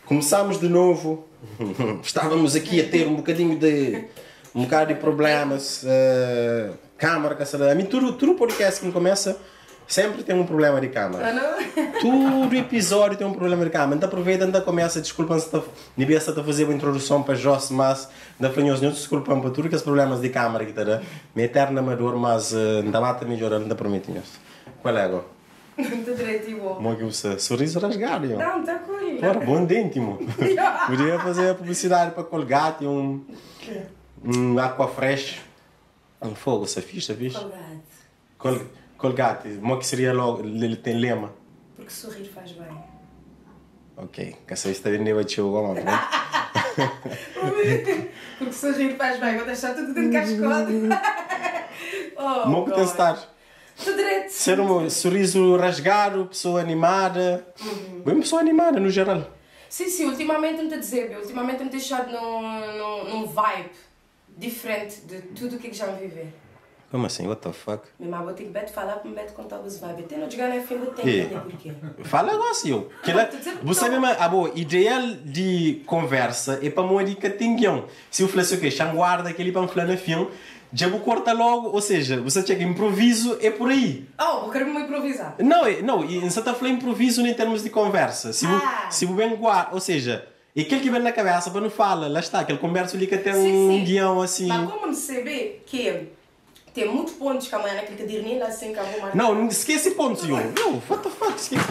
Começamos de novo. Estávamos aqui a ter um bocado de problemas. Câmara, a mim, tudo podcast que me começa sempre tem um problema de câmara. Ah, não? Todo episódio tem um problema de câmara. Então aproveita, então começa, desculpa se nem a fazer uma introdução para Joss, mas da Franhos News, desculpa para tudo que os problemas de câmara que está, me eterna amador, mas ainda bate melhorando, ainda prometi. Qual é agora? Muito direito, igual. Como é que você? Sorriso rasgado, ó. Não, está cool. Fora, bom dente, mo. Podia fazer a publicidade para Colgate, um Aqua Fresh. Um fogo, você ficha, ficha? Colgate. Como é que seria logo? Ele tem lema. Porque sorrir faz bem. Ok, que essa está de neva de chegou, né? Porque sorrir faz bem, vou deixar tudo dentro de cascode. Como que tem de estar? Tudo direito. Ser um sorriso rasgado, pessoa animada. Bem, pessoa animada no geral. Sim, ultimamente não te a dizer, ultimamente me deixado num vibe diferente de tudo o que já me viver. Como assim? What the fuck? Minha mãe tem que falar para me contar os vibes. Até não chegar na fim do tempo, né? Porquê? Fala agora, senhor. Você mesmo, ideal de conversa é para morrer que tem guião. Se eu falasse o quê? Guarda aquele para me falar no filme. Já vou cortar logo, ou seja, você chega improviso, é por aí. Oh, eu quero me improvisar. Não, e você está falando improviso em termos de conversa. Se você bem guarda, ou seja, é aquele que vem na cabeça, para não falar, lá está, aquele conversa ali que tem um guião assim. Mas como saber que tem muitos pontos que a mãe naquele que dir nem assim que eu vou marcar? Não esquece pontos, eu. What the fuck, esquece.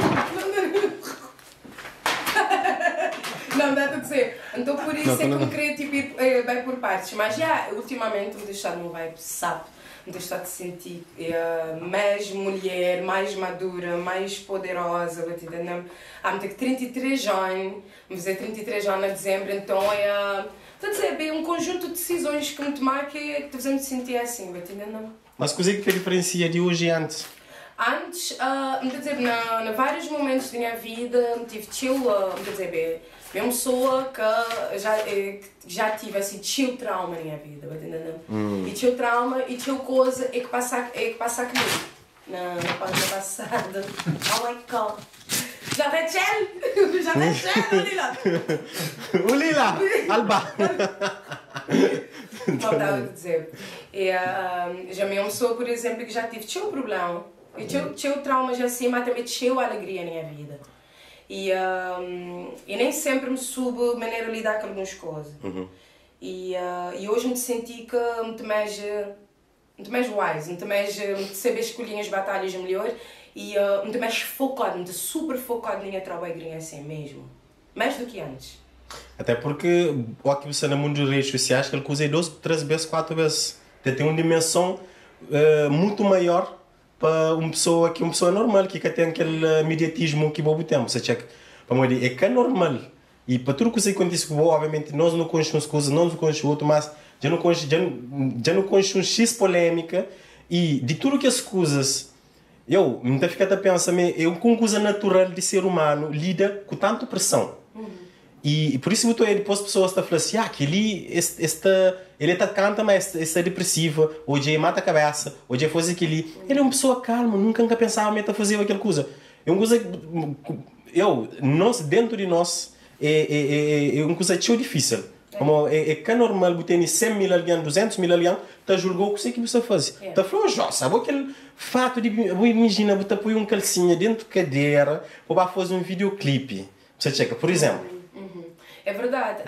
Não, dá a dizer. Então por isso é que eu queria tipo, ir bem por partes. Mas já, ultimamente me deixaram no vibe, sabe? Me deixaram de sentir mais mulher, mais madura, mais poderosa. Me tenho 33 anos, me fazer 33 anos em dezembro, então estou a dizer, bem, um conjunto de decisões que me tomar que te fazem sentir assim, entendeu? Mas coisa que te diferencia de hoje e antes? Antes, me dizer, em vários momentos da minha vida, tive chill, me dizer, bem, uma pessoa que já tive assim, chill trauma na minha vida, entendeu? E chill trauma e chill coisa é que passa comigo. Na página passada. Oh my god. Já tem gel? Já tem gel, Ulila? Ulila! Alba! Faltava a dizer. Já me uma pessoa, por exemplo, que já tive chill problema. E tinha traumas assim, mas também tinha alegria na minha vida. E nem sempre me soube maneira de lidar com algumas coisas. E hoje me senti que muito mais wise, muito mais saber escolher as batalhas melhor e muito mais focado, muito super focado na minha trabalho assim mesmo. Mais do que antes. Até porque o que você no mundo das redes sociais, que ele usa 2, 3 vezes, 4 vezes. Tem uma dimensão muito maior para uma pessoa normal, que tem aquele mediatismo que vou ter. Você checa, para é que é normal. E para tudo que acontece, obviamente, nós não conhecemos coisas, nós não conhecemos outro, mas já não conhecemos um X polêmica. E de tudo que as coisas, eu me fico a pensar, é uma coisa natural de ser humano, lida com tanta pressão. E por isso depois as pessoas estão falando assim, que ele está canta, mas está depressiva, hoje ele mata a cabeça, hoje ele faz aquilo. Ele é uma pessoa calma, nunca pensava em fazer aquela coisa. É uma coisa nós, dentro de nós, é uma coisa tão difícil. Como é que é normal, você tem 100 mil alguém, 200 mil alguém, está julgando o que você faz. Está falando, sabe aquele fato de, imagina, você põe uma calcinha dentro da cadeira, para fazer um videoclipe. Você checa, por exemplo. É verdade.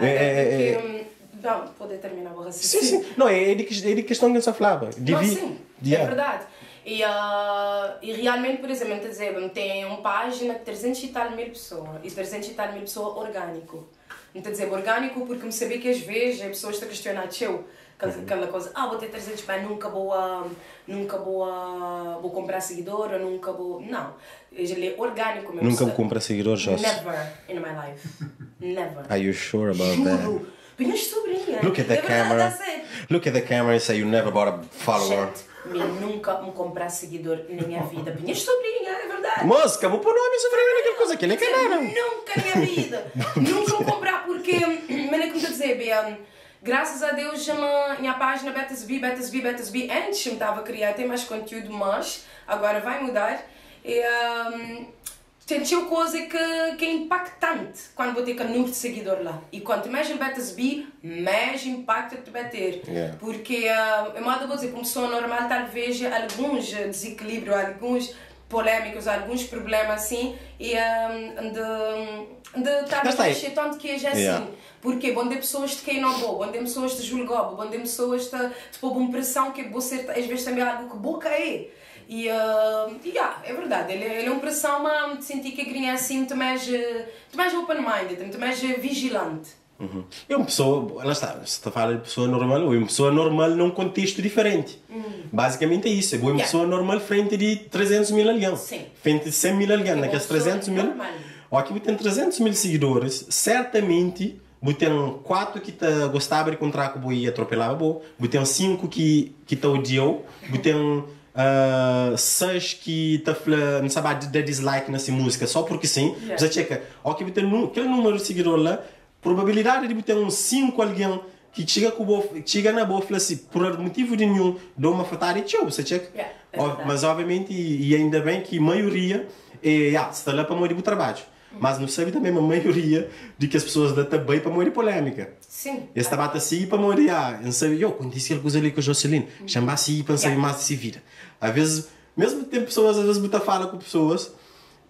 Não, pode terminar o raciocínio. Sim. Não, é de questão que você falava. É verdade. E realmente, por exemplo, tem uma página de 300 e tal mil pessoas. E 300 e tal mil pessoas orgânico. Não estou a dizer orgânico porque me sabia que às vezes as pessoas estão a questionar aquela coisa. Vou ter 300 pais, nunca vou comprar seguidor, ou nunca vou... Não. Ele é orgânico mesmo. Nunca vou comprar seguidor, Joss? Never in my life. Never. Are you sure about that? Minhas sobrinhas. Look at the camera. Look at the camera and say you never bought a follower. Gente, nunca me comprar seguidor na minha vida. Minhas sobrinhas, é verdade. Mosca, vou pôr nome sobrinha naquela coisa que ele é canara. Nunca na minha vida. Nunca me comprar porque, como eu dizer, graças a Deus, minha página Betasbi. Antes me estava a criar até mais conteúdo, mas agora vai mudar. tem coisa que é impactante quando vou ter que número de seguidor lá. E quanto mais ele vai te subir, mais impacto te vai ter. Porque, eu vou dizer, como pessoa normal, talvez alguns desequilíbrios, alguns polêmicos, alguns problemas assim, e de talvez tanto que é assim. Porque onde pessoas te queimam boa, onde pessoas te julgam, onde pessoas te pôr uma pressão que você às vezes também algo que boca é. E é verdade, ele é uma pressão, mas senti que ele é assim muito mais open-minded, muito mais vigilante. É uma pessoa, lá está, se está a falar de pessoa normal, ou uma pessoa normal num contexto diferente. Basicamente é isso, é uma pessoa normal frente de 300 mil alguém, frente de 100 mil alguém, naqueles 300 mil. Aqui você tem 300 mil seguidores, certamente você tem 4 que gostavam de encontrar com você e atropelava, você tem 5 que te odiou, você tem 6 que não sabe dar dislike nessa música só porque sim. Você checa, aqui você tem aquele número de seguidores lá, probabilidade de ter uns 5 alguém que chega na boa assim, por motivo nenhum, dá uma fatada e tchau, você checa. Mas obviamente, e ainda bem que a maioria está lá para morrer do trabalho. Mas não sabe também a maioria de que as pessoas lá também para morrer polêmica. Sim. Esta bata assim para morrer, não sabe, quando disse aquela coisa ali com a Jocelyn, chama assim para não saber mais de se vida. Às vezes, mesmo tem pessoas, às vezes você fala com pessoas,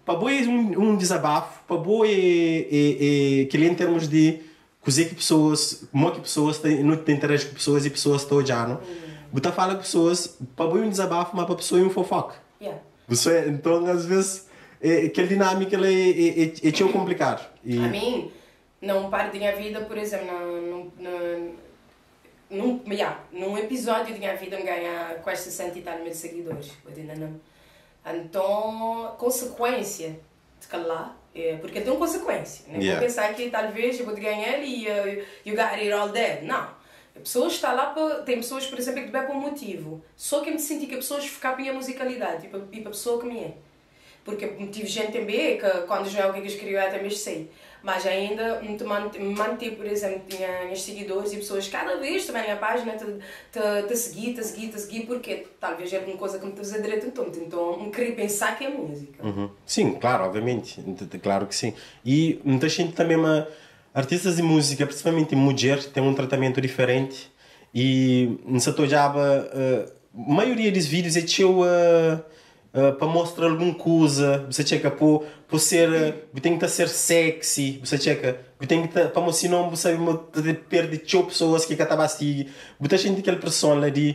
para boa um desabafo, para boa que em termos de coisa que pessoas, como que pessoas não têm interesse com pessoas e pessoas estão odiando. Você fala com pessoas, para boa um desabafo, mas para pessoa é um fofoca. Então, às vezes, aquela dinâmica é tão complicado. A mim, não parte da minha vida, por exemplo, num episódio da minha vida me ganha quase 60 e tal mil seguidores. Então, consequência de calar, porque tem uma consequência. Não vou pensar que talvez eu vou ganhar e you got it all dead. Não. A pessoa está lá tem pessoas, por exemplo, que bebem por um motivo. Só que eu me senti que as pessoas ficaram para a minha musicalidade e para a pessoa que me é. Porque tive gente também que quando já é o que eu escrevi eu também sei. Mas ainda me mantive, por exemplo, tinha seguidores e pessoas cada vez também na minha página te seguir, porque talvez é alguma coisa que me te fazer direito então me queria pensar que é música. Sim, claro, obviamente, claro que sim. E muita gente também, artistas de música, principalmente mulheres, têm um tratamento diferente e não se tojava, a maioria dos vídeos é teu para mostrar alguma coisa, você checa por ser, tem que ser sexy, você checa, tem que para mostrar não você perder pessoas que estava assim, muita gente aquela pressão lá de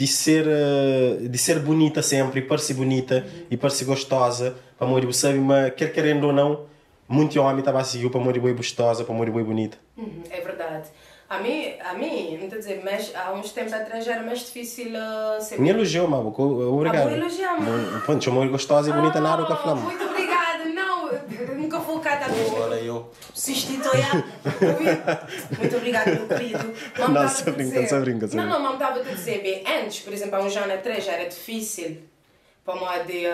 ser bonita sempre, parecer bonita e parecer gostosa, para morrer, sabe, mas quer querendo ou não, muito homem estava assim para morrer bem gostosa, para morrer bem bonita. É verdade. A mim, não estou a dizer, mas há uns tempos atrás já era mais difícil ser... Me elogiou, Mabu, obrigado. Vou elogiar-me. Pronto, chamou gostosa e bonita na área que flama. Muito obrigada, não, nunca vou cá, tá bem. Agora eu. Muito obrigada, meu querido. Não, só brinca. Não, mas estava a dizer, bem, antes, por exemplo, há uns anos atrás já era difícil para modo de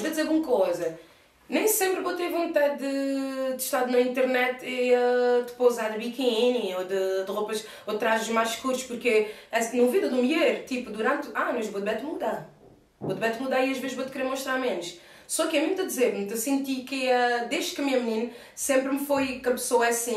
dizer alguma coisa. Nem sempre vou ter vontade de estar na internet e de pousar de biquíni ou de roupas ou trajes mais escuros, porque na vida da mulher, tipo, durante anos, vou-te mudar. Vou-te mudar e às vezes vou-te querer mostrar menos. Só que é muito a dizer, muito senti que desde que a minha menina sempre me foi que a pessoa é assim,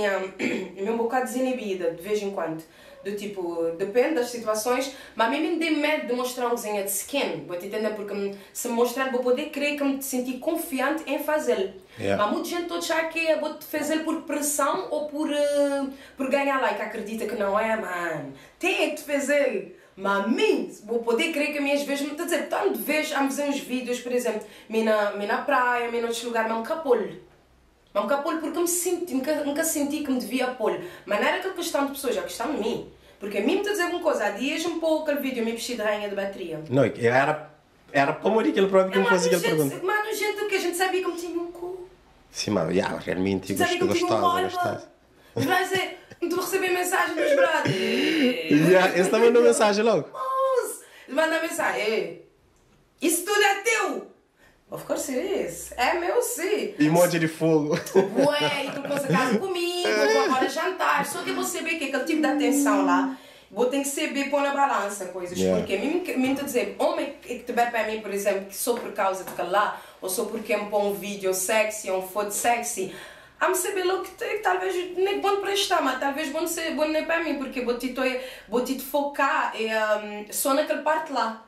um bocado desinibida, de vez em quando. Do tipo, depende das situações, mas a mim me deu medo de mostrar um desenho de skin, vou te entender, porque se me mostrar vou poder crer que me sentir confiante em fazê-lo. Mas muita gente pode achar que vou te fazer por pressão ou por ganhar like, acredita que não é, mano, tem que fazer. Mas a mim, vou poder crer que a mim às vezes, estou a dizer, tanto vejo a fazer uns vídeos, por exemplo, me na praia, me noutros lugares, me capolho. Não me capolho porque nunca senti que me devia pôr. Mas não era aquela questão de pessoas, é a questão de mim. Porque a mim me está a dizer alguma coisa. Há dias um pouco aquele vídeo, me vesti de rainha de bateria. Não, era para morrer aquele próprio que me fazia aquela pergunta. Mas no jeito que a gente sabia que me tinha um cu. Sim, mas realmente gostosa. Mas vai dizer, não estou a receber mensagem dos brothers. Esse também mandou mensagem logo. Manda mensagem. Isso tudo é teu. Of course it is. É meu sim. Emoji de fogo. Ué, e tu pôs a casa comigo, vou agora jantar. Só que você vê que aquele tipo de atenção lá vou ter que saber pôr na balança coisas, porque mesmo te dizer, homem que te bebe para mim, por exemplo, que só por causa de calar, ou só porque me põe um vídeo sexy, ou um foto sexy, a me saber logo que talvez nem é bom para estar, mas talvez bom ser bom nem para mim, porque vou te focar só naquela parte lá.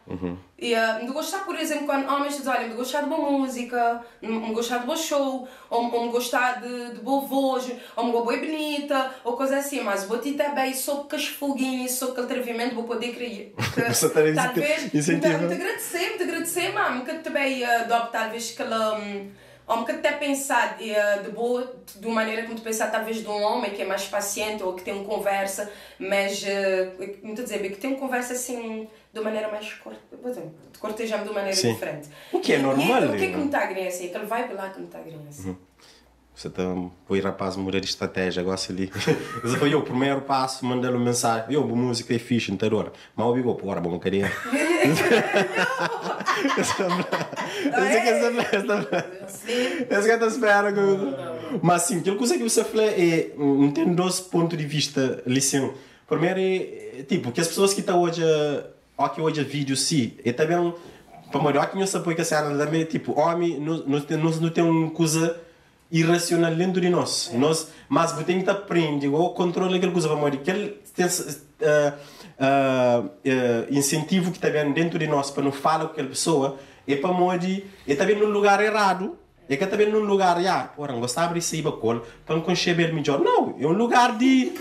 E me gostar, por exemplo, quando homens dizem, olha, me gostar de boa música, me gostar de bom show, ou me gostar de boa voz, ou me boa bonita, ou coisa assim, mas vou te também só com as foguinhas, só com o atrevimento, vou poder criar. Talvez, me agradecer, mano, que também adopto talvez aquela... Ou que até pensar de boa, de uma maneira como tu pensar talvez de um homem que é mais paciente ou que tem uma conversa, mas não estou a dizer, que tem uma conversa assim de uma maneira mais cortejando de uma maneira diferente. O que é normal. O que é que me está a agregar assim? Aquele vibe lá que me está a agregar assim. Você está põe rapaz mudar de estratégia, gosta ali. Mas foi o primeiro passo, mandei-lhe uma mensagem. Eu, a música é fixe, interior. Mas eu digo, porra, bom, queria. Esse que eu espero. Mas sim, aquilo que você falou é, tem dois pontos de vista, lição. Primeiro é, tipo, que as pessoas que estão hoje, que hoje vídeo, sim, é também, para melhor que não se apoia que a cena também, tipo, homem, não tem uma coisa irracional dentro de nós. Mas você tem que aprender o controle daquela coisa, para melhor que ele tem incentivo que está dentro de nós para não falar com aquela pessoa, é para morrer, é também no lugar errado, é que também num lugar, porra, não gostava de sair para não conhecer melhor. Não, é um lugar de...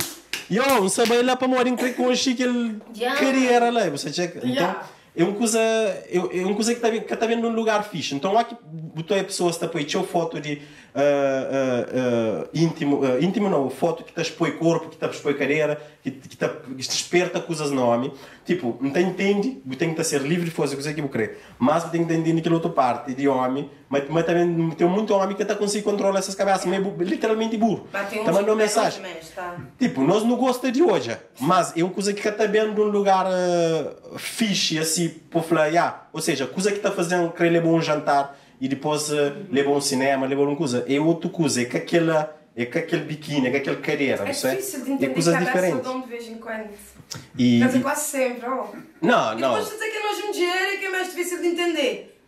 não sabia lá para morrer com o que ele queria lá, você checa. Então, é uma coisa que está vendo num lugar fixe. Então, aqui, botou a pessoa está para tirar foto de íntimo não, foto que está expõe corpo, que está expõe carreira, que desperta coisas no homem. Tipo, não entende, tem que ser livre de fazer coisa que eu quero. Mas tem que entender aquela outra parte de homem, mas também tem muito homem que está conseguindo controlar essas cabeças, meio literalmente burro. Está mandando mensagem. Tipo, nós não gostamos de hoje, mas é uma coisa que está vendo num lugar fixe, assim, para falar, ou seja, coisa que está fazendo, querer levar um jantar e depois levar um cinema, levar uma coisa, é outra coisa, é com aquele biquíni, é com aquela carreira, é difícil de entender coisas que diferentes. De vez em quando. Quer dizer, quase sempre, Não. E depois de dizer que nós mulheres é que é mais difícil de entender.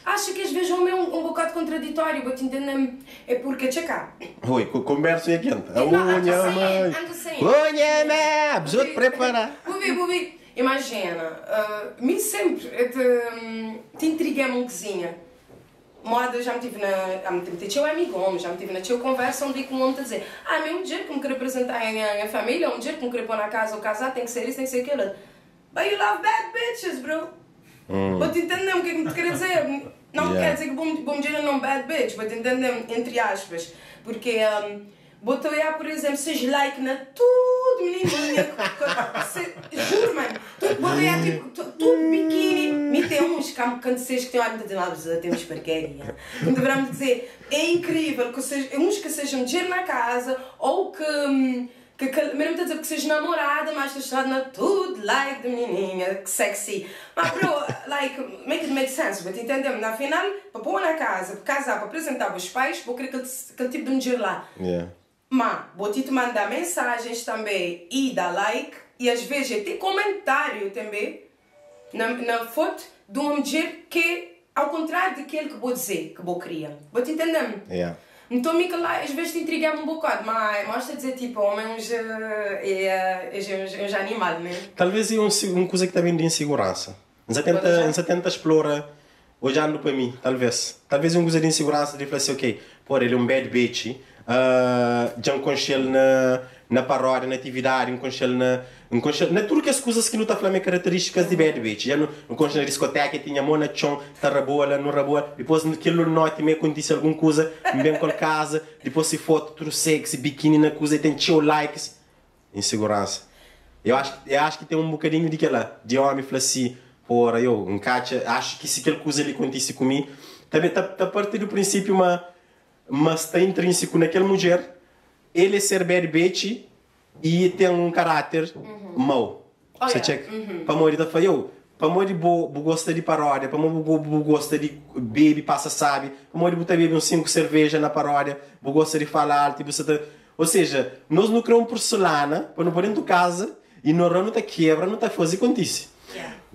Acho que às vezes o meu um bocado contraditório, vou te entender, é porque, tcheca. Oi, conversa é quente. A unha, mãe. Unha, né? Preciso preparar. Vou ver. Imagina, me sempre te intriguei uma coisinha. Moda, já me tive na teu amigo, já me tive na tua conversa onde com um homem a dizer meu dia que me queria apresentar a minha família, um dia que me queria pôr na casa ou casar, tem que ser isso, tem que ser aquilo. But you love bad bitches, bro. Vou te entender o que é que me quer dizer. Não quer dizer que bom dia não é bad bitch, vou te entender entre aspas. Porque, vou te olhar, por exemplo, seja like na tudo, menininha. Juro, mano. Vou te olhar, tipo, tudo biquíni. Me tem uns canseis que tem hora de dizer, não, temos porcaria. Deverão dizer, é incrível que seja, uns que sejam dinheiro na casa, ou que mesmo a dizer que seja namorada, mas está na tudo, like de menininha, que sexy. Mas, bro, like, make it make sense, but entendemos? Na final, para pôr na casa, para casar, para apresentar para os pais, vou querer aquele tipo de dinheiro lá. Mas, vou te mandar mensagens também e dar like, e às vezes tem comentário também na foto de uma mulher que, ao contrário daquele que vou dizer, que vou criar. Vou te entender? Então, Mica, lá, às vezes te intriga um bocado, mas mostra dizer, tipo, homens é animal, né? Talvez é uma coisa que está vindo de insegurança. Você tenta explorar, olhando para mim, talvez. Talvez é uma coisa de insegurança, de falar assim, ok, ele é um bad bitch, já enconchei ele na paródia, na atividade, enconchei ele na tudo que as coisas que não está falando características de bad bitch. Já não enconchei na discoteca, tinha mona chão, está rabola, não rabola, depois naquele noite me acontece alguma coisa, vem com casa, depois se foto, tudo sexy, biquíni na coisa, tem tio likes, insegurança. Eu acho que tem um bocadinho de aquela, de homem fala assim, porra, eu, acho que se aquela coisa ali acontece comigo, também está a partir do princípio mas está intrínseco naquela mulher, ele é ser bad bitch e tem um caráter mau. Você checa? Para morrer da faio, para morrer gosta de paródia, para morrer gosta de beber, passa sabe, para morrer botar beber uns 5 cerveja na paródia, gosta de falar, tipo, ou seja, nós não criamos porcelana para não pôr dentro de casa e não está quebra, não está fazendo acontecer.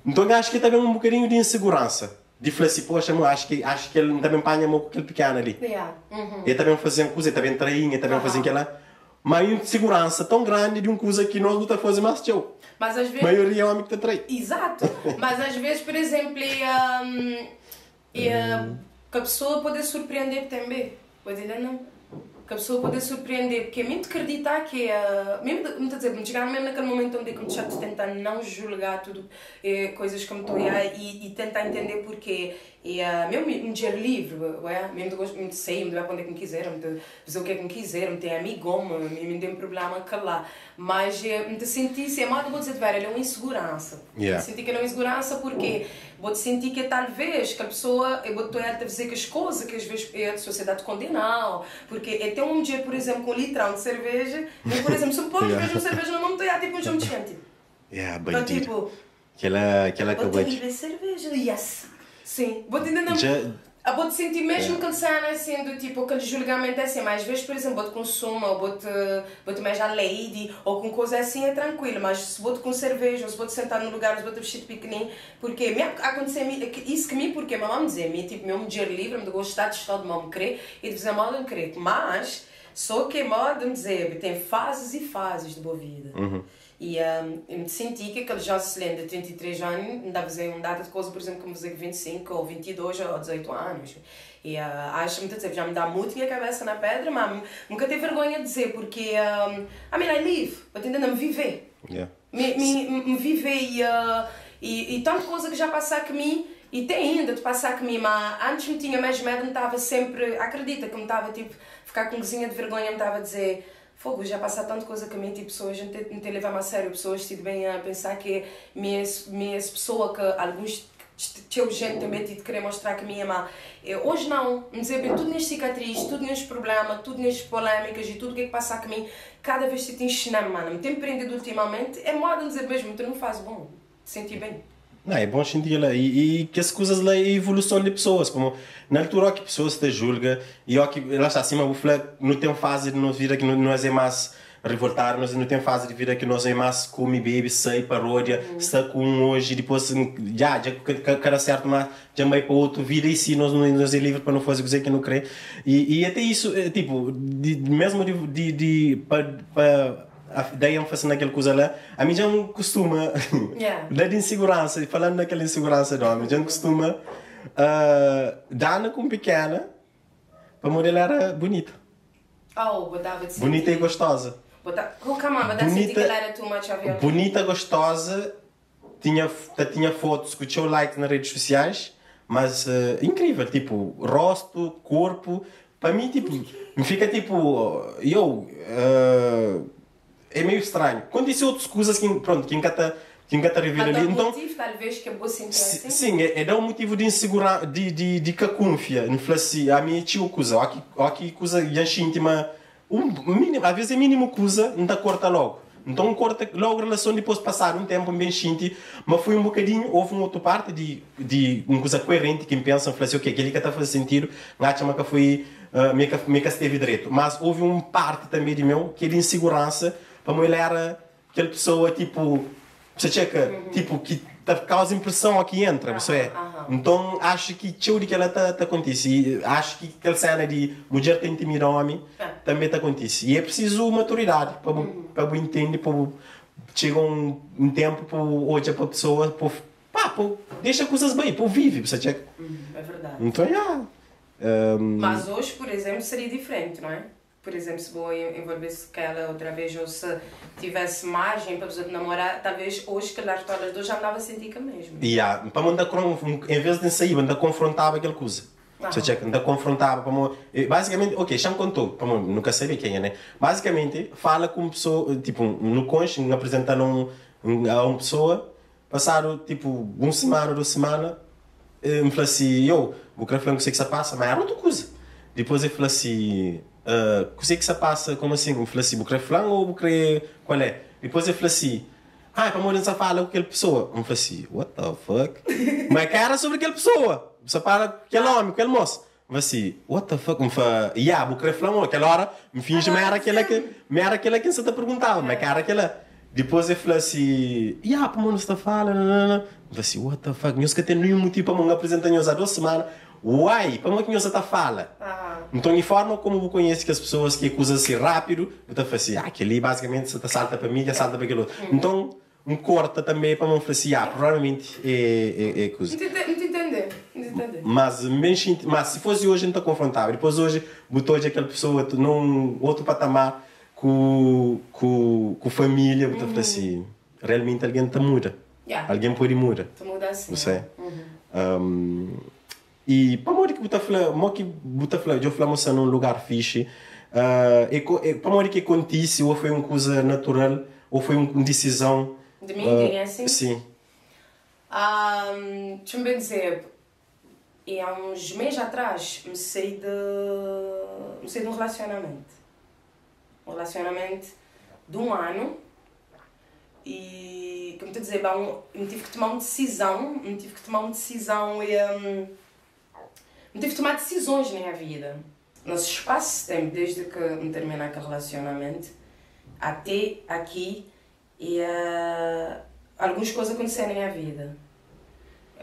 Então eu acho que também um bocadinho de insegurança. De falar assim, poxa, acho que ele também apanha com aquele pequeno ali. Ele também fazendo coisa, também trainha, também fazendo aquela. Mas uma insegurança tão grande de uma coisa que nós não estamos fazendo mais teu. Mas às vezes... A maioria é homem que está traindo. Exato. Mas às vezes, por exemplo, que a pessoa pode surpreender também. Pode entender, não? Que a pessoa pode surpreender, porque mesmo de acreditar que mesmo de dizer, chegar mesmo naquele momento onde eu já te tentar não julgar tudo, coisas que me estou e tentar entender porquê. Mesmo me dizer livre, mesmo de sair, me para onde é que me quiser, me fazer o que é que me quiser, me ter amigo, me tem problema calar. Mas me sentir, se é mal, vou dizer, ele é uma insegurança. Sentir que ele é uma insegurança porque vou sentir que talvez que a pessoa, eu vou estar a dizer que as coisas que às vezes a sociedade condena, porque até um dia, por exemplo, com um litrão de cerveja, eu, por exemplo, se eu pôr uma cerveja na mão, estou a tipo um chão de gente. Então, tipo, aquela acabou de... Vou cerveja, yes. Sim, vou te entender. Vou-te sentir mesmo cansada, assim, do tipo, aquele julgamento assim, mas às vezes, por exemplo, vou-te consumo, ou vou-te mais a lady, ou com coisa assim é tranquilo, mas se vou-te com cerveja, ou se vou-te sentar num lugar, ou se vou-te vestir de pequenino, porque me aconteceu isso que me, porque a mamãe me dizia, tipo, meu dia livre, me gostar de estar de mão me querer, e de dizer mal de me querer, mas, só que modo de me dizer, tem fases e fases de boa vida. E eu me senti que aquele Jocelyn de 33 anos ainda fazia uma data de coisa, por exemplo, como fazer 25 ou 22 ou 18 anos. E acho muito dizer, já me dá muito a cabeça na pedra, mas nunca tenho vergonha de dizer, porque I mean, I live, eu tento me viver. Me viver e tanta coisa que já passou comigo e tem ainda de passar comigo, mas antes me tinha mais medo, me estava sempre, acredita que me estava tipo, ficar com cozinha de vergonha, me estava a dizer. Fogo, já passa tanta coisa que a mim, tipo, pessoas não te levam a sério, pessoas tipo, bem a pensar que minha pessoa, que alguns teu gente também te querer mostrar que minha má. Hoje não, me dizer bem, tudo nas cicatrizes, tudo nos problemas, tudo nas polêmicas e tudo o que é que passa comigo, cada vez que te ensinam, mano, me tem aprendido ultimamente, é modo de dizer mesmo, tu não faz bom, sentir bem. Não, é bom sentir lá e que as coisas lá é evolução de pessoas, como na altura que pessoas te julgam e lá está acima o flag não tem fase de nós vir aqui nós é mais revoltar, nós não tem fase de vir aqui nós é mais come baby sei paródia está com hoje depois já cada certo mas já vai para outro vida e se nós é livre para não fazer coisa que não crê e até isso tipo mesmo para daí eu faço naquela coisa lá, a mim já não costuma dar de insegurança, falando naquela insegurança não, a mim já não costuma dar com pequena para a mulher era bonita. Bonita e gostosa. Bonita, gostosa, tinha fotos com o seu like nas redes sociais, mas incrível, tipo, rosto, corpo, para mim tipo, me fica tipo, é meio estranho. Quando disse outras coisas que nunca está revela ali, então motivo talvez que é boa assim. Sim, é um motivo de insegurança, de cacunfia, não fala assim, a minha tio coisa, aqui coisa já íntima, às vezes é mínimo coisa, não está corta logo. Então corta logo a relação depois de passar um tempo bem xinte, mas foi um bocadinho, houve uma outra parte de uma coisa coerente que me pensa, fala assim, ok, aquele que está fazendo sentido, acha que foi, meio que esteve direito, mas houve uma parte também de meu, que é de insegurança, para a mulher, aquela pessoa tipo, você checa, tipo, que causa impressão aqui entra, você é. Então acho que tudo que ela está acontece, e acho que aquela cena de mulher tem que intimidar homem também está acontece. E é preciso maturidade para entender, para chega um tempo para hoje para a pessoa, deixa coisas bem, para viver, você checa. É verdade. Então mas hoje, por exemplo, seria diferente, não é? Por exemplo, se vou envolver-se com ela outra vez ou se tivesse margem para pessoa namorar, talvez hoje que as duas já andava a sentir que mesmo. Para mandar em vez de sair, ainda confrontava aquela coisa. Você ainda confrontava, basicamente, ok, já me contou, nunca sabia quem é, né? Basicamente, fala com pessoa, tipo, no cônjuge, apresentando a uma pessoa, passaram tipo uma semana, 2 semanas, me falou assim, vou querer falar com você que se passa, mas era outra coisa. Depois ele falou assim, o que se passa, como assim? Eu falei assim, vou querer flan ou vou querer qual é? Depois ele falou assim, para morrer não fala com aquela pessoa. Eu falei assim, what the fuck? Mas que era sobre aquela pessoa. Você fala com aquele homem, com aquele moço. Eu falei assim, what the fuck? Eu falei, vou querer flan ou aquela hora, me finge, mas era aquela que você te perguntava, mas que era aquela. Depois eu falei assim, para mim não está falando, não. Eu falei assim, what the fuck, nós que tem nenhum motivo para me apresentar há 2 semanas. Uai, para mim que nós está falando. Então, em forma como eu conheço que as pessoas que acusam assim rápido, eu falei assim, aquele basicamente você salta para mim, salta para aquele outro. Então, um corta também para mim, falei assim, provavelmente é coisa. Não te entender. Mas se fosse hoje, não está confrontável. Depois hoje, botou hoje aquela pessoa num outro patamar com família, eu falei assim, realmente alguém está muda. Alguém pode mudar. Está mudar sim. Não sei. E para mim que eu falamos num lugar fixe, para mim que acontece ou foi uma coisa natural ou foi uma decisão de mim, assim? Sim. Deixa-me bem dizer, há uns meses atrás me saí de um relacionamento. Um relacionamento de 1 ano. E, como estou a dizer, me tive que tomar uma decisão. Me tive que tomar decisões na minha vida. Nesse espaço de tempo, desde que me terminei aquele relacionamento, até aqui, e algumas coisas aconteceram na minha vida.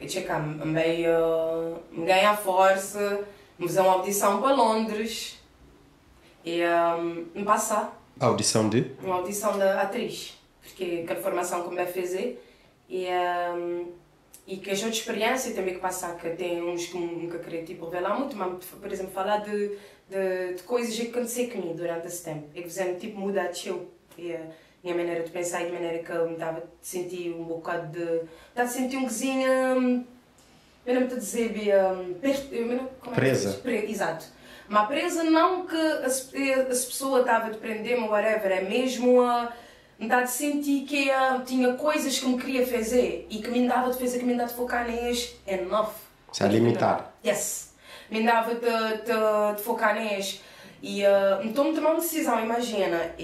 Eu cheguei, me ganhei a força, me fiz uma audição para Londres, e me passar. A audição de? Uma audição da atriz, porque aquela formação que me vai fazer, e que a outra experiência também que passar, que tem uns que nunca queria tipo, revelar muito, mas, por exemplo, falar de coisas que aconteceram comigo durante esse tempo, e que fizeram tipo mudar de eu, minha maneira de pensar e de maneira que eu me estava a sentir um bocado de... Estava a sentir um cozinho... Eu não me estou a dizer... Presa. Exato. Mas presa não que as pessoas estavam a prender-me ou whatever, é mesmo a... Me estava a sentir que tinha coisas que me queria fazer e que me dava de fazer, que me dava de focar nelas, enough. Se a limitar. Yes. Me dava de focar nelas. E então me tomar uma decisão, imagina,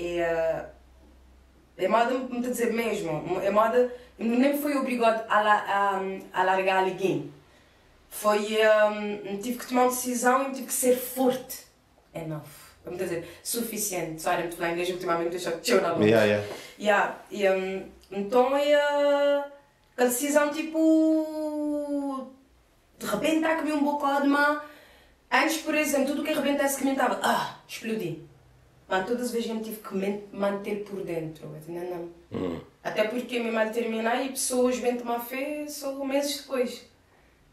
a moda me está a dizer mesmo, a moda nem foi obrigado a largar alguém. Tive que tomar uma decisão e tive que ser forte. Enough. Vamos dizer, suficiente. Sorry, muito falar inglês ultimamente, deixa eu na boca. Então a decisão tipo. De repente está a comer um bocado, mas antes, por exemplo, tudo o que arrebentasse que me estava. Explodi. Mas todas as vezes eu me tive que manter por dentro. Não. Até porque me mal terminei e pessoas bem tomar fé só meses depois.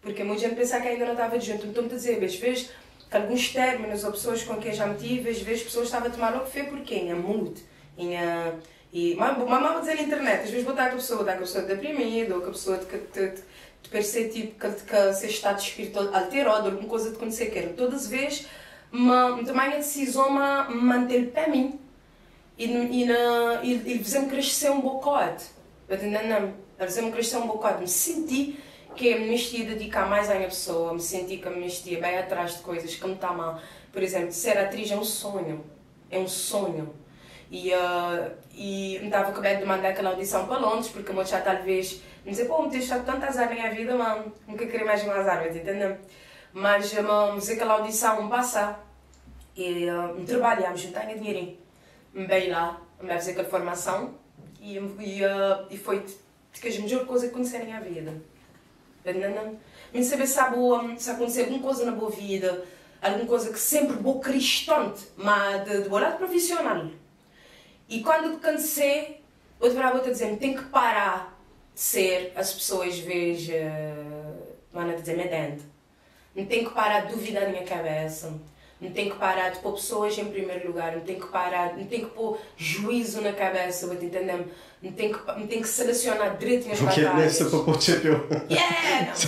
Porque muita gente pensa que ainda não estava junto. Então, me a dizer, às vezes, alguns términos ou pessoas com quem já me tive, às vezes pessoas estavam a tomar logo fé porque em mood. Mas vou dizer na internet, às vezes vou estar com a pessoa deprimida ou com a pessoa de parecer tipo que seu estado espiritual alterado, alguma coisa de acontecer quero. Todas as vezes, tomei a decisão de manter para mim e fazer-me crescer um bocado. Fazer-me crescer um bocado. Me senti que me estia a dedicar mais à minha pessoa, me senti que me estia bem atrás de coisas que me está mal. Por exemplo, ser atriz é um sonho. É um sonho. E me estava acabando de mandar aquela audição para Londres, porque eu já talvez me dizer, me tens estado tanto azar na minha vida, mas nunca queria mais um azar, entendeu? Mas me dizer aquela audição, me passar, e me trabalhar, me juntar em dinheirinho, me bem lá, me fazer aquela formação, e foi as melhores coisas que aconteceram na minha vida. Me saber se acontecer alguma coisa na boa vida, alguma coisa que sempre vou cristante, mas de lado profissional. E quando acontecer, eu vou te dizer, tem que parar de ser as pessoas vejam, não dizer medente. Não tem que parar de duvidar na minha cabeça. Não tem que parar de pôr pessoas em primeiro lugar. Não tem que pôr juízo na cabeça, vou te entender? Não tem que selecionar direito nas batalhas. Porque nesse para pôr chapéu. Yeah! Se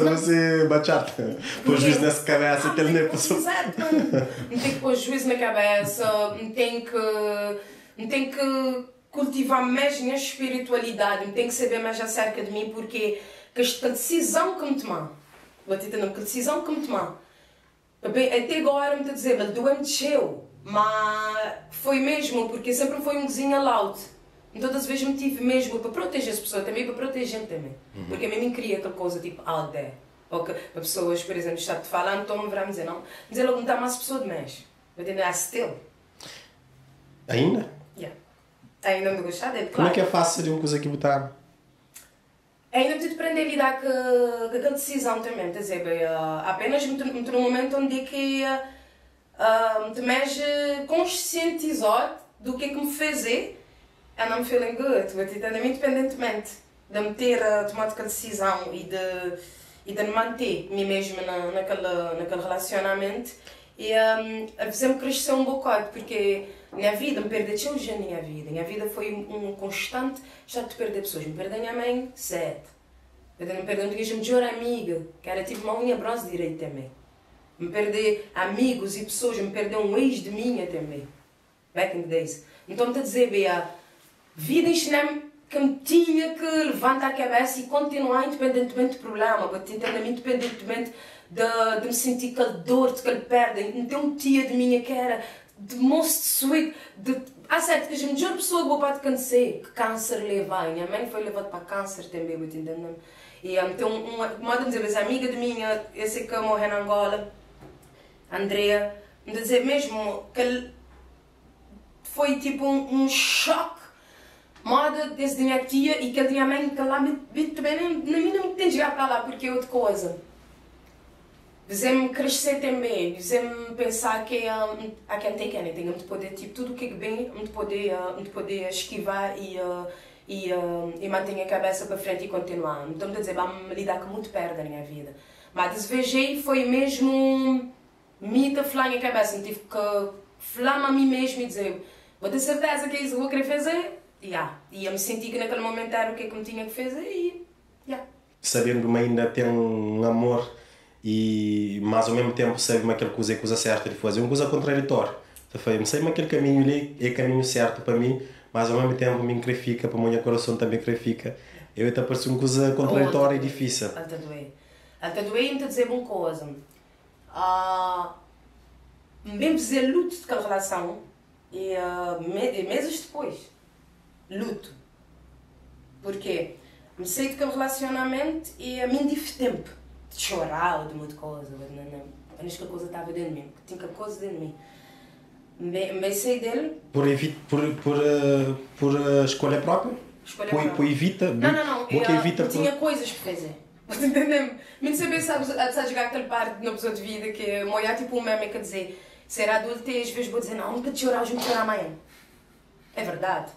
você bachata, pôr juízo nessa cabeça, que ele nem passou. Exato. Não tem que pôr juízo na cabeça. Não tem que cultivar mais minha espiritualidade. Não tem que saber mais acerca de mim, porque a decisão que me tomar, vou te entender, que a decisão que me tomar, até agora me está a dizer, mas doeu-me desceu, mas foi mesmo, porque sempre foi um vizinho loud. Então todas as vezes me tive mesmo para proteger as pessoas também, para proteger gente também. Porque a mim me queria aquela coisa tipo out there. Ou que para pessoas, por exemplo, está te falando, então me verão dizer, não, dizer logo não está mais pessoa de mais. Eu digo, still. Ainda? Yeah. Ainda não gostar dele, Como é claro. que é fácil de uma coisa que botar? Ainda preciso aprender a lidar com aquela decisão também, quer dizer, apenas estou num momento onde é que te mais conscientizar do que é que me fazer and I'm feeling good, independentemente de me ter tomado aquela decisão e de me manter me mesma naquele relacionamento e a fazer-me crescer um bocado, porque minha vida me perdeu hoje na minha vida. Minha vida foi um constante já de perder pessoas. Me perdeu a minha mãe, 7. Me perdeu a melhor amiga, que era tipo uma unha braço direito também. Me perder amigos e pessoas, me perdeu um ex de minha também. Back in the days. Então, me a dizer, Bea, vida ensinou-me que me tinha que levantar a cabeça e continuar independentemente do problema, independentemente de me sentir aquela dor, de aquela perda. Então, uma tia de minha que era the most sweet, há certo que a melhor pessoa que vou para conhecer, que câncer leva. Minha mãe foi levada para câncer também, entendendo? E então, uma dizer, amiga de minha, esse que morreu na Angola, Andrea, me dizer mesmo que foi tipo um choque, moda desde minha tia e que a minha mãe que lá também não me tem de chegar para lá porque é outra coisa. Fizemos crescer também, fizemos pensar que I can take anything, de poder tipo tudo o que vem, de poder esquivar e manter a cabeça para frente e continuar. Então, quer dizer, vamos lidar com muito perda na minha vida. Mas desvejei foi mesmo me falar na cabeça, tive que falar a mim mesmo e dizer, vou ter certeza que é isso que vou querer fazer. E eu me senti que naquele momento era o que me tinha que fazer e Sabendo que ainda tem um amor e mas ao mesmo tempo sabe aquela coisa certa de fazer, uma coisa contraditória. Não sei aquele caminho ali é caminho certo para mim, mas ao mesmo tempo me fica, para o meu coração também fica. Eu até parece uma coisa contraditória e difícil. Até doei me dizer uma coisa. Mesmo dizer luto daquela relação e meses depois, luto. Porquê? Me saí daquele relacionamento e a mim tive tempo de chorar ou de muita coisa. Acho que a coisa estava dentro de mim, tinha que a coisa dentro de mim. Me saí dele. Por escolha própria? Por evita? Não. Porque evita tinha coisas para fazer. Entendeu? Me saber, sabes, a jogar aquele parte de uma pessoa de vida que moia tipo um meme que dizer ser adulto e às vezes vou dizer não, nunca chorar hoje, vou chorar amanhã. É verdade.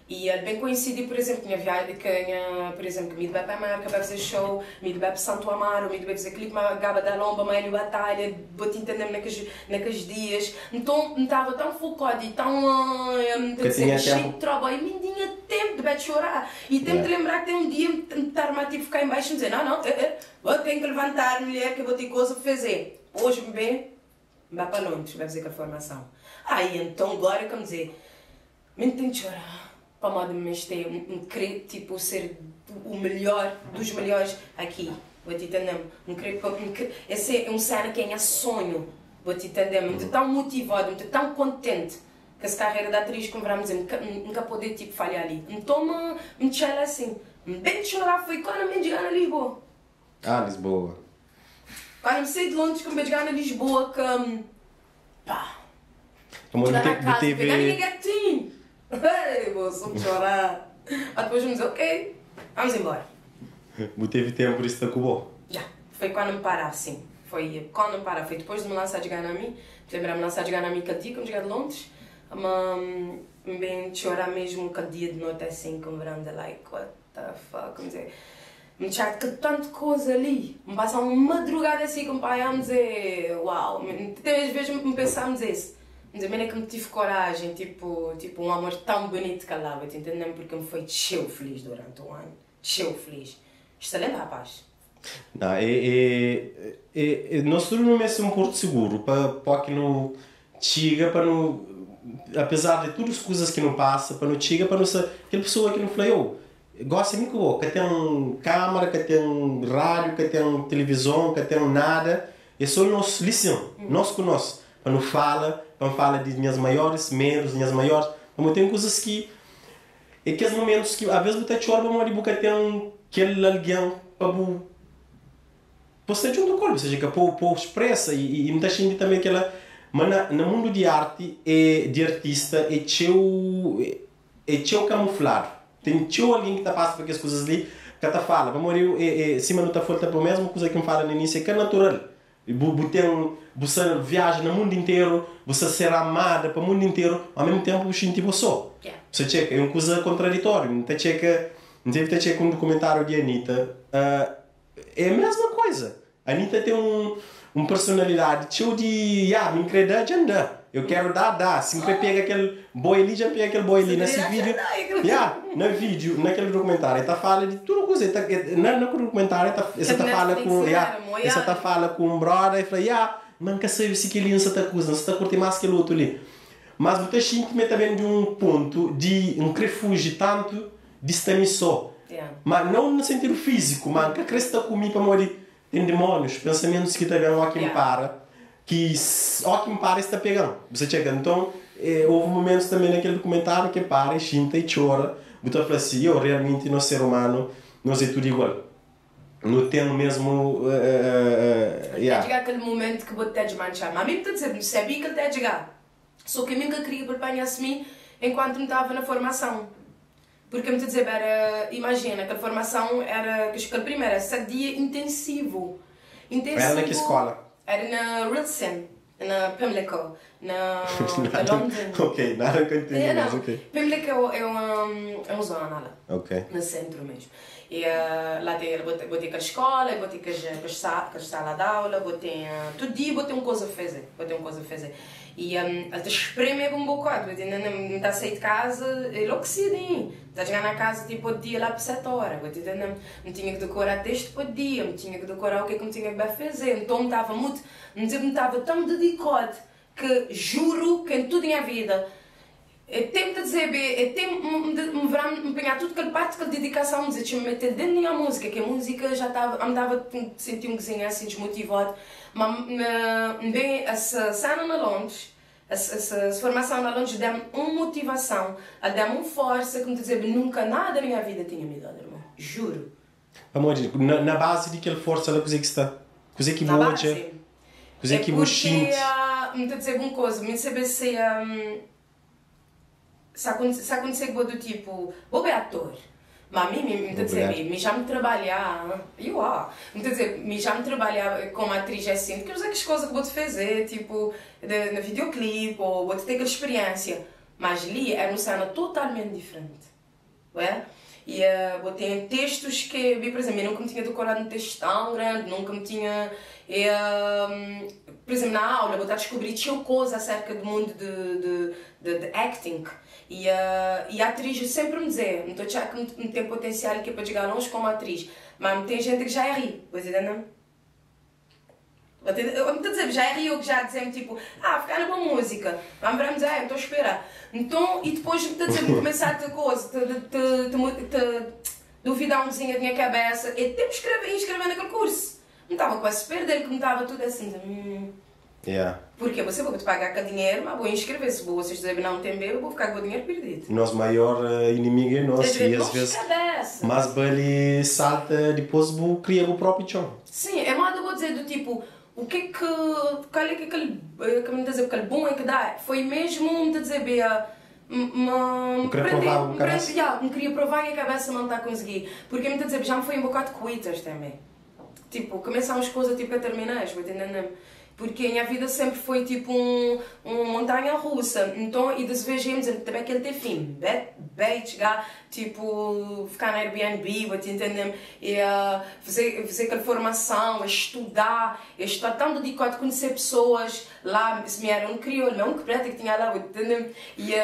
E é bem coincidido, por exemplo, minha viagem, por exemplo, me vai para a marca, vai fazer show, me vai para Santo Amaro, me vai fazer clipe, gaba da lomba, meio batalha, vou te entender naqueles dias. Então, não estava tão focado e tão cheio de trabalho, e me tinha tempo de chorar. E tempo de lembrar que tem um dia, estar-me a ficar em baixo e dizer, não, vou ter que levantar, mulher, que eu vou ter coisa para fazer. Hoje, bem, vai para Londres, vai fazer com a formação. Aí, então, agora, como dizer, me tem de chorar. Para modo de querer tipo, ser o melhor dos melhores aqui. Vou te entender? Esse é um cena que é sonho. Vou te entender? Estou tão motivado, estou tão contente que essa carreira de atriz, como vamos dizer, nunca poder tipo, falhar ali. Então, me chela assim. Bem de chorar foi quando me chegar na Lisboa. Lisboa. Quando me saí de Londres, quando me chegar na Lisboa, que pá. Chegar na casa, pegar ninguém gatinho. Vou só chorar. Mas depois vamos dizer, ok, vamos embora. Teve tempo por isso da Cuba? Já, foi quando me parar, sim. Foi quando me parar, foi depois de me lançar de Ganami. Lembrar-me lançar de Ganami aquele dia, quando cheguei de Londres. Bem chorar mesmo aquele dia de noite assim, com veranda, like, what the fuck, como dizer. Me tinha que tanta coisa ali. Me passar uma madrugada assim com o pai a me dizer, uau. Até às vezes me pensava a dizer isso. Mas também é que me tive coragem, tipo um amor tão bonito que lá, te entendendo? Porque me foi cheio feliz durante um ano. Cheio feliz. Excelente, rapaz. Não, nós não é um porto seguro para que não chega, para não, apesar de todas as coisas que não passa, para não chega, para não ser aquela pessoa que não falou, gosta muito bom, que tem câmera, que tem rádio, que tem televisão, que tem nada, é só nós lição, nós com nós, para não falar de minhas maiores, menos, minhas maiores, como tem coisas que é aqueles momentos que às vezes você chora, mas você tem aquele alguém para você junto com ele, ou seja, que para expressa e muita gente também aquela, mas no mundo de arte de artista é é teu camuflado. Tem teu alguém que está passando por aquelas coisas ali, que está fala, vamos morrer, se não está falta para a mesma coisa que me fala no início, que é natural. Você viaja no mundo inteiro, você será amada para o mundo inteiro, ao mesmo tempo você sente você. Você checa, é uma coisa contraditória. Não checa um documentário de Anitta, é a mesma coisa. A Anitta tem uma personalidade cheia de, me increda de andar. Eu quero dar. Se me pega aquele boy ali, já pega aquele boy ali. Nesse vídeo, no vídeo, naquele documentário, ele fala de tudo coisa. No documentário, você fala com um brother e fala, nunca sei se aquele você está acusando, você está curtindo mais que aquele outro ali. Mas você sente também de um ponto de um refúgio tanto de só. Mas não no sentido físico, mas que acrescenta comigo para morrer. Tem demônios, pensamentos que também o que me para, que o que me para está pegando. Você chega, então, houve momentos também naquele documentário que para, xinta e chora. Você fala assim, eu realmente, no ser humano, não sei tudo igual. Não tenho mesmo... Chega aquele momento que você está de manchar. Mas a mim está dizendo, não sabia que ele está a chegar. Só que eu nunca queria preparar-se enquanto não estava na formação. Porque eu me dizer, imagina, que a formação era, que a primeira era 7 dias intensivo. Era na que escola? Era na Rilson, na Pimlico, na London. Ok, nada que eu entendi, mas ok. Pimlico é uma zona lá, no centro mesmo. E lá vou ter a escola, vou ter a sala de aula, todo dia vou ter uma coisa a fazer. E até espreme um bocado, não está a sair de casa, é logo cedo. Está a chegar na casa tipo o dia lá por 7 horas, não tinha que decorar texto para o dia, não tinha que decorar o que me tinha que fazer. Então me estava tão dedicado que juro que em tudo em a vida tempo de dizer, me empenhar tudo aquele parte, aquela dedicação, me meter dentro da música, que a música já estava, me dava a sentir um cozinho assim desmotivado, mas bem, essa cena na Londres, essa formação na Londres deu-me uma motivação, deu-me uma força, como te dizer, nunca nada na minha vida tinha me dado, irmão, juro. Amor, na base de aquela força, ela coisa que está, coisa que moja, coisa que mochinte. Me te dizer uma coisa, me saber se acontecer do tipo, vou ser ator, mas a mim, me já me trabalhar, me já me trabalhar como atriz assim, porque as coisas que vou te fazer, tipo, no videoclipe, ou vou ter aquela experiência, mas ali era uma cena totalmente diferente, não é? E vou ter textos que, por exemplo, eu nunca me tinha decorado um texto tão grande, nunca me tinha... por exemplo, na aula, vou estar a descobrir coisas acerca do mundo de acting. E a atriz sempre me dizia, não estou a achar que não tem potencial aqui para chegar longe como atriz, mas tem gente que já é ri, você não? Eu estou a dizer, já é ri, eu já dizem tipo, ficar na boa música, mas me dizer, eu estou a esperar. Então, e depois me dizer, vou começar a ter coisa, duvidar um cozinho da minha cabeça, e tenho que inscrever naquele curso. Não estava quase a perder, que não estava tudo assim. Porque você vai te pagar com dinheiro, mas vou inscrever. Se vocês dizem não tem bem, eu vou ficar com o dinheiro perdido. Nosso maior inimigo é nosso. E às vezes. Mas ele salta, depois vou criar o próprio chão. Sim, é mais eu vou dizer do tipo, o que é que. Qual é que aquele bom é que dá? Foi mesmo, me dizer, me queria provar que a cabeça não está a conseguir. Porque me dizer, já me foi um bocado de quitters também. Tipo, começam as coisas tipo, a terminar, porque a minha vida sempre foi tipo uma montanha russa. Então, e das vezes íamos também aquele ter fim. Chegar, tipo, ficar na Airbnb, entendendo? E fazer aquela formação, estudar tão dedicado a conhecer pessoas lá, se me era um crioulo, não um preta que tinha lá, entendeu? E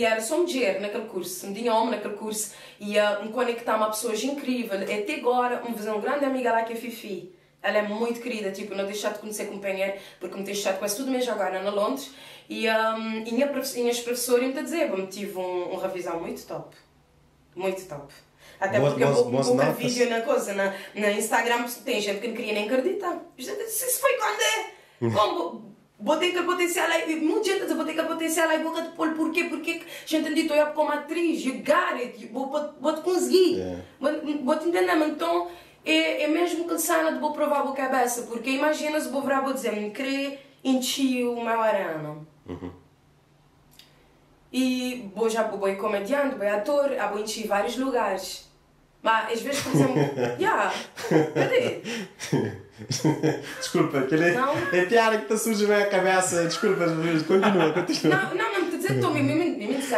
era só mulher naquele curso, não tinha homem naquele curso. E me conectar a pessoas incríveis. Até agora, uma grande amiga lá que é a Fifi. Ela é muito querida, tipo, não deixar de conhecer companheiro, porque me deixei deixado quase tudo mesmo agora na Londres. E as professoras me dizer, eu tive uma revisão muito top. Muito top. Até porque eu vou vídeo na coisa, na Instagram, tem gente que não queria nem acreditar. Isso foi quando é? Como? Botei aquele potencial aí, muita gente diz, botei aquele potencial aí, boca de pôr, porquê? Porque a gente dito, eu como atriz, you got it, vou-te conseguir. Vou-te entender, então... É mesmo que sana de vou provar a cabeça, porque imagina se vou virar, vou dizer, me querer encher o meu arano. E vou já vou comediante, vou ator, vou em vários lugares. Mas às vezes, por exemplo, cadê? Desculpa, é piada que está surgindo na minha cabeça. Desculpa, continua. Não, estou dizendo,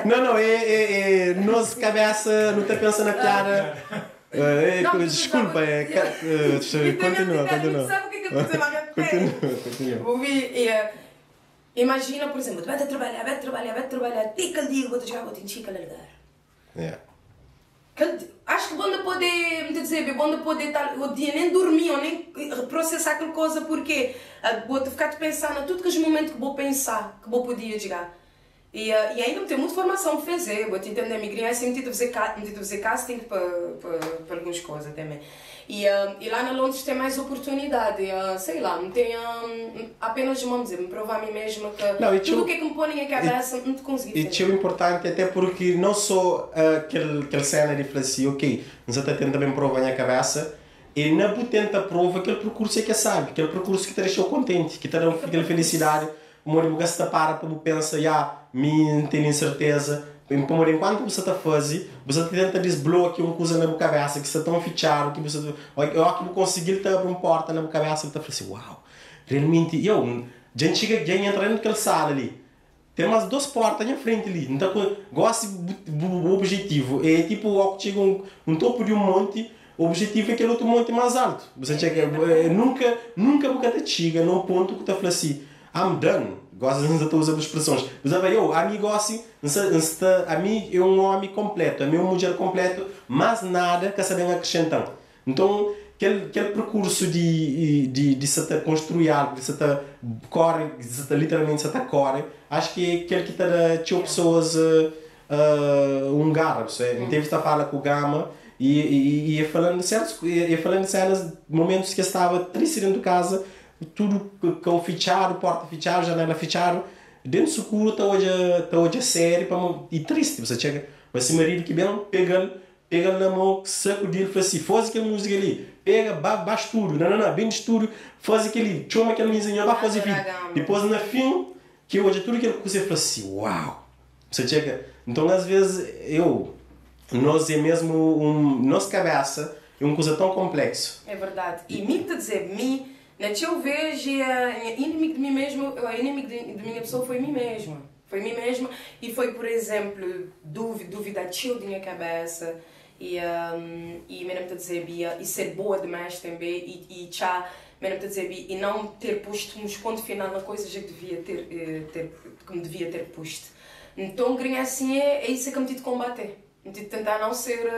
Não, é nossa cabeça, não está pensando na piada. Desculpa, continua. Sabe o que eu estou dizendo? Continua. Imagina, por exemplo, vai trabalhar, até que dia vou chegar, vou ter que ligar. Acho que bom poder, bom poder estar o dia nem dormir ou nem processar aquela coisa, porque vou ficar pensando tudo que os momentos que vou pensar, que vou poder chegar. E ainda tem muita formação a fazer, vou te entender, migrar assim, me fazer casting para algumas coisas também. E lá na Londres tem mais oportunidade, sei lá, não tem apenas, vamos dizer, me provar a mim mesma que tudo o que me põe em cabeça não te consegui fazer. E é importante até porque não só aquele cena de falar assim, ok, nós até tenta também provar a cabeça, e não tenta provar aquele percurso que sabe, aquele percurso que te deixou contente, que te dá aquela felicidade, o momento que você para pensar, me tem incerteza. Enquanto você está fazendo, você tenta desbloquear uma coisa na cabeça que você está fechado, que você vou conseguir abrir uma porta na cabeça que está assim, uau, realmente já entra naquela sala ali, tem umas duas portas na frente ali, então gosto do objetivo, é tipo chega um topo de um monte, o objetivo é aquele outro monte mais alto, você chega, nunca chega num ponto que está assim, I'm done. Gosto de usar as expressões. Mas a mim gosto, a mim é um homem completo, a mim é uma mulher completo, mas nada que sabem acrescentar. Então, aquele percurso de se construir algo, de se corre, literalmente se corre, acho que é aquele que tinha pessoas húngaras. Teve esta fala com o Gama e falando de cenas, momentos que estava triste dentro de casa, tudo com fichado, porta fichado, janela fichado, dentro do escuro está hoje sério e triste, você chega, mas se marido que bem pega na mão, saco dele, fala assim, faz aquela música ali, pega, baixa tudo, bem de tudo, faz aquele, chama aquela musiquinha, vai fazer vídeo, depois no fim, que hoje tudo aquilo que você fala assim, uau, você chega, então às vezes nós é mesmo nossa cabeça é uma coisa tão complexa. É verdade, e mim te dizer, eu vejo inimigo de mim mesmo, o inimigo de minha pessoa foi mim mesma. Foi mim mesma e foi, por exemplo, dúvida da minha cabeça e mesmo te dizer, e ser boa demais também e não ter posto um ponto final na coisa que me devia ter posto. Então, assim, é isso que me tive de combater. Me tive de tentar não ser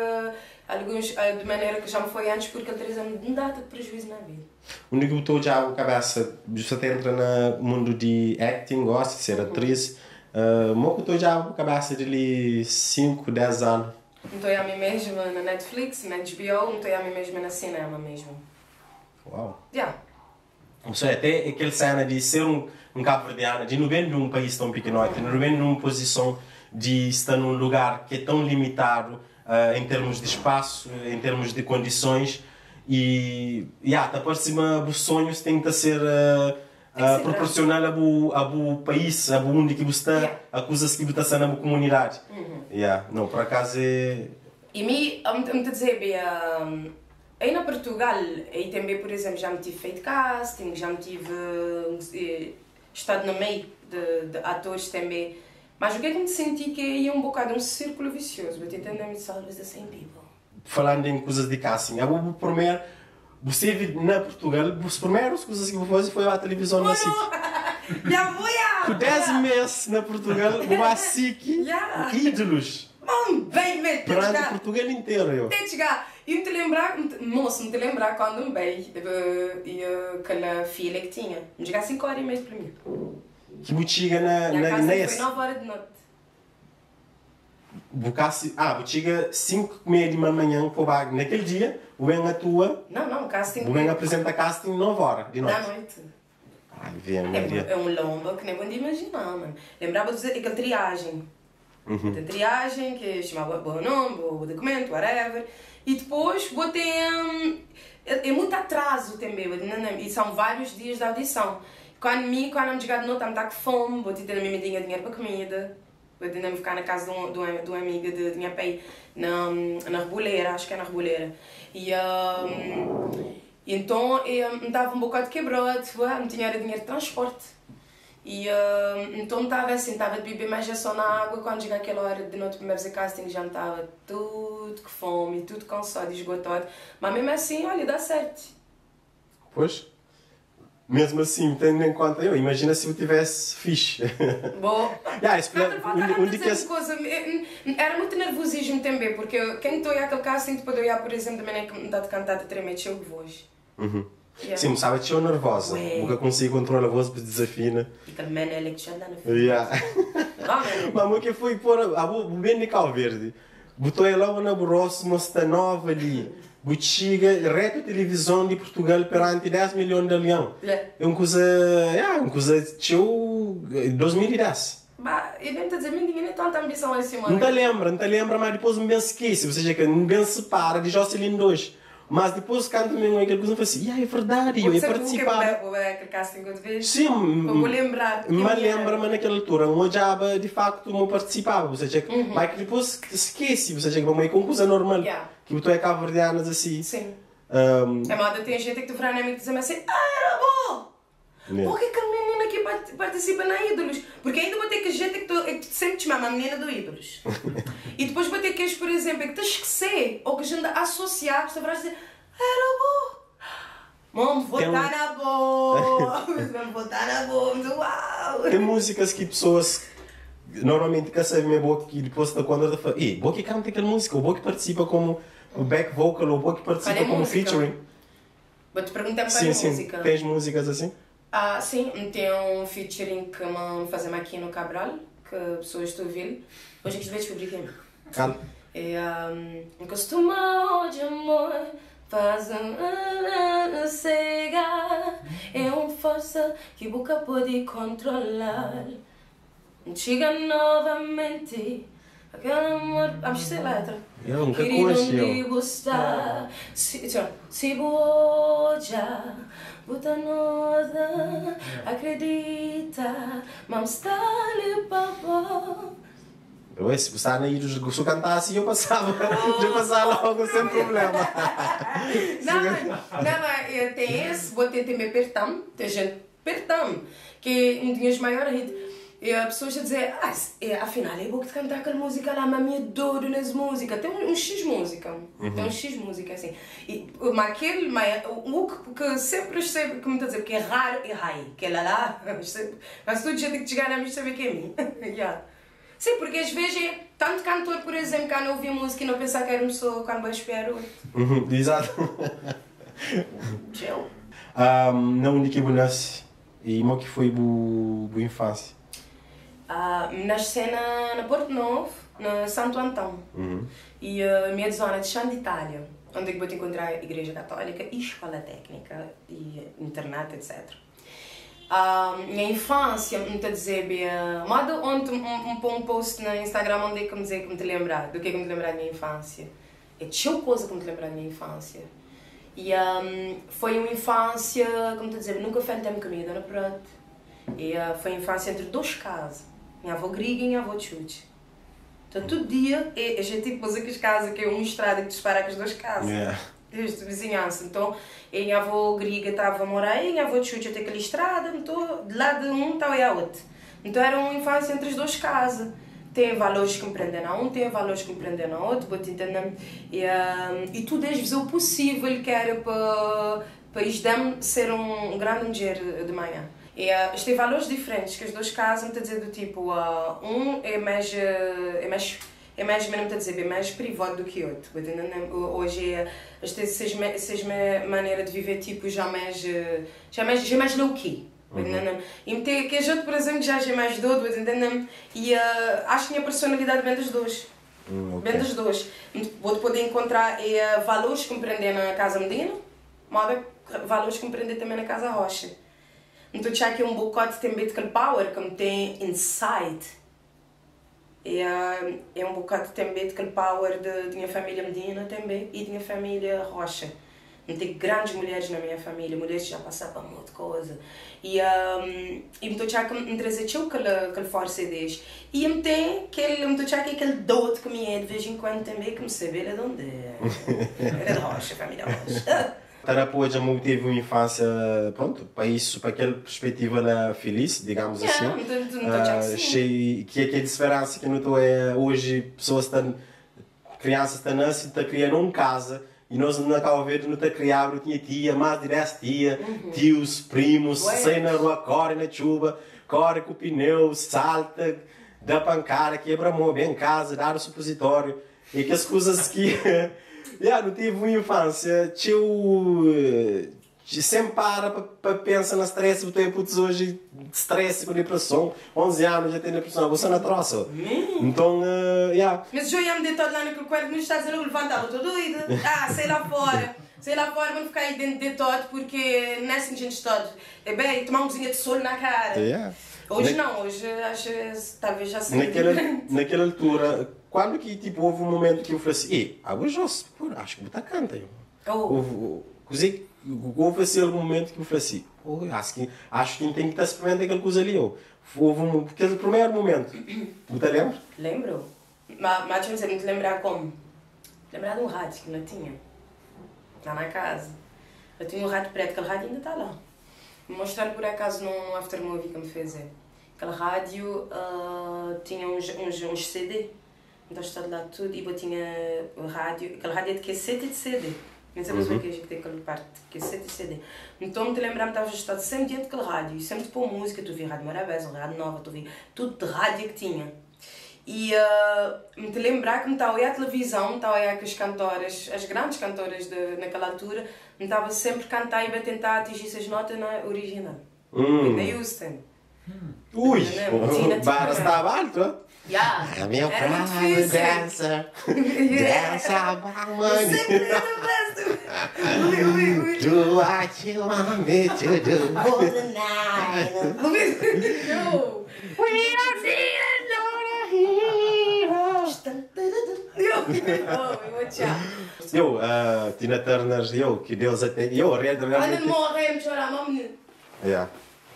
alguns de maneira que já me foi antes, porque ele me dá de prejuízo na vida. O único que estou já a cabeça, você entra no mundo de acting, gosta de ser atriz, eu estou já a cabeça de 5, 10 anos. Estou a mim mesma na Netflix, na HBO, estou a mim mesma na cinema mesmo. Uau! Já. Isso é até aquele cena de ser um cabo-verdiano, de não vir de um país tão pequeno, de não vir numa posição de estar num lugar que é tão limitado em termos de espaço, em termos de condições. E depois de cima os sonhos têm que ser proporcional ao país, a onde que você está, a coisas que você está na comunidade. Não, por acaso é... E me dizer bem, aí na Portugal, aí também, por exemplo, já me tive feito casting, já me tive estado no meio de atores também. Mas o que é que me senti que é um bocado um círculo vicioso, vou tentar me salvar the same people. Falando em coisas de casting, o primeiro, você vive na Portugal, as primeiras coisas que eu fiz foi a televisão na SIC. Com 10 meses na Portugal, a SIC, ídolos. Vem mesmo, perante Portugal inteiro. Tem que chegar. E me te lembrar quando me veio aquela filha que tinha. Me chegar 5 horas e meia para mim. Que me chega na foi 9 horas de noite. Chega 5 e meia de manhã, naquele dia, o bem a tua... Não, casting... O bem apresenta casting 9 horas de noite. Da noite. Ai, vem, Maria. É um lombo que nem vou imaginar, mano. Lembrava de aquela triagem. A triagem, que chamava o nome, o documento, whatever. E depois botei... É muito atraso também, e são vários dias de audição. Quando me chegar de noite, eu estou com fome, vou ter na minha dinheiro para comida. Eu ainda ficar na casa de uma amiga de minha pai, na Reboleira, acho que é na Reboleira. E então eu estava um bocado quebrado, não tinha dinheiro de transporte. E então estava assim, estava de beber mais só na água. Quando chega aquela hora de noite para me fazer casting, já estava tudo com fome, tudo cansado, esgotado. Mas mesmo assim, olha, dá certo. Pois. Mesmo assim, tendo em conta, imagina se eu tivesse fixe. Bom, coisa, era muito nervosismo também, porque quem estou a aquele casting, depois eu ia, por exemplo, também que me dá de cantar de tremer, cheio de voz. Yeah. Sim, sabe, eu nervosa. Nunca consigo controlar a voz, porque desafina. E que man é que já anda na frente. Yeah. Mas o que foi pôr a bem de Cal Verde? Botou ela na Borrosso, uma cidade nova ali. Botiga, reta televisão de Portugal perante 10 milhões de leão. É uma coisa de 2010. Eu nem estou a dizer, ninguém tem tanta ambição assim, mano. Não te lembra, mas depois me bem esquece. Ou seja, que me bem separa de Jocelyn 2. Mas depois quando me aquele coisa, eu falei assim, é verdade, eu ia participar. Aquele casting que eu te vejo? Sim, vou lembrar. Me lembra-me naquela altura, uma jaba de facto não participava. Ou seja, mas que depois esquece, ou seja, que é uma coisa normal. Yeah. Que tu é cabo-verdianas assim. Sim. É moda, tem gente que tu fala na minha dizer assim, era bom! Por que a menina que participa na Ídolos? Porque ainda vou ter que gente que tu sempre te chama a menina do Ídolos. E depois vou ter que, por exemplo, que te esquecer ou que a gente associar, que tu vais dizer, era bom! Vamos votar na boa! Vamos votar na boa! Uau! Tem músicas que pessoas normalmente quer saber minha boca que depois da quando ela fala, boa que canta aquela música, ou boa que participa como o back vocal, ou boa que participa como featuring. Vou-te perguntar para a música. Tens músicas assim? Sim, tem um featuring que me fazemos aqui no Cabral, que pessoas estão a ouvir. Hoje é que vais descobrir quem é. Cala. É um costume de amor, faz cega. É uma força que boca pode controlar. Chega novamente. Aquele amor. Vamos ser letra. Eu nunca conheci. Se boja, buta noda, acredita, vamos estar ali, papo. Se você na ir, se eu cantasse, eu passava logo sem problema. Não, tem esse, vou ter me pertam, tem gente pertam, que um dos maiores hits. E as pessoas a dizer, afinal, é bom que cantar aquela música lá, mas me adoro nessa música. Tem um X música, tem um X música assim. Mas aquele, o que sempre que me está a dizer, que é raro, é raro, que é lá, mas todo dia tem que chegar a mim saber que é mim. Yeah. Sim, porque às vezes é tanto cantor, por exemplo, que não ouvia música e não pensar que era uma pessoa quando vai esperar outro. Exato. Chill. Não onde que nasce e como que foi a infância? Nasci na Porto Novo, na Santo Antão. E a minha zona de Chão de Itália, onde eu vou encontrar a Igreja Católica e Escola Técnica e internet, etc. Minha infância, me está a dizer, manda ontem um post no Instagram onde é que me dizer que me te lembrar, do que me lembrar da minha infância. É tinha coisa que me te lembrar da minha infância. E foi uma infância, como te dizer, nunca faltei-me comida no prato. E foi uma infância entre duas casas. Minha avó Griga e minha avó Chute. Então, todo dia, a gente tipo pôs aqui as casas, que é uma estrada que dispara com as duas casas. Yeah. Desde vizinhança. Então, a minha avó Griga estava a morar aí, a minha avó Chute até aquela estrada, então, de lado de um estava a outro. Então, era uma infância entre as duas casas. Tem valores que me prendem a um, tem valores que me prendem a outro, vou te entender. E tudo é o possível que era para isto ser um grande dia de manhã. Isto tem valores diferentes, que as duas casas me estão a dizer do tipo, um é mais privado do que o outro. Hoje seis maneira de viver tipo já mais low-key. E tem que a gente, por exemplo, já é mais doido, e acho que a minha personalidade vem das duas. Bem das duas. Vou poder encontrar valores que me prendem na Casa Medina, valores que me prendem também na Casa Rocha. Então tinha aqui um bocado também de power que me tem inside. É um bocado também de power de minha família Medina também e de minha família Rocha. Não tem grandes mulheres na minha família, mulheres que já passaram por muita coisa. E me tinha que me trazer aquele força deles. E me tinha aquele dote que me é de vez em quando também, que me sabe de onde é. Era de rocha, família rocha. Tarapoa já teve uma infância, pronto, para isso, para aquela perspectiva feliz, digamos assim. Cheio, que é a diferença que não é hoje, crianças estão nascendo, estão criando uma casa. E nós na Cabo Verde não está criado, tinha tia, mais de 10 tia, tios, primos, saem na rua, corre na chuva, corre com o pneu, salta, dá pancada, quebra a mão, vem em casa, dá o supositório. E que as coisas que não tive uma infância, sempre para pensar na stress, porque putz, hoje stress com depressão, 11 anos já tenho depressão, você não troça. Então, Mas eu ia me deitar lá naquele quarto, mas estás a levantar, estou doida. Sei lá fora, vamos ficar aí dentro de todo, porque não é assim que a gente está. É bem, tomar um cozinha de sol na cara. Hoje não, hoje acho que talvez já seja naquela altura, quando que tipo, houve um momento que eu falei assim, acho que você canta. Houve assim algum momento que eu falei assim, acho que tem que estar experimentando aquela coisa ali. Houve aquele primeiro momento. Você lembra? Lembro. Mas não sei, me lembrar como? Lembrar de um rádio que não tinha. Lá na casa. Eu tinha um rádio preto, aquele rádio ainda está lá. Me mostraram por acaso num aftermovie que me fez. Aquele rádio tinha uns CD. Então está lá tudo e eu tinha o rádio. Aquele rádio é de cassete e de CD. Não sabes o que é que tem aquela parte, que é 7 CD. Então, me lembrar-me, estava estado sempre diante daquele rádio, e sempre pôr música, tu vi Rádio Maravilhosa, Rádio Nova, tu vi tudo de rádio que tinha. E me lembrar que me estava a olhar a televisão, me estava a olhar com as cantoras, as grandes cantoras naquela altura, me estava sempre a cantar e a tentar atingir essas notas na original. Whitney Houston. Ui, o bar estava alto, Yeah. I'm your private dancer. Dance about money. Do what you want me to do. For the night. No. We don't see it, no hero. Tina Turner, que Deus até. Quando morreu, me chorar, mamãe.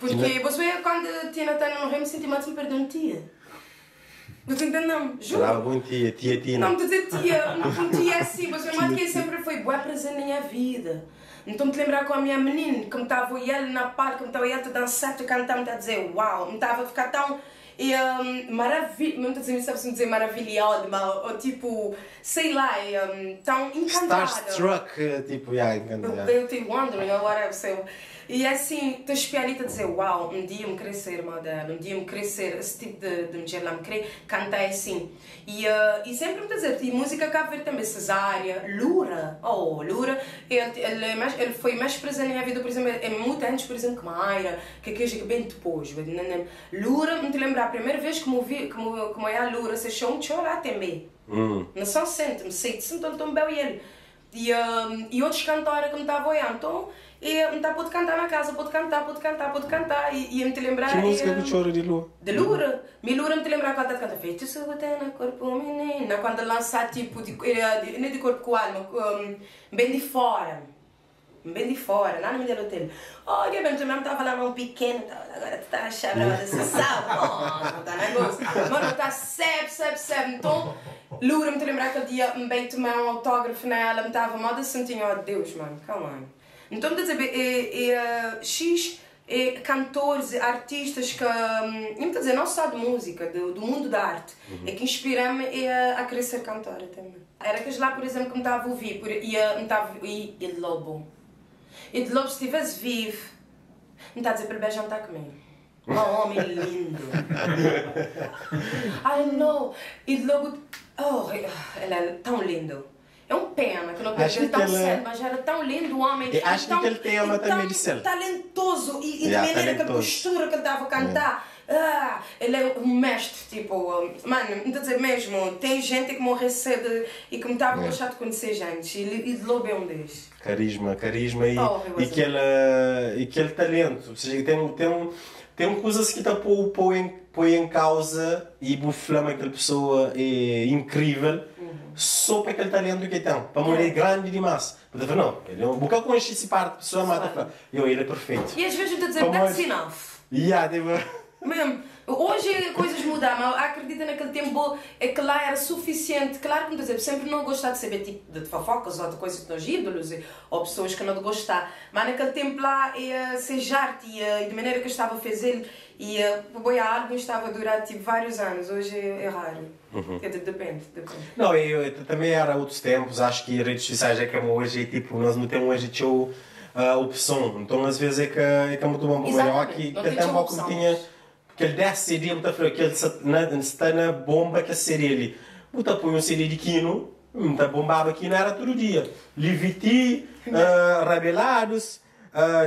Porque Tina... você, quando Tina Turner morreu, me senti mais me perdeu um tia. Não te entendo, não. Juro. Chorava muito tia Tina. Não, estou a dizer tia. Não, tia é assim. Mas a mãe que sempre foi boa presente na minha vida. Então, me lembrar com a minha menina, que me estava ele na parte, que me estava ele a dançar, a cantar, me a dizer uau. Me estava a ficar tão maravilhoso. Não estou a dizer maravilhado, mas tipo, sei lá, tão encantada. Starstruck, tipo, encantada. Eu estou wondering agora, sei. E assim, estou espiando a dizer, uau, um dia me querer ser modelo, um dia me querer ser esse tipo de mulher lá, me querer cantar assim. E sempre me dizer, e música cá ver também, Cesária, Lura, Lura, ele foi mais presente na minha vida, por exemplo, é muito antes, por exemplo, que Mayra, que é bem depois. Lura, me te lembrar, a primeira vez que eu ia a Lura, você achou um chorar também. Não são centro, me sei, tão bem ele. E outros cantores que me estavam olhando, então, me pode cantar na casa, pode cantar, e me te lembrar... Que música que chora de Lura? De Lura? Me Lura me te lembrar quando canta feito subatena, corpo menina, quando lançar tipo, nem de corpo com alma, bem de fora, lá no meio do hotel. Olha, bem, também estava lá um pequeno, agora tu está a achar brava dessa sala, não está negócio, mano, está sebe, então, Lura me te lembrar aquele dia, bem tomar um autógrafo nela, me estava moda sentinho, oh Deus, mano, calma, mano. Então, me dizer, X cantores, artistas que, não só de música, do mundo da arte, é que inspira-me a querer ser cantora também. Era que lá, por exemplo, que me estava a ouvir, e de Lobo. E de Lobo, se estivesse vivo, me está a dizer para ele jantar comigo. Um homem lindo. I know. E de Lobo, ele é tão lindo. É um pena que não pode ser tão cedo, mas era tão lindo o homem. Eu acho que ele tem uma também de ser talentoso e também era aquela postura que ele estava a cantar. Ele é um mestre, tipo, mano, não estou a dizer mesmo, tem gente que morre cedo e que me estava a gostar de conhecer gente, e de Lobo é um deles. Carisma e aquele talento, ou seja, tem coisas que está põe em causa e o flama aquela pessoa é incrível. só para aquele talento que tem. Para mulher grande demais. Eu falei, não, ele é um bocado com esse parte, pessoa mata. Ele é perfeito. E às vezes eu estou a dizer, that's enough. Mesmo, hoje coisas mudaram, mas acredita naquele tempo é que lá era suficiente. Claro que não dizer, sempre não gostar de saber tipo de fofocas ou de coisas dos ídolos ou pessoas que não gostar, mas naquele tempo lá ia ser arte e de maneira que eu estava a fazer e o álbum estava a durar tipo vários anos. Hoje é raro. Depende. Não, eu também era outros tempos, acho que redes sociais é como hoje, tipo, nós não temos hoje opção, então às vezes é que é muito bom para melhor que tempo que tinha. Que ele desce CD, muita que ele está na bomba que a série ele. Muita põe um CD de Kino, muita bombava Kino era todo dia. Liviti, Rebelados,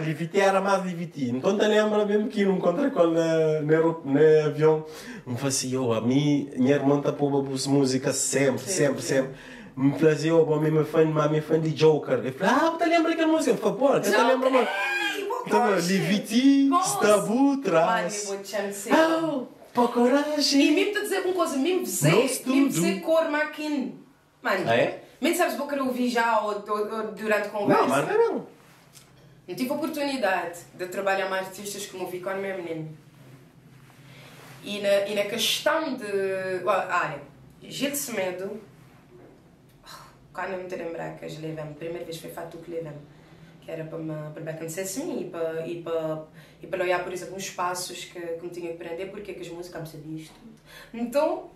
Liviti era mais Liviti. Então te lembra mesmo Kino, encontrei com no avião. Eu falei assim, a minha irmã está pondo música sempre. Me fazia, minha fã de Joker. Eu falei, te lembra aquela música? Eu falei, pô, você te lembra, mano? Liviti, Stabu, traz. Mano, eu vou te dizer. Para coragem. E mesmo te dizer uma coisa, mesmo dizer cor máquina. Mano, mesmo sabes que eu ouvi já ou durante a conversa. Não, mas não. Não tive a oportunidade de trabalhar com artistas como vi com o meu menino. E na questão de. Olha, Gil Semedo. Quando eu me lembrar que eu levei a primeira vez foi Fatu que levei. Que era para conhecer-se e para olhar, por exemplo, uns passos que me tinha que aprender, porque que as músicas me sabiam isto. Então,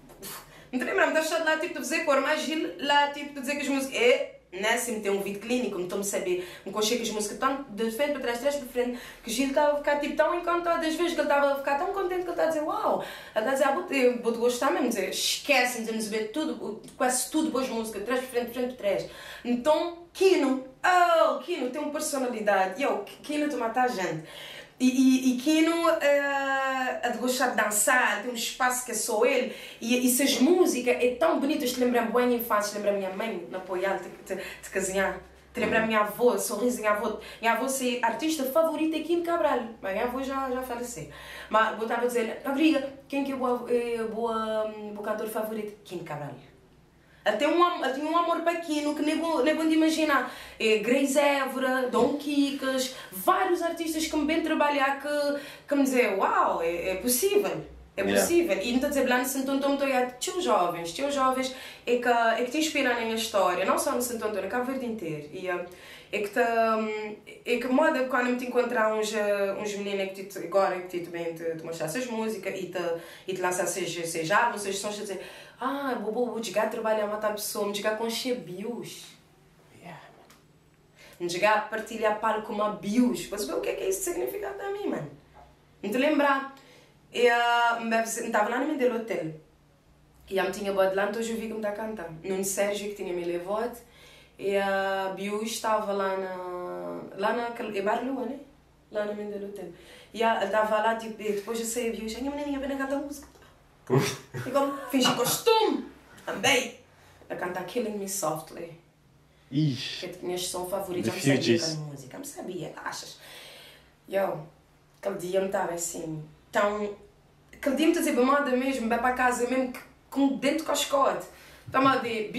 não te lembro-me de achar lá, tipo, de dizer cor, mas lá, tipo, de dizer que as músicas. Né, se me tem um vídeo clínico, então me saber, me conchei que as músicas estão de frente para trás, trás para frente, que Gil estava a ficar tipo, tão encantado, às vezes que ele estava a ficar tão contente que ele está a dizer, uau, ele está a dizer, eu vou-te gostar mesmo, dizer, esquece-me de saber tudo, quase tudo boas músicas, de trás para frente, de frente para trás. Então, Kino tem uma personalidade, Kino te mata a gente. E Kino a de gostar de dançar, tem um espaço que é só ele. E essas músicas é tão bonitas, te lembram bem a infância, te lembram a minha mãe na apoiar, te casinhar. Te lembra a minha avó, sorriso da minha avó. Minha avó ser artista favorita é Kino Cabral. Mas minha avó já faleceu. Mas eu estava a dizer, obriga, quem que é o boa cantor favorito? Kino Cabral. Ela tinha um amor para Kino que nem vou de imaginar. Grace Évora, Dom Kikas, vários artistas que me bem trabalhar que me dizem, uau, é possível. É possível. E não estou a dizer, lá no Santo Antônio, estou a teus jovens é que te inspiram na minha história, não só no Santo Antônio, Cabo Verde inteiro. E é que moda quando me encontrar uns meninos que agora que também te mostrar essas músicas e te lançar esses álbuns, esses sons, dizer, vou chegar a trabalhar a matar pessoa, me chegar com chebios. Me chegar a partilhar palco com uma bios. Mas o que é isso significa para mim, mano? Não te lembrar. Eu estava lá no meu hotel. E eu me tinha botado lá, então eu vi que me está a cantar. Nuno Sérgio que tinha me levado. E a Biu estava lá naquele bar Lua, né? Lá no meu hotel. E ela estava lá, tipo, depois eu sei a Biu, a minha menininha vem a cantar música. E como fingi costume, também, a cantar Killing Me Softly. Ixi. Que tinha som favorito, eu não sabia aquela música, eu não sabia, achas? Aquele dia eu estava assim, aquele dia me estava a dizer, moda mesmo, vai para casa mesmo com dentro de cascote. Estava a dizer,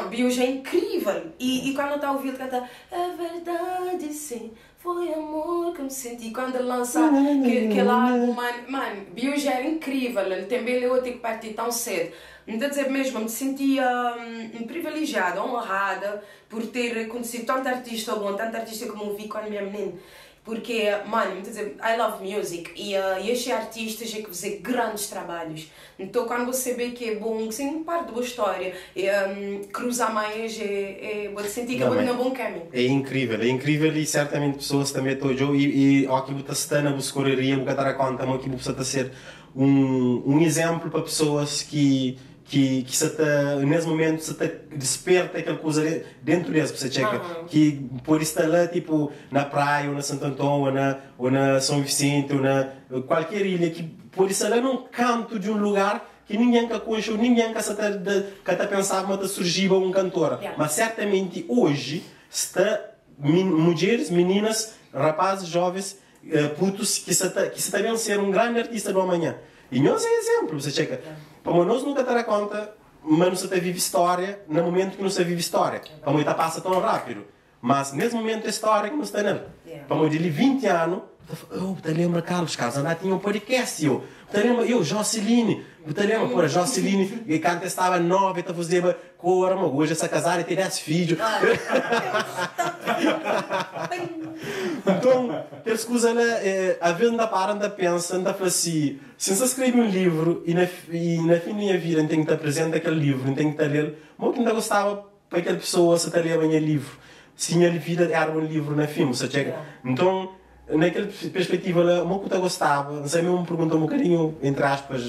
Biu já é incrível. E quando eu estava a ouvir ele cantar, é verdade sim, foi amor que me senti. Quando ele lança aquele álbum, mano, Biu já era incrível. Ele também leu ter que partir tão cedo. Não estou a dizer mesmo, me sentia privilegiada, honrada por ter conhecido tanto artista bom, tanto artista como eu vi quando a minha menina. Porque, mano, estou a dizer, I love music e estes artistas é que fazem grandes trabalhos. Então, quando você vê que é bom, que sim, parte da boa história, cruzar mais, vou sentir que é um bom caminho. É incrível e certamente pessoas também estão e aqui você está na buscaria, você está a conta, aqui você está a ser um exemplo para pessoas que nesse momento se desperta aquela coisa dentro deles, você checa que por estar lá tipo na praia ou na Santo Antônio ou na São Vicente ou na qualquer ilha que por estar lá num canto de um lugar que ninguém que conhece, ninguém que está pensava que surgiu um cantor, mas certamente hoje está mulheres, meninas, rapazes, jovens, putos que se também ser um grande artista do amanhã. E nós é exemplo, você checa. Como nós nunca terá conta, mas não se vive história no momento que não se vive história. Para muita passa tão rápido. Mas nesse momento a história que não está nele. Para muito de 20 anos, eu te lembro, Carlos ainda tinha um podcast. Eu te lembro, Joceline. Eu te lembro, pô, Joceline, e quando estava nova, eu fazia cor, hoje essa casada e ter 10 filhos. Então, aquelas coisas, a vida anda para, anda pensa, anda fala assim, se você escreve um livro e na fim da minha vida tem que estar presente aquele livro, tem que estar ler, mas que ainda gostava para aquela pessoa se estar lendo o livro. Se a minha vida era um livro na filme, então, naquela perspectiva, eu que gostava, não sei, me pergunta um bocadinho, entre aspas,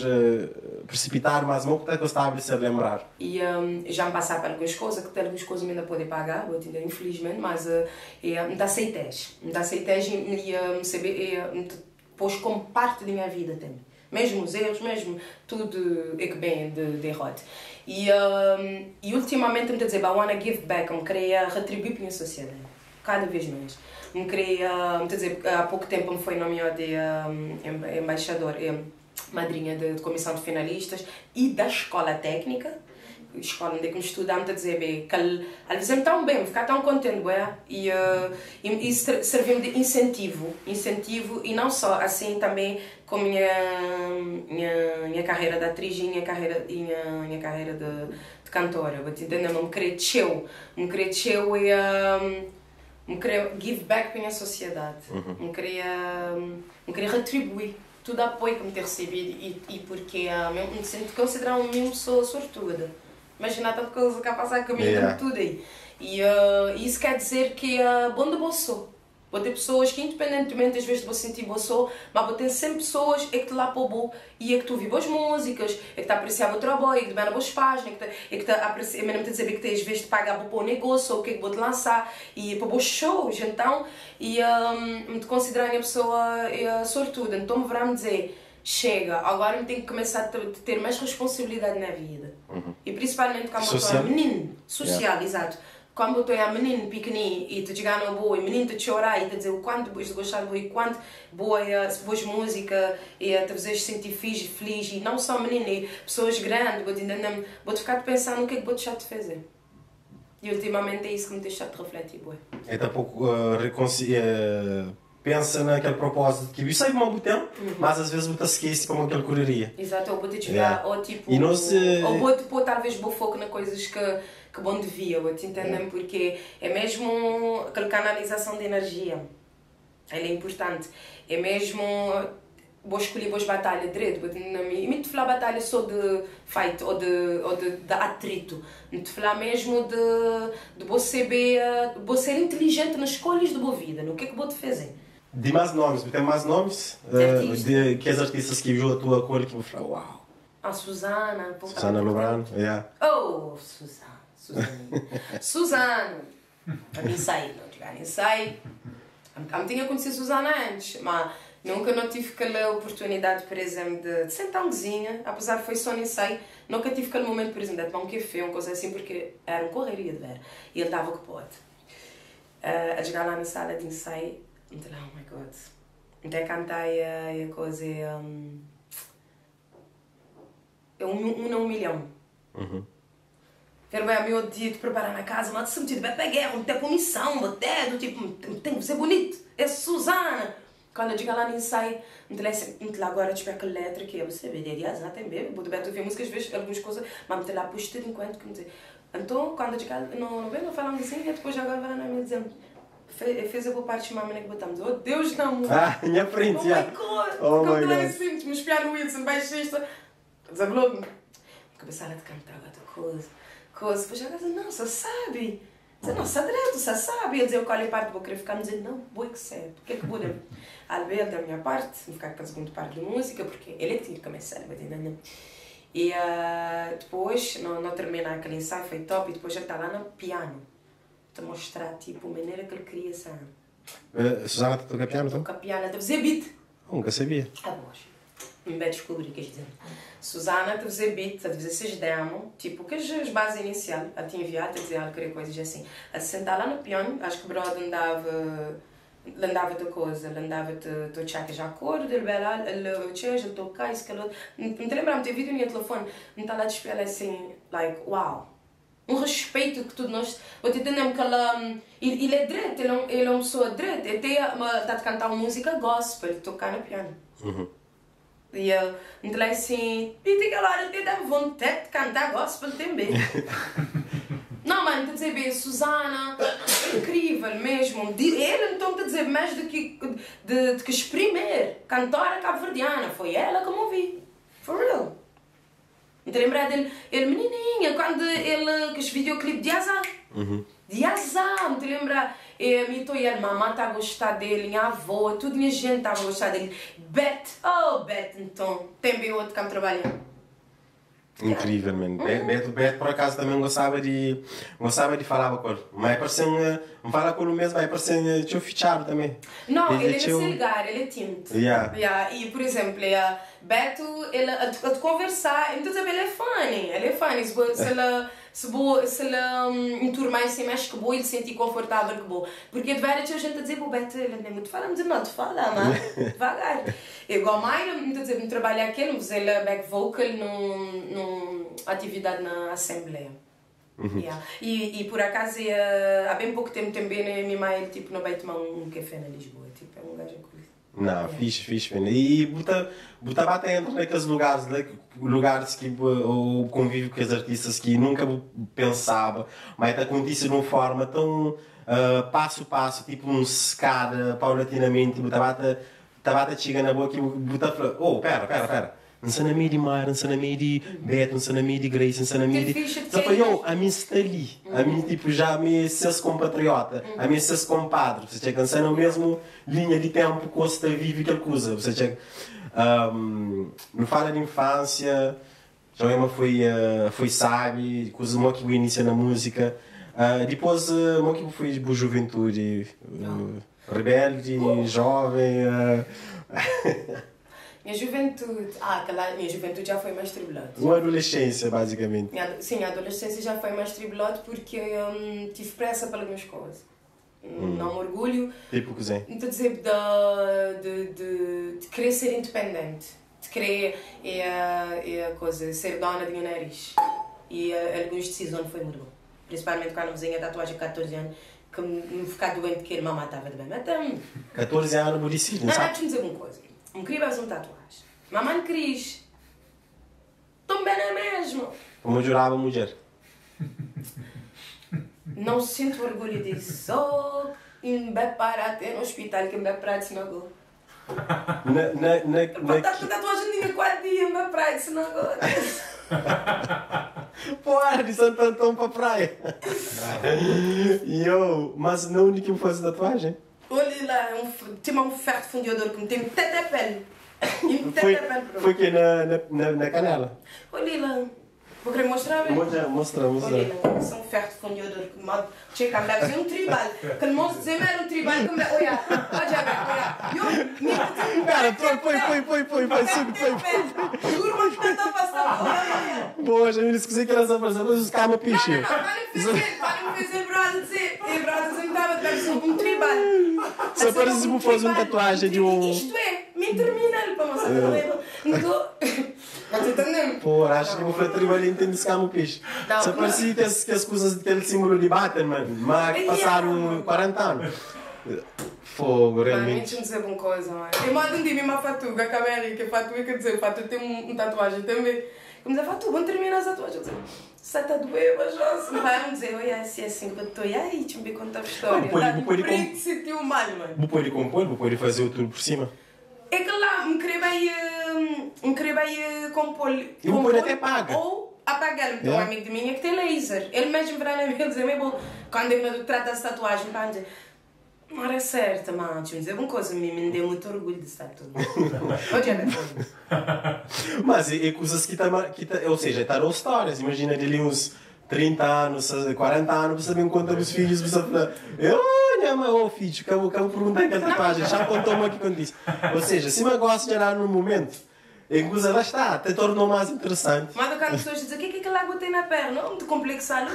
precipitar, mas eu que gostava de se lembrar. E já me passava por algumas coisas, que algumas coisas me ainda podem pagar, infelizmente, mas me aceitei e depois como parte da minha vida também. Mesmo os erros, mesmo tudo é que bem de errado. E ultimamente me está a dizer, I want to give back, me queria retribuir para a minha sociedade, cada vez mais. Me queria, me está a dizer, há pouco tempo me foi nomeada de embaixador, madrinha de comissão de finalistas e da escola técnica, escola onde é que me estudava, me a dizer bem, que ela dizia-me tão bem, ficar tão contente, e serviu-me de incentivo, e não só, assim também com a minha carreira de atriz e minha carreira de cantora, me cresceu e me queria give back para a minha sociedade, me queria retribuir todo o apoio que me ter recebido e porque me sinto considerada uma pessoa sortuda. Imagina tanta coisa que a passar comigo, tudo aí. E isso quer dizer que bom de boa sou. Vou ter pessoas que, independentemente às vezes de você sentir boa sou, mas vou ter sempre pessoas que te lá para o bom e que tu ouvi boas músicas, que te apreciar o trabalho, que te bem boas páginas, que te apreciar, mesmo te dizer que te às vezes te pagar para o negócio ou o que vou te lançar e para bons shows, então, me considerar a minha pessoa sortuda, então me verá me dizer, chega, agora me tenho que começar a ter mais responsabilidade na vida. E principalmente quando eu estou menino, social, exato. Quando eu estou a menino pequenino e te chegar no boa e menino te chorar e te dizer o quanto de gostar de boa e quanto boa boas música e te fazer sentir feliz e não só menino, e pessoas grandes, vou te ficar pensando no que é que vou deixar de fazer. E ultimamente é isso que me deixa de refletir, boa. É tampouco pensa naquele propósito que eu sei como é tempo, mas às vezes você esquece como aquele correria. Exato, ou vou te jogar, ou tipo, ou vou te pôr talvez bom foco nas coisas que bom devia, vou te entender, porque é mesmo aquela canalização de energia, ela é importante, é mesmo vou escolher boas batalhas direito, e me te falar batalha só de fight ou de atrito, me te falar mesmo de você ser inteligente nas escolhas da boa vida, no que é que vou te fazer. De mais nomes, tem mais nomes? De que as artistas que viu a tua cor que vou falar, uau! A Susana. Susana Lobrano, yeah. Oh, Susana! A mim sai, não diga, nem sai. Eu tinha conhecido Susana antes, mas nunca não tive aquela oportunidade, por exemplo, de sentar um vizinha, apesar que foi só nem sei, nunca tive aquele momento, por exemplo, de tomar um café, uma coisa assim, porque era uma correria de ver. E ele dava o que pode. A chegar lá na sala de ensaio, então, oh my God, até cantar a coisa é um milhão. Quero ver a meu dia de preparar na casa, mas se me tiver para guerra, não tem comissão, até do tipo, tem que ser bonito, é Susana. Quando eu digo lá no ensaio, não agora tipo aquela letra que você veria, tem bem, vou ver músicas, vejo algumas coisas, mas me lá puxo tudo enquanto que me diz. Então, quando eu digo, não falamos assim, e depois agora vai na minha dizendo, fez a boa parte de mamãe que botamos. Oh Deus, não! Minha frente, já! Oh my God! Assim, me espiar no Wilson, baixista, desablou-me. Começaram a cantar outra coisa, depois agora não, você sabe. Você não sabe direito, você sabe. E eu dizia, qual é a parte que vou querer ficar? Me dizer, não, boa que certo. O que é que vou dar? Alberto da minha parte, vou ficar com a segunda parte de música, porque ele é que tinha que começar, não. E depois, não terminar aquele ensaio, foi top, e depois ele está lá no piano. Te mostrar, tipo, a maneira que ele queria essa. Susana toca piano, então? Toca piano, deve fazer beat. Nunca sabia. Ah, boa. Me vai descobrir, quer dizer. Susana deve fazer beat, deve fazer esses demos, tipo, que as bases iniciais, ela tinha enviado, a dizer, ela queria coisas assim. A sentar lá no piano, acho que o brother andava andava-te coisa, andava-te checa já a cor, ele bela, ele checa, ele toca, isso que ele... Me te lembrar, ter vídeo no telefone, me está lá a espelhar assim, like, wow. Um respeito que todos nós... Eu te entendo que ele é direito, ele é uma pessoa direita. Ele está a cantar uma música gospel, tocar no piano. E então assim, e tem aquela hora que dá vontade de cantar gospel também. Não, mano, te dizer bem, Susana, incrível mesmo. Ele então te dizer mais do que de que exprimir. Cantora cabo-verdiana, foi ela que me ouvi. For real. Me lembrar dele, ele menininha, quando ele fez videoclipe de Azar. De Azar, me lembrar. Me tô e a mamãe tá a gostar dele, minha avó, toda minha gente tá a gostar dele. Beth, então, tem bem outro que me trabalha. Incrível, mano. Beto, por acaso, também gostava de falar com ele. Mas parece me fala com ele mesmo, mas parece que eu fichado também. Não, ele é nesse lugar, ele é tímido. E, por exemplo, Beto, ele a conversar, então ele é funny. Se ele enturmar assim mais que boa, ele se sentir confortável que boa. Porque de várias gente a dizer, Beto, ele não é muito fala, mas não te fala, mano, devagar. Igual mais, me trabalha aquele, mas ele é back vocal numa atividade na Assembleia. E por acaso, há bem pouco tempo também, minha mãe tipo, não vai tomar um café na Lisboa, tipo, é um gajo coisa. Não, fixe, mano. E botar batendo naqueles lugares que o convívio com os artistas que nunca pensava, mas acontece de uma forma tão passo a passo, tipo um escada, paulatinamente, botar chega na boca e botar pera. Não sei na meio de Mar, não sei na meio de Beto, não sei na meio de Grace, não sei na meio de... Só foi a mim está ali. A mim, tipo, já me seus compatriota. A mim seus compadre. Você tinha que na mesma linha de tempo que você vive que ele usa. Você tinha... Não fala de infância. Já foi sabe, coisa que eu inicia na música. Depois, que foi de juventude. Rebelde, jovem... Minha juventude já foi mais tribulada. Uma adolescência, basicamente. Sim, a adolescência já foi mais tribulada porque eu tive pressa pelas minhas coisas. Não me orgulho. Tipo cozinha. Então, dizer, de querer ser independente. De querer ser dona do meu nariz. E algumas decisões foi muito bom. Principalmente quando eu fazia tatuagem de 14 anos. Que me ficar doente que ele me matava de bem. Então, 14 anos, buricídio, não sabe? Deixa-me dizer uma coisa. Não queria fazer uma tatuagem. Mamãe quis. Também não é mesmo. Como eu jurava mulher. Não sinto orgulho disso. Só me parar até no hospital que me parar de sinagoga. A tatuagem tinha 4 dias, me parar de sinagoga. Porra, de Santo Antão para praia. Mas não único que fazer tatuagem. Olha lá, tinha um ferro fundidor que me tem teta pele. Foi que na canela? Olha lá. Vou querer mostrar bem? Mostra. Olha lá, são ferro fundidor que me chega a me fazer um tribal. Que não mostra dizer, era um tribal que me... Olha, Cara, foi. Juro, que está passando. Boa, já me esqueci que era essa pessoa, mas os caras me picham. Para me fazer brother dizer, me estava a dar um tribal. Só parece que fazer uma tatuagem de um... Isto é, me termina para mostrar também. Não te entendendo? Pô, acho que vou fazer tribal e entendo esse cara me picha. Só parecia que as coisas daquele símbolo de Batman, mas passaram 40 anos. Fogo, realmente. Deixa-me dizer uma coisa, mano. Eu mando um dia uma fatuga, que a América, fatuga, quer dizer, fatuga tem tatuagem também. Como dizer, fatuga, vamos terminar as tatuagens. Se está doendo, mas não vai dizer, olha, se é assim que eu estou, e aí, deixa-me ver contar a história. Pode sentiu mal, mano. Vou pôr compor, vou pôr fazer o tudo por cima. É que lá, me queria bem compor. E o pôr até paga. Ou apagar. Então, um amigo de mim é que tem laser. Ele mesmo para mim dizer, meu bom, quando ele me trata de tatuagem, para dizer, não era certa, mano. Deixa-me dizer uma coisa, me deu muito orgulho de estar tudo. Mas é coisas que ou seja, está nas histórias. Imagina dele uns 30 anos, 40 anos, você me conta os filhos, você fala, olha, meu filho, acabo perguntar aquela tatuagem, já contou-me aqui quando disse. Ou seja, se me gosta de olhar no momento, E coisa lá está, te tornou mais interessante. Mas quando as pessoas dizem, o que é que lá botei na perna? Não, muito complexado,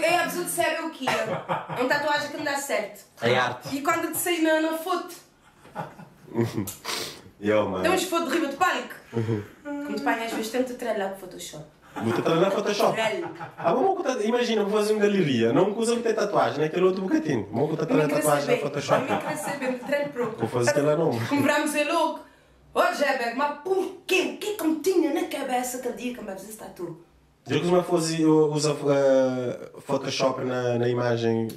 é absurdo saber o que é. É uma tatuagem que não dá certo. É arte. E quando te saí na foto? Temos foto de riba de palco. Como te pai às vezes tenta treinar com Photoshop. Vou treinar Photoshop. Imagina, vou fazer uma galeria, não usa que tem tatuagem, naquele outro bocadinho. Vou treinar tatuagem na Photoshop. Eu me quero saber, me treino pronto. Vou fazer aquela não. Compramos é louco. Ô Jeber, mas por quê? O que é que me tinha na cabeça aquele dia que me fizesse tatu? Já que você usa Photoshop na imagem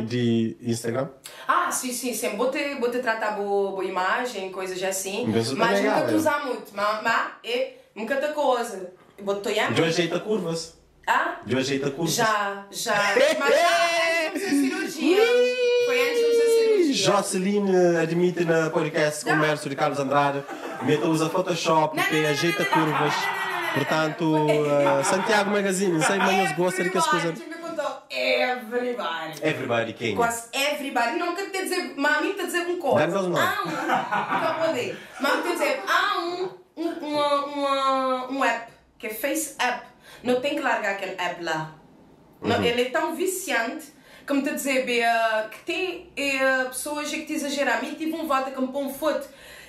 de Instagram? Ah, sim, sempre. Vou te tratar boa imagem, coisas assim. Mas nunca te usar muito. Mas é nunca te coisa. De ajeita curvas. Ah? De ajeita curvas. Já. Mas já antes de fazer cirurgia. Foi antes de fazer cirurgia. Jocelyn admite na podcast Comércio de Carlos Andrade. Meta usa Photoshop, que ajeita curvas. Portanto, Santiago Magazine, não sei, mas eu gosto de que as coisas. Everybody. Everybody quem? Quase everybody. Não, quero te dizer, mami, te dizer um coisa. Dá-nos não. Não poder. Mami, te dizer, há um app, que é Face App. Não tem que largar aquele app lá. Não, ele é tão viciante, como te dizer, que tem pessoas que te exageram. A mim tive um voto que me põe foto.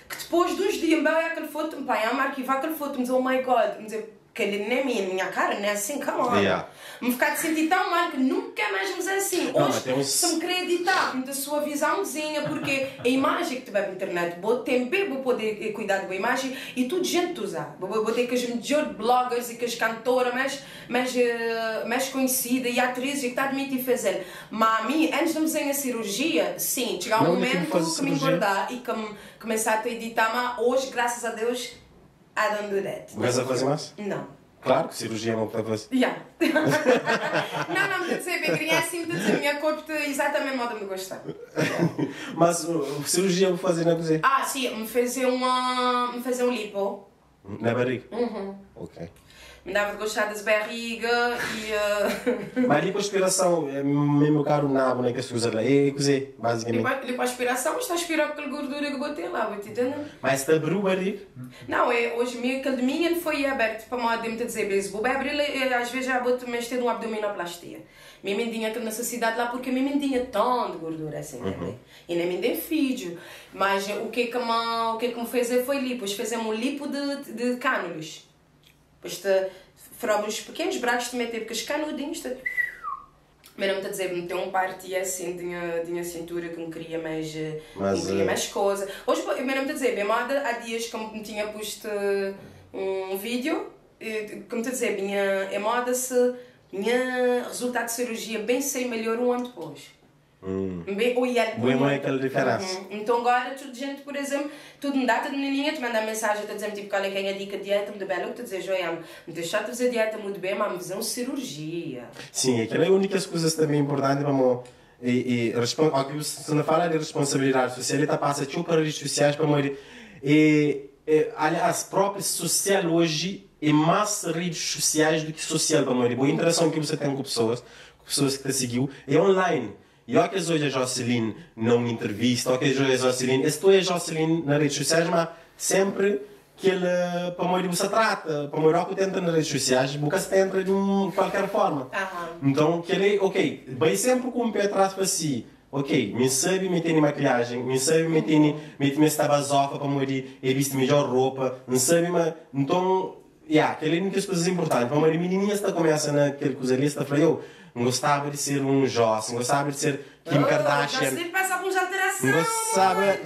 Que depois de uns dias, me aquele foto, pai, a arquivar aquele foto, me dizer, oh my god, me dizer, que ele nem é minha cara, não é assim, come on. Yeah. Me ficar de sentir tão mal que nunca mais me dizer assim. Hoje, se me querer editar, me dá sua visãozinha, porque a imagem que tiver na internet, vou tempo, vou poder cuidar da imagem e tudo gente usar. Vou ter que as melhores bloggers e que as cantoras mais conhecidas e atrizes que está a admitir fazer. Mas a mim, antes de me fazer a cirurgia, sim, chegar um momento que me engordar e que começar a editar, mas hoje, graças a Deus, I don't do that. Vais a fazer mais? Não. Claro que cirurgia é uma coisa a fazer. Yeah. não, me dizer, bem, queria assim, me dizer, minha corpo exatamente o modo de me gostar. Mas cirurgia vou fazer na cozinha? Ah, sim, me fazer um lipo. Na barriga? Ok. Me dava de gostar das barrigas e... Mas lipoaspiração, mesmo caro nabo, né, que se usa lá, é cozer, basicamente. Lipoaspiração está a aspirar aquela gordura que botei lá, vou te entender? Mas está abriu o barriga? Não, hoje mesmo aquele de mim ele foi aberto para modo de me dizer, vou abrir, às vezes já boto mais ter uma abdominoplastia. Minha mãe tinha aquela necessidade lá porque minha mãe tinha tão de gordura assim também. E nem me dei filho. Mas o que que me fez foi lipo, fizemos um lipo de cânulos. Depois foram os pequenos braços de meter, porque os canudinhos... Mas não me está a dizer, me tem um parte assim de cintura que me queria mais coisa. Hoje, mas não me está a dizer, bem moda, há dias que me tinha posto um vídeo, que me está a dizer, é moda se minha resultado de cirurgia bem sei melhor um ano depois. Bem, é aquela diferença. Então agora, tudo gente, por exemplo, tudo me dá, tudo menininha, te manda mensagem, te dizendo tipo, qual é que é a dica de dieta, muito bem, te dizer, Joiam, me deixar de fazer dieta muito bem, mas me fazer uma cirurgia. Sim, aquela é a única coisa também importante, vamos... Se não falar de responsabilidade social, ele passa para as redes sociais para morrer. Aliás, próprio social hoje é mais redes sociais do que social para morrer. A interação que você tem com pessoas que te seguiu, é online. E olha que hoje a Jocelyn não me entrevista, olha que hoje a Jocelyn... Estou a Jocelyn nas redes sociais, mas sempre que ele, para morrer, você trata, para morrer, o que tenta nas redes sociais, porque se entra de qualquer forma. Então, ok, vai sempre com o pé atrás para si. Ok, me sabe meter em maquilhagem, me sabe meter em tabazofa para morrer, e vestir melhor roupa, me sabe, mas... Então, aquela é uma das coisas importantes. Para morrer, menininha está começa naquele coisa ali, está falando, eu não gostava de ser um Joss, não gostava de ser Kim Kardashian.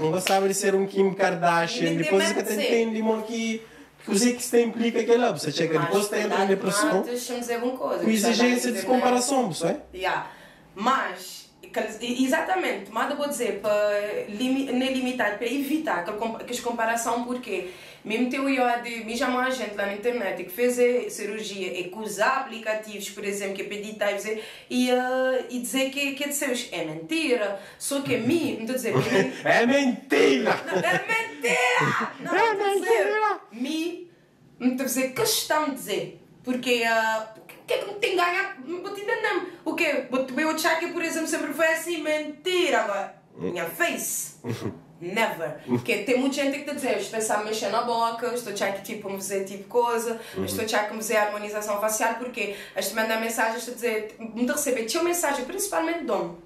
Não gostava de ser um Kim Kardashian. Depois você tem limão que você que se implica aquele lá. Você chega depois você entra em depressão. Com exigência de comparação, não é? Mas, exatamente, mas eu vou dizer, para limitar, para evitar que as comparação, porque mesmo teu me chamou a gente lá na internet que fez a cirurgia e que usa aplicativos, por exemplo, que é para editar e dizer que é de seus. É mentira. Só que a mim, não estou a dizer. É mentira! É mentira! Não, é mentira! Me, não estou a dizer questão de dizer. Porque o que é que me tem ganhar? Vou te entender. O quê? Eu achar que, por exemplo, sempre foi assim, mentira agora. Minha face. Never. Porque tem muita gente que está a dizer, estou a pensar mexer na boca, estou a que tipo me fazer tipo coisa, estou a que me fazer harmonização facial, porque te manda mensagem, estou a dizer, me de receber, tinha mensagem, principalmente de homem.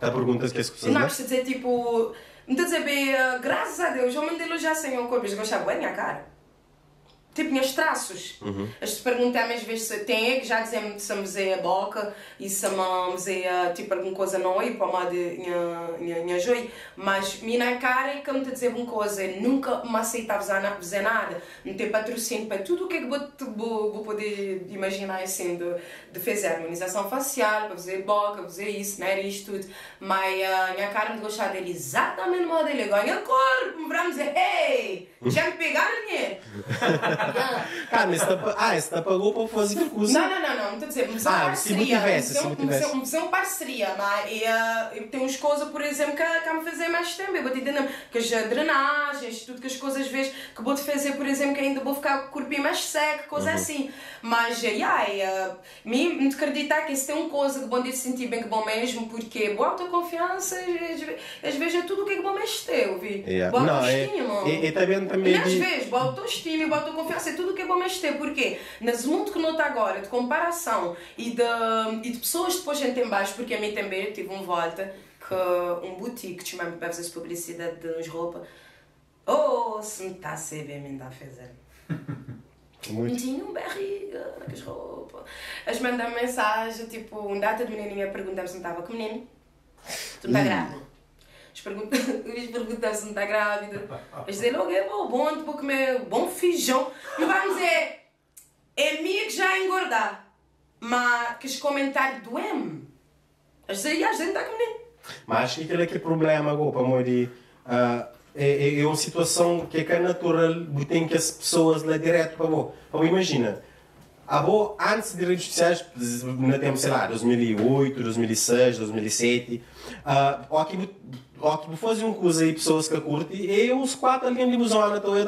Tá perguntas que é que não, estou a dizer tipo, me está a dizer, bem, graças a Deus, eu me elogiar sem um corpo, eu gostava bem a cara. Tipo, minhas traços. As te perguntam às vezes se tem, que já dizem se me zé a boca e se me zé tipo alguma coisa não é, para mal de minha joia. Mas minha cara é que me dizer uma coisa, nunca me aceita fazer nada, não tem patrocínio para tudo o que é que vou poder imaginar assim, de fazer harmonização facial, para fazer boca, fazer isso, nariz, tudo. Mas minha cara me gostar dele exatamente o modo dele, ganha corpo, me vai dizer, hey, já me pegaram dinheiro. Cara, mas você pagou para fazer que coisa? Não, estou a dizer, mas é uma parceria. Mas é uma parceria, mas tem umas coisas, por exemplo, que me fazer mais tempo. Eu vou te entender, que as drenagens, tudo que as coisas vezes que vou te fazer, por exemplo, que ainda vou ficar com o corpinho mais seco, coisa assim. Mas, me acreditar que isso tem uma coisa que bom de se sentir bem que bom mesmo, porque boa autoconfiança, às vezes é tudo o que é bom mesmo teu, vi? Boa autoestima. E também. Às vezes, boa autoestima, boa confiança, é tudo que é bom mais ter, porque nesse mundo que nota agora, de comparação e de pessoas depois gente em baixo, porque a mim também tive uma volta que um boutique que chamava para fazer publicidade de nos roupa, se me está a ser bem, me dá a fazer. Não tinha um barriga naquelas roupas. Eles mandam mensagem, tipo, um data de menininha perguntar se me estava com menino. Tu não está grávida? Eles perguntam se não está grávida. Eles dizem, logo é bom, vou comer bom feijão. E vamos dizer, é minha que já engordar. Mas que os comentários doem. Eles dizem, a gente está comendo. Mas acho que aquele é que é problema agora, para morrer. É uma situação que é natural, tem que as pessoas lá direto para você. Imagina, antes de redes sociais, no tempo, sei lá, 2008, 2006, 2007, que fazer uma coisa aí, pessoas que curtem, e os quatro ali de busão na tua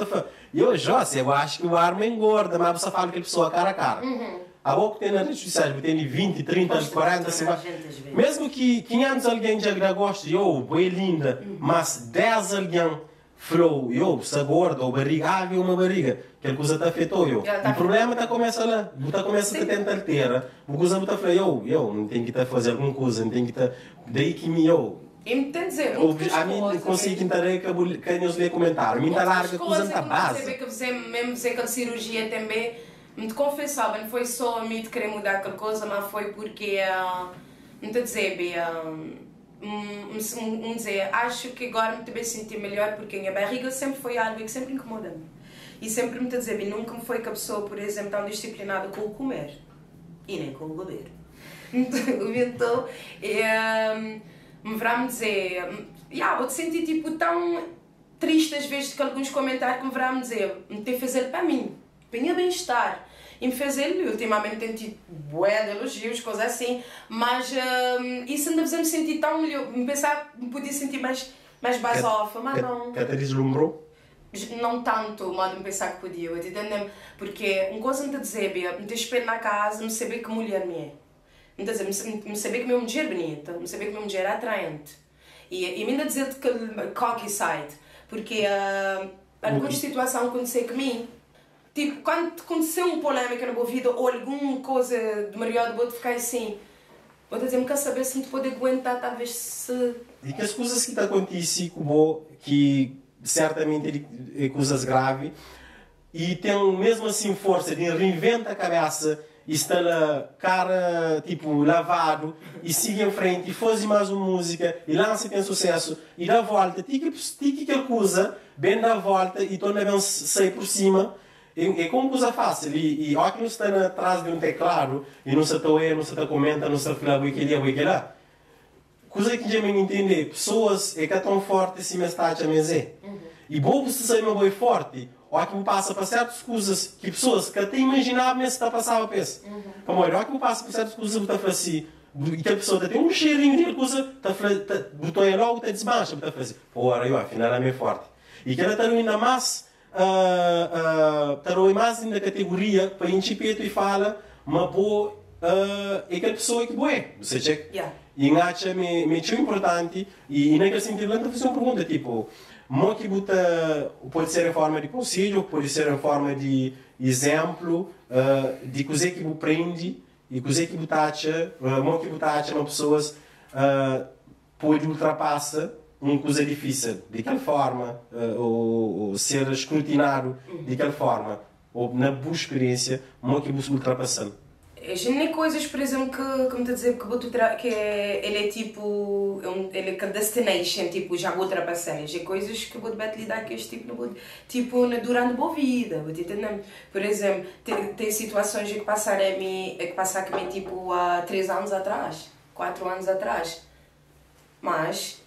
eu acho que o arma engorda, mas você fala que a pessoa cara a cara. A boca tem nas redes sociais, tem 20, 30, 40, 50. Mesmo que 500 alguém já gosta, é linda, mas 10 alguém falou, se gorda ou barriga, viu uma barriga, que a coisa está afetou, o problema está começa lá, você começa a tentar ter, a coisa está falando, eu não tenho que estar fazer alguma coisa, não tenho que estar, daí que e me tem a dizer, a mim consigo entender que eles lhe comentaram, me dá larga coisa na base. Que você mesmo fazer aquela cirurgia também, me confessava, não foi só a mim de querer mudar aquela coisa, mas foi porque, não te dizer, dizer, acho que agora me também senti melhor porque a minha barriga sempre foi algo que sempre incomoda-me. E sempre me dizer, nunca me foi que a pessoa, por exemplo, tão disciplinada com o comer e nem com o beber. Então, me vai-me dizer, vou-te sentir tipo tão triste às vezes com alguns comentários que me vai-me dizer, me tem fazer para mim, para o meu bem-estar. E me fez ele, ultimamente tem tido bué de elogios, coisas assim, mas isso ainda fez-me sentir tão melhor, me pensar que me podia sentir mais basofa, mas não. Que te deslumbrou? Não tanto, mas me pensar que podia, entendeu? Porque uma coisa me está a dizer, me ter espelho na casa, me saber que mulher me é. Me saber que minha mulher é bonita, me saber que minha mulher é atraente. E me ainda dizer que cocky side, porque alguma situação aconteceu comigo. Tipo, quando aconteceu uma polêmica na minha vida ou alguma coisa de maior, vou ficar assim, vou dizer, me quer saber se me pode aguentar, talvez se... E que as coisas que te acontecem com que certamente é coisas graves, e tem mesmo assim força de reinventar a cabeça e está na cara, tipo, lavado, e siga em frente, e faz mais uma música, e lança tem sucesso, e dá a volta, tica aquela coisa, bem dá a volta, e torna bem sair por cima. É como coisa fácil, e ó que não está atrás de um teclado, e não se está não se está comenta, não se está falando aquilo lá. Coisa que já me entender, pessoas é que é tão forte assim, mas está a dizer. E bom você sair uma boa forte, ó que passa para certas coisas que pessoas que até imaginavam, mas está passava para isso. Como ó que passa para certas coisas, está assim, e que a pessoa tem um cheirinho de coisa, botou aí logo, está desmancha, está assim, pô, afinal é meio forte. E que ela está ainda mais tarou mais na categoria para enchipeto e fala uma boa é aquela pessoa que boa você checa E acha me tão importante e naquele sentido eu fazer uma pergunta tipo, mo que buta pode ser em forma de conselho, pode ser em forma de exemplo, de coisa que você aprende e coisa que você acha, mo que você acha uma pessoas pode ultrapassar uma coisa difícil de qual forma ou ser escrutinado de qual forma ou na boa experiência mo que você ultrapassando. Nem coisas, por exemplo, que me está a dizer que ele é tipo, ele é que destination, tipo, já vou ultrapassar. É coisas que vou lidar com este tipo, durante a boa vida, vou entender. Por exemplo, tem situações que passaram comigo tipo há 3 anos atrás, 4 anos atrás, mas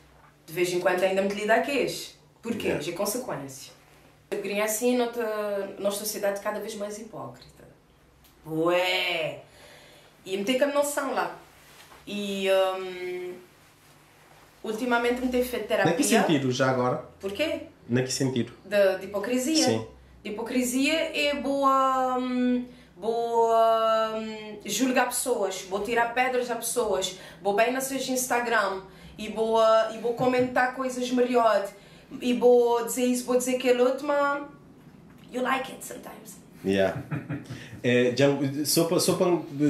de vez em quando ainda me lidar com isso. Porquê? É consequência. Eu queria assim, nossa sociedade cada vez mais hipócrita. Ué! E me tem a noção lá. E ultimamente me tem feito terapia. Em que sentido, já agora? Porquê? Em que sentido? De hipocrisia. Sim. De hipocrisia é boa julgar pessoas, vou tirar pedras a pessoas, vou bem nas seus Instagram e vou comentar coisas melhores e vou dizer isso, vou dizer aquilo outro, mas you like it sometimes. Yeah.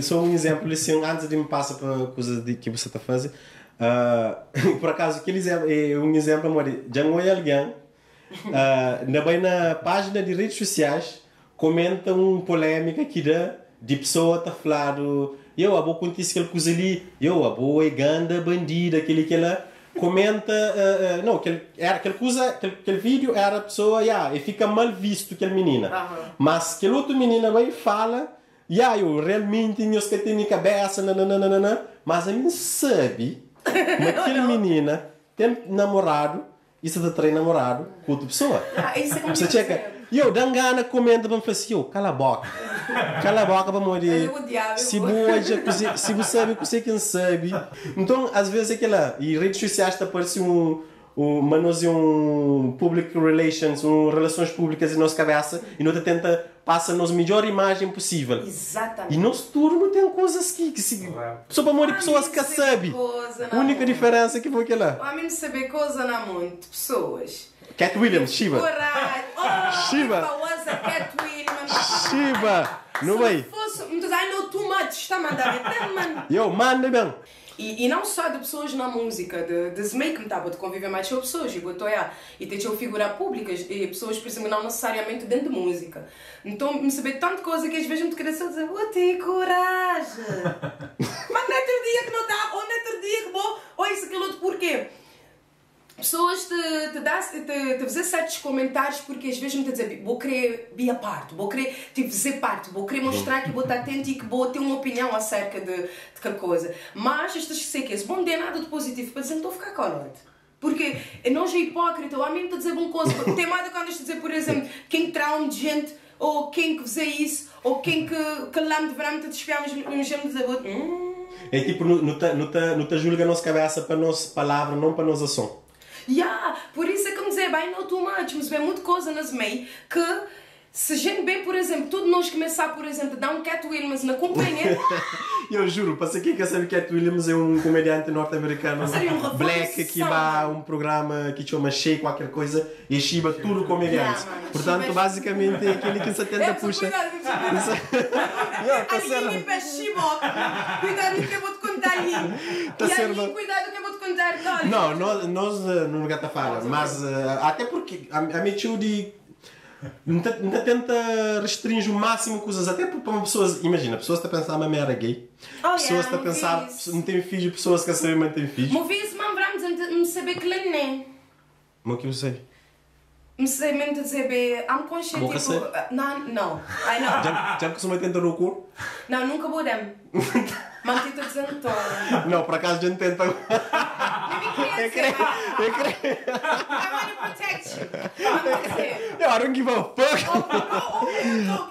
Só um exemplo, assim, antes de me passar para coisas que você está fazendo. Por acaso, aquele é um exemplo, amor. Já não é alguém, na página de redes sociais, comenta uma polêmica que dá de pessoa tá falando, eu a boa acontece aquela coisa ali, eu a boa é ganda bandida, aquele que ela comenta, não, aquela coisa, aquele vídeo era a pessoa, e fica mal visto aquela menina. Mas aquela outra menina vai e fala, eu realmente não sei que tem na cabeça, nananana, mas a mim sabe, mas aquela menina tem namorado, isso é de ter namorado com outra pessoa. Você checa, dá gana, comenta, vamos falar assim, cala a boca para morrer. Se você sabe, você quem sabe. Então, às vezes, e redes sociais está parecendo public relations, relações públicas em nossa cabeça e nós tenta passar a melhor imagem possível. Exatamente. E nosso turno tem coisas que só para morrer pessoas que sabem. A única diferença é que foi aquela. A mim saber coisa na mão de pessoas. Cat Williams, Shiva. Shiva. Cat Williams. Shiva. Não vai. I know too much. Está a mandar. Manda bem. E não só de pessoas na música, de SMEI que me estava de conviver mais com pessoas, e ter figuras públicas, e pessoas, por exemplo, não necessariamente dentro de música. Então, me saber tanta coisa que às vezes me queria só dizer, vou ter coragem. Mas não é outro dia que não dá, ou não é outro dia que vou, ou isso, aquilo outro, porquê? Pessoas te fazer certos comentários porque às vezes me estão a dizer vou querer be a parte, vou querer fazer parte, vou querer mostrar que vou estar atento e que vou ter uma opinião acerca de qualquer coisa. Mas estas que sei que esse bom não tem nada de positivo para dizer não estou a ficar calado. Porque não é hipócrita, ou a mim me está a dizer uma coisa. Tem mais quando estou a dizer, por exemplo, quem trauma de gente, ou quem que fizer isso, ou quem que lá me deverá me desfiar, mas me dizer é tipo, não te julga a nossa cabeça para a nossa palavra, não para a nossa ação. Por isso é que me dizer, bem, não too much, mas bem muita coisa nas MEI que se a gente bem, por exemplo, tudo nós começar, por exemplo, a dar um Cat Williams na companhia. Eu juro, para quem quer saber, Cat Williams é um comediante norte-americano black que vai a um programa que chama Shea qualquer coisa e chiba tudo comediante. Portanto, basicamente é aquele que se tenta puxa. Ali me pede chibo. Cuidado que eu vou te contar ali. E ali, cuidado que eu vou te contar. Não, nós não gata fala, mas até porque a minha tio de não tenta restringir o máximo coisas, até para uma pessoa, imagina, pessoas estão a pensar que era gay, pessoas estão a pensar não tem filho, pessoas que sabem não tem filho. Mas vi-se, me saber que ele nem. Mas que eu sei? Me sei mesmo dizer, I'm conscious, tipo, não. Já costuma tentar no cu? Não, nunca vou dar. Mas estou dizendo todo. Não, por acaso a gente tenta. Eu creio. I want to protect you. I don't give a fuck.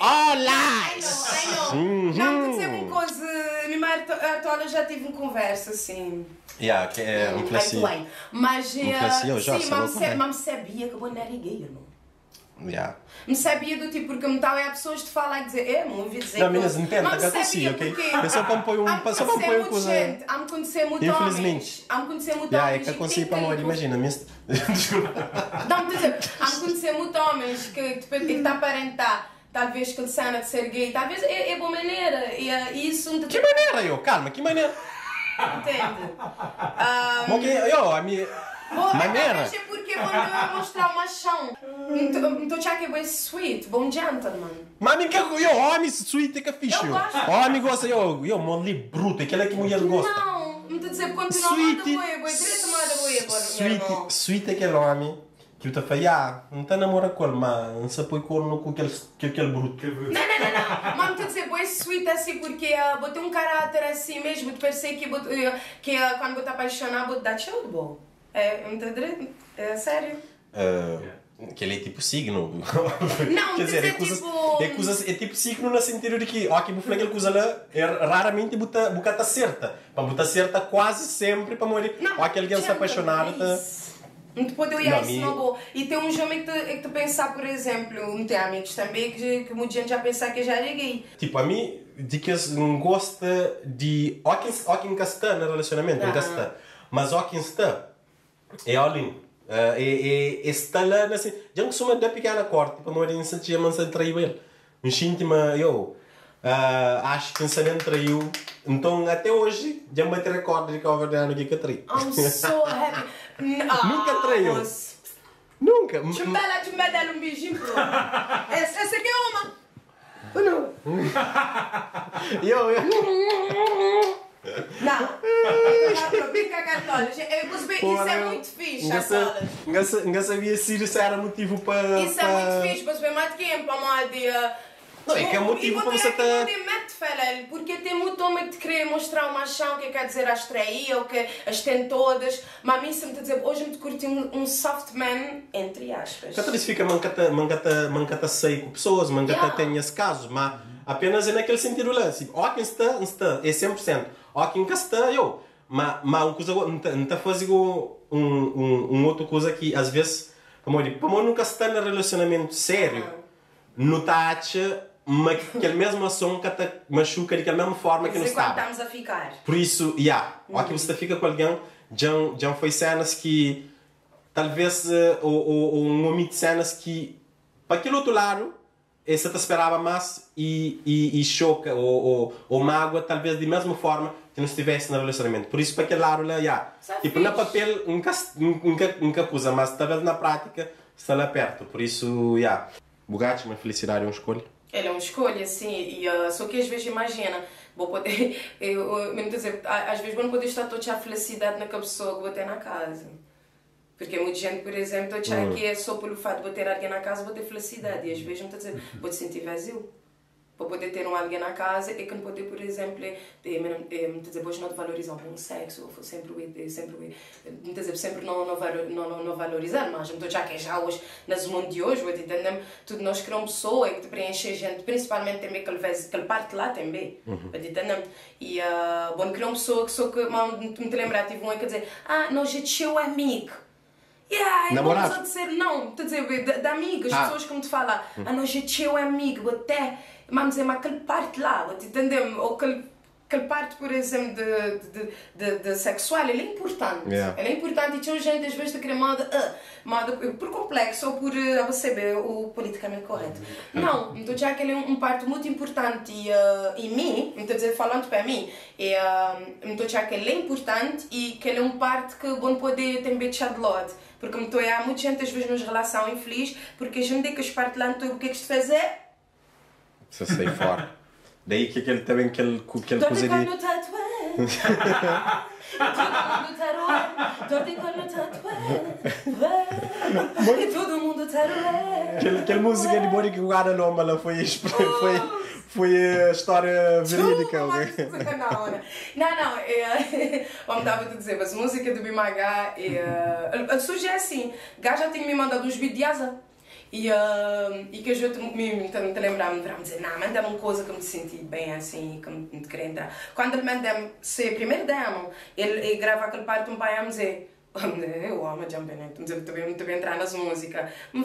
All lies. I know. Não, estou dizendo uma coisa. Minha tola já tive uma conversa assim. Que é um clássico. Mas sim, mas sabia que eu não era gay, não. Yeah. Me sabia do tipo, porque me estava a pessoas de falar e dizer, me ouvi dizer. Não, meninas, entende, mas é assim, ok? Eu só componho só componho coisa. Há-me conhecer muito homens. Há-me conhecer muito É homens. que eu consigo para amor, imagina. Desculpa. Não, dizer, há-me conhecer muito homens que está a aparentar. Talvez que ele cena de ser gay, talvez é boa maneira. E isso. Que maneira, eu? Calma, que maneira? Entende? Ok, eu, a minha. Maneira. Mas é porque vou mostrar uma chão. Então já que é bem sweet, bom gentleman. Mami, que eu, homem, sweet é que é fixe. Eu gosto. Homem gosta, eu, molli bruto, aquele que mulher gosta. Não, me estou a dizer, continua a moda boa, direito a moda boa, Sweet é aquele homem que eu te falo, não está namora com ele, mas não se põe corno com aquele bruto. Não. Mas me estou a dizer, boa sweet assim, porque botei um caráter assim mesmo, de parecer que quando eu estou apaixonado, vou dar show de boa. É sério. Que ele é tipo signo. Não, quer dizer, é tipo signo no sentido de que, ok, vou falar que ele usa lá, raramente bota certa. Para botar certa quase sempre para morrer. Ou aquele que se apaixonado. Depois eu ia isso na boa. E tem uns homens que tu pensar, por exemplo, tem amigos também que muita gente já pensa que já era gay. Tipo, a mim, de que não gosta de. Ou quem está no relacionamento, não está. Mas ou quem está. É olhem, está lá, assim, já não sou uma pequena corte, para morrer em Santiago, mas traiu ele. Um xintima, eu acho que não traiu, então até hoje já me bate recorde de que eu verdade que traiu. I'm so happy. Nunca traiu. Nunca. Deixa eu me dar um beijinho. Essa aqui é uma. Não. Não, bica cartola. Isso é muito fixe, não sabia se isso era motivo para. Isso é muito fixe, mas bem mais tempo, amada. Não, é que é motivo para você estar. Porque tem muito homem que querer mostrar uma chão que quer dizer as traía ou que as tem todas. Mas a mim se me está a dizer, hoje me curti um soft man, entre aspas. Cada vez fica mancata sei com pessoas, mancata tem esse caso, mas apenas é naquele sentido lá. Ó quem está, é 100%. Ó quem está, eu. Mas uma coisa, não está fazendo um outra coisa que às vezes, para nunca estar no relacionamento sério, não está aquela mesma ação que te machuca de aquela mesma forma que não está. Estamos a ficar. Por isso, ó que você fica com alguém, já foi cenas que talvez um homem de cenas que para aquele outro lado você te esperava mais e choca ou mágoa talvez da mesma forma que não estivesse no relacionamento. Por isso para aquele lado lá, tipo no papel nunca coisa, mas talvez na prática está lá perto. Por isso, Bugatti, uma felicidade é uma escolha. Ele é uma escolha, sim, e só que às vezes imagina, vou poder, dizer, às vezes vou não poder estar toda a felicidade naquela pessoa que vou ter na casa. Porque muita gente, por exemplo, acha que é só pelo fato de ter alguém na casa vou ter felicidade, e às vezes não está a dizer, vou te sentir vazio. Para poder ter alguém na casa e que não poder, por exemplo, dizer, hoje não valorizar um sexo, ou sempre não valorizar, mas não já que já hoje, nas mundo de hoje, tudo nós queremos pessoa que te preenche gente, principalmente também aquele parte lá também, e bom, queremos pessoa que só que, me te lembrar, tive um que dizer, nós é teu amigo. Namorado? Não dizer, não, estou a dizer, de amigas, pessoas que me te falam, nós é teu amigo, até, vamos dizer, mas aquele parte lá, entendeu? Ou aquele parte, por exemplo, de sexual, ele é importante. Ele é importante e tinha gente, às vezes, de querer moda por complexo ou por saber o politicamente correto. Não, então já que ele é um parte muito importante em mim, então dizer, falando para mim, então já que ele é importante e que ele é um parte que bom poder também deixar de lado. Porque há muita gente, às vezes, nas relações infeliz, porque a gente diz que parte lá, então o que é que se fazer? Se sai fora. Daí que ele também aquele coisa de... Todo mundo tatuado. E todo mundo tatuado. Aquela música de Bori que o cara não, mas foi a história verídica. Não, como estava a dizer, mas a música do Bimaga surge assim, o gajo já tinha me mandado uns vídeos de asa. E que a gente me lembrava, me dizer, não, manda-me uma coisa que me senti bem assim, que me queria entrar. Quando ele manda-me ser primeiro demo, ele grava aquele parte um pai a me dizer, Eu amo Jumping, né? Muito bem entrar nas músicas. Me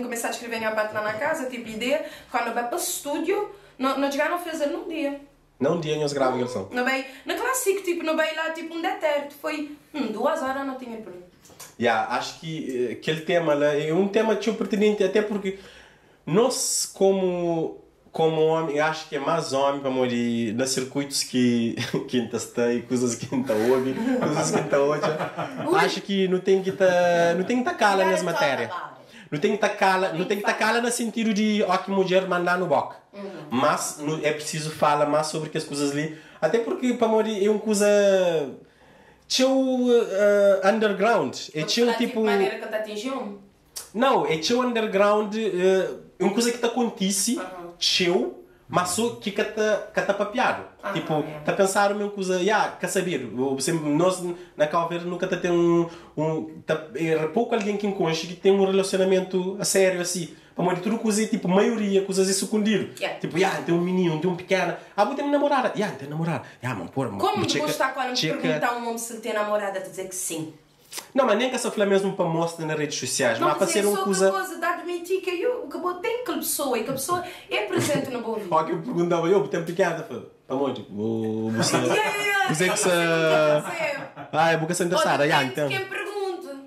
começar a escrever a parte lá na casa, tipo, ideia, quando vai para o estúdio, não chegar a fazer num dia. Não dia nós gravamos a canção. Não bem, na clássico, tipo, não bem lá, tipo, um deterto, foi 2 horas não tinha por Acho que aquele tema lá é um tema tão pertinente, até porque nós, como homem, acho que é mais homem para morrer nos circuitos que ainda está e coisas que ainda ouve, coisas que ainda ouve. Acho que não tem que estar cala nas matérias. Não tem que estar cala no sentido de que mulher mandar no boc. Mas é preciso falar mais sobre as coisas ali, até porque para morrer é uma coisa underground, é tipo maneira que te atingiu. Não, é underground, é uma coisa que te acontece, mas só que está papiado. Tipo, tá pensar uma coisa, quer saber, nós na Calveira nunca tem é pouco alguém que encontra que tem um relacionamento a sério assim. Para morrer tudo coisa, tipo, maioria coisas escondido. Tipo, tem um menino, tem um pequeno. Vou ter namorada. Tem namorada. Mano, porra, mano. Como te gostar quando me perguntar um homem se ele tem namorada, te dizer que sim? Não, mas nem que essa fala mesmo para mostrar nas redes sociais. Mas para ser uma coisa... de admitir que eu tem aquela pessoa e que a pessoa é presente na boa vida. Olha que eu perguntava, eu tenho pequena, para onde? Você que se... é boca sem interessada. Então... quem pergunta.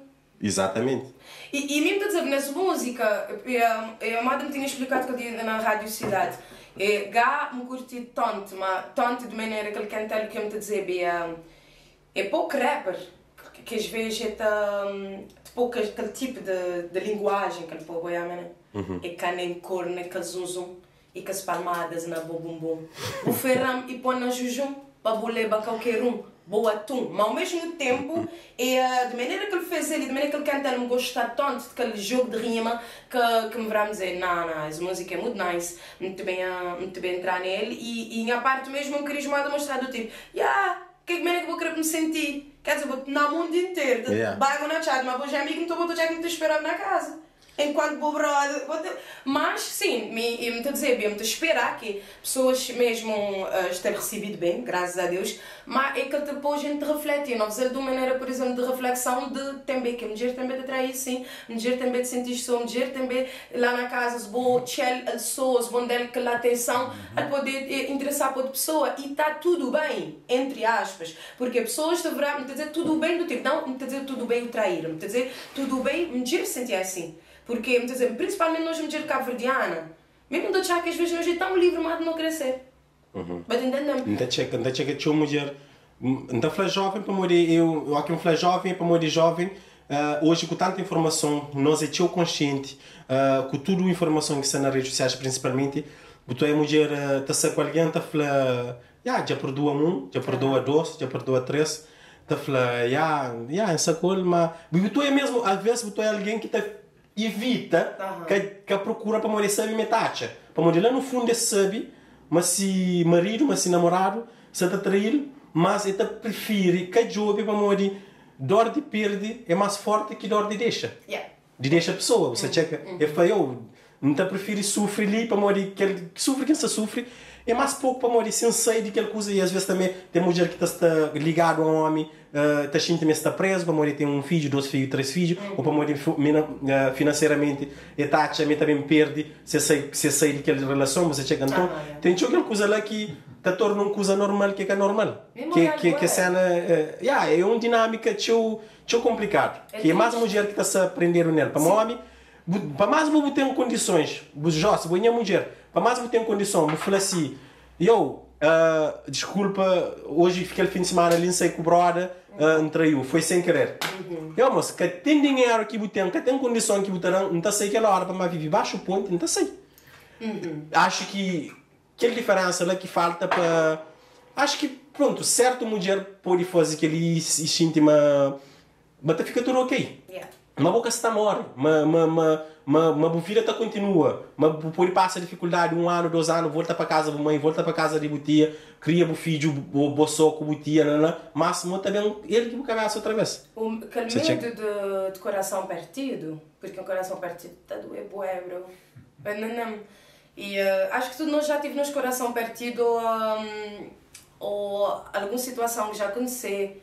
Exatamente. E mesmo a dizer, nessa música, a Madre me tinha explicado que eu tinha na Rádio Cidade. Gá me curti tanto, mas tanto de maneira que ele canta, que eu me dizer, é pouco rapper. Que às vezes é pouco aquele tipo de linguagem que ele pode boiar, né? É que nem cor, nem que zum e que as palmadas na bum. O ferram e põe na jujum, para boleba qualquer boa atum. Mas ao mesmo tempo, de maneira que ele fez ele, de maneira que ele canta, ele me gosta tanto daquele jogo de rima que me vai dizer, não, essa música é muito nice, muito bem entrar nele. E a parte mesmo um carisma mostrar do tipo, que maneira que eu vou querer me sentir? Quer dizer, vou na mundo inteiro. Vai na chat, mas vou já amigo, então vou já me esperar na casa. Enquanto vou brother. Mas sim, eu me estou a dizer, eu me estou a esperar que pessoas mesmo estejam recebido bem, graças a Deus, mas é que depois a gente reflete. Não fazer de uma maneira, por exemplo, de reflexão de também que a mulher também te atrai sim, a mulher também te sentir só, a mulher também lá na casa, se vou tchel as pessoas, vão dar aquela atenção a poder interessar para outra pessoa e está tudo bem, entre aspas, porque pessoas deverão me dizer tudo bem do tipo, não me dizer tudo bem o trair, me dizer tudo bem, me dizer sentir assim. Porque, principalmente nós mulheres cabo-verdianas, mesmo do que às vezes nós estamos livres mas de não crescer. Mas entendemos? Não checa que uma mulher, não fala jovem para morrer, eu aqui um fala jovem para morrer jovem, hoje com tanta informação, nós é tão consciente, com toda a informação que está nas redes sociais principalmente, tu é mulher, está com alguém, está fala, já perdoa já perdoa dois, já perdoa três, está fala, essa coisa, mas tu é mesmo, às vezes tu é alguém que está evita que procura para morrer sabe metade para morrer lá no fundo é sabe mas se marido mas se namorado se está traído mas ele prefere que jogue para morrer dor de perde é mais forte que dor de deixa a pessoa você checa é feio não está prefere sofrer ali para morrer que sofre quem se sofre é mais pouco para morrer sem sair de aquela coisa e às vezes também tem mulher que está ligado a um homem está sentindo está preso para morrer tem um filho, 2 filhos, 3 filhos ou para morrer financeiramente e também perde se sair daquela relação você chega então tem aquela coisa lá que te torna uma coisa normal que é normal que cena é uma dinâmica tão complicado que é mais mulher que está a aprender nela para homem para mais vou ter condições se vou mulher para mais vou ter condição vou falar assim desculpa hoje fiquei o fim de semana ali sei que o brother traiu foi sem querer mas que tem dinheiro que tem que tem condição que botarão não está sei aquela hora para viver baixo ponto não está sei acho que aquela diferença lá que falta para acho que pronto certo mulher pode fazer que ele se sente mas fica tudo ok uma boca está morre mas filha tá continua mas pode passar dificuldade 1 ano 2 anos volta para casa da mãe volta para casa de butia cria o filho o soco butia mas também ele que cabeça outra vez o medo de coração partido porque o coração partido está doendo bro e acho que todos nós já tivemos nosso coração partido ou alguma situação que já aconteceu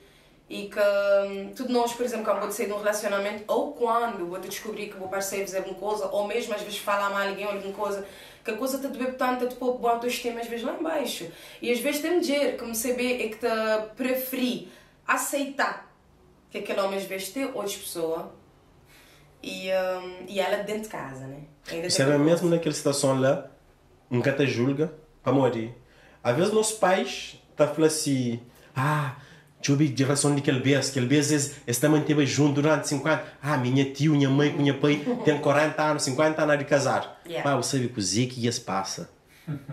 E que tudo nós, por exemplo, quando vou sair de um relacionamento, ou quando vou descobrir que o meu parceiro fizer alguma coisa, ou mesmo às vezes falar mal alguém ou alguma coisa, que a coisa te doeu tanto, te pôr boa autoestima às vezes lá embaixo. E às vezes tem dizer que me saber é que te preferi aceitar que aquele homem às vezes tem outras pessoas e ela dentro de casa, né? Isso era mesmo naquela situação lá, nunca te julga para morrer. Às vezes nossos pais tá falando assim, deixa eu ver de relação daquele beijo está manteve junto durante 50 minha tia, minha mãe, minha pai tem 40 anos, 50 anos de casar. Você vê que o Zé que isso passa.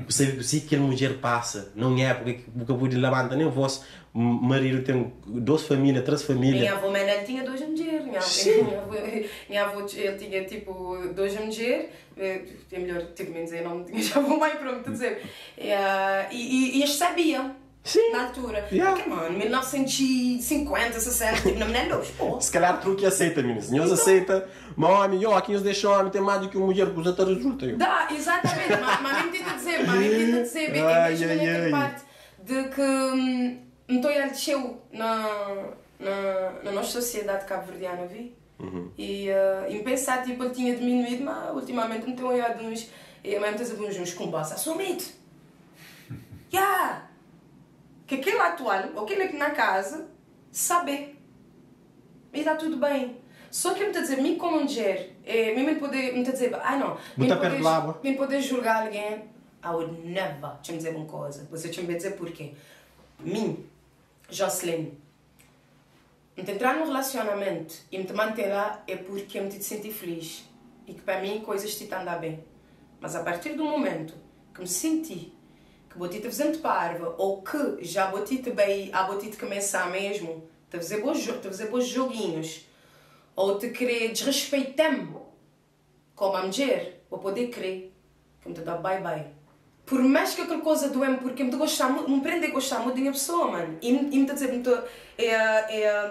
Você vê que o Zé que a mulher passa. Não é porque eu vou levantar nem o vosso marido tem 2 famílias, 3 famílias. Minha avó Manel tinha 2 mulheres. Minha avó ele tinha tipo 2 mulheres. É melhor tipo, me dizer, não tinha já vou mais pronto a dizer. E eles sabiam. Sim. Na altura. Porque, mano, 1950, 60, tipo, não me lembro. Se calhar truque aceita, meninas. Nós aceita. Mas homem, aqui nos deixam homem, tem mais do que uma mulher que os outros resultam. Dá, exatamente. Mas nem tenta dizer, é mesmo naquela parte de que não estou a descer na nossa sociedade cabo-verdiana, vi? E pensar, tipo, ele tinha diminuído, mas ultimamente não tenho olhado uns combates assumido. Que aquele atual, ou aquele aqui na casa, saber. E está tudo bem. Só que eu me estou a dizer, me como mulher, me poder, me dizer, não, me poder julgar alguém, I would never, deixa me dizer uma coisa, você deixa me dizer porquê. Mim, Jocelyn, me entrar num relacionamento e me manter lá é porque eu me sentir feliz. E que para mim coisas estão a andar bem. Mas a partir do momento que me senti que vou te fazendo parva, ou que já vou te bem, vou te começar mesmo, te fazer bons joguinhos, ou te querer desrespeitar-me como a mulher, vou poder crer que me te dá bye-bye. Por mais que aquela coisa doe-me, porque me gostar muito, me prende a gostar muito da minha pessoa, mano. E me dizer, me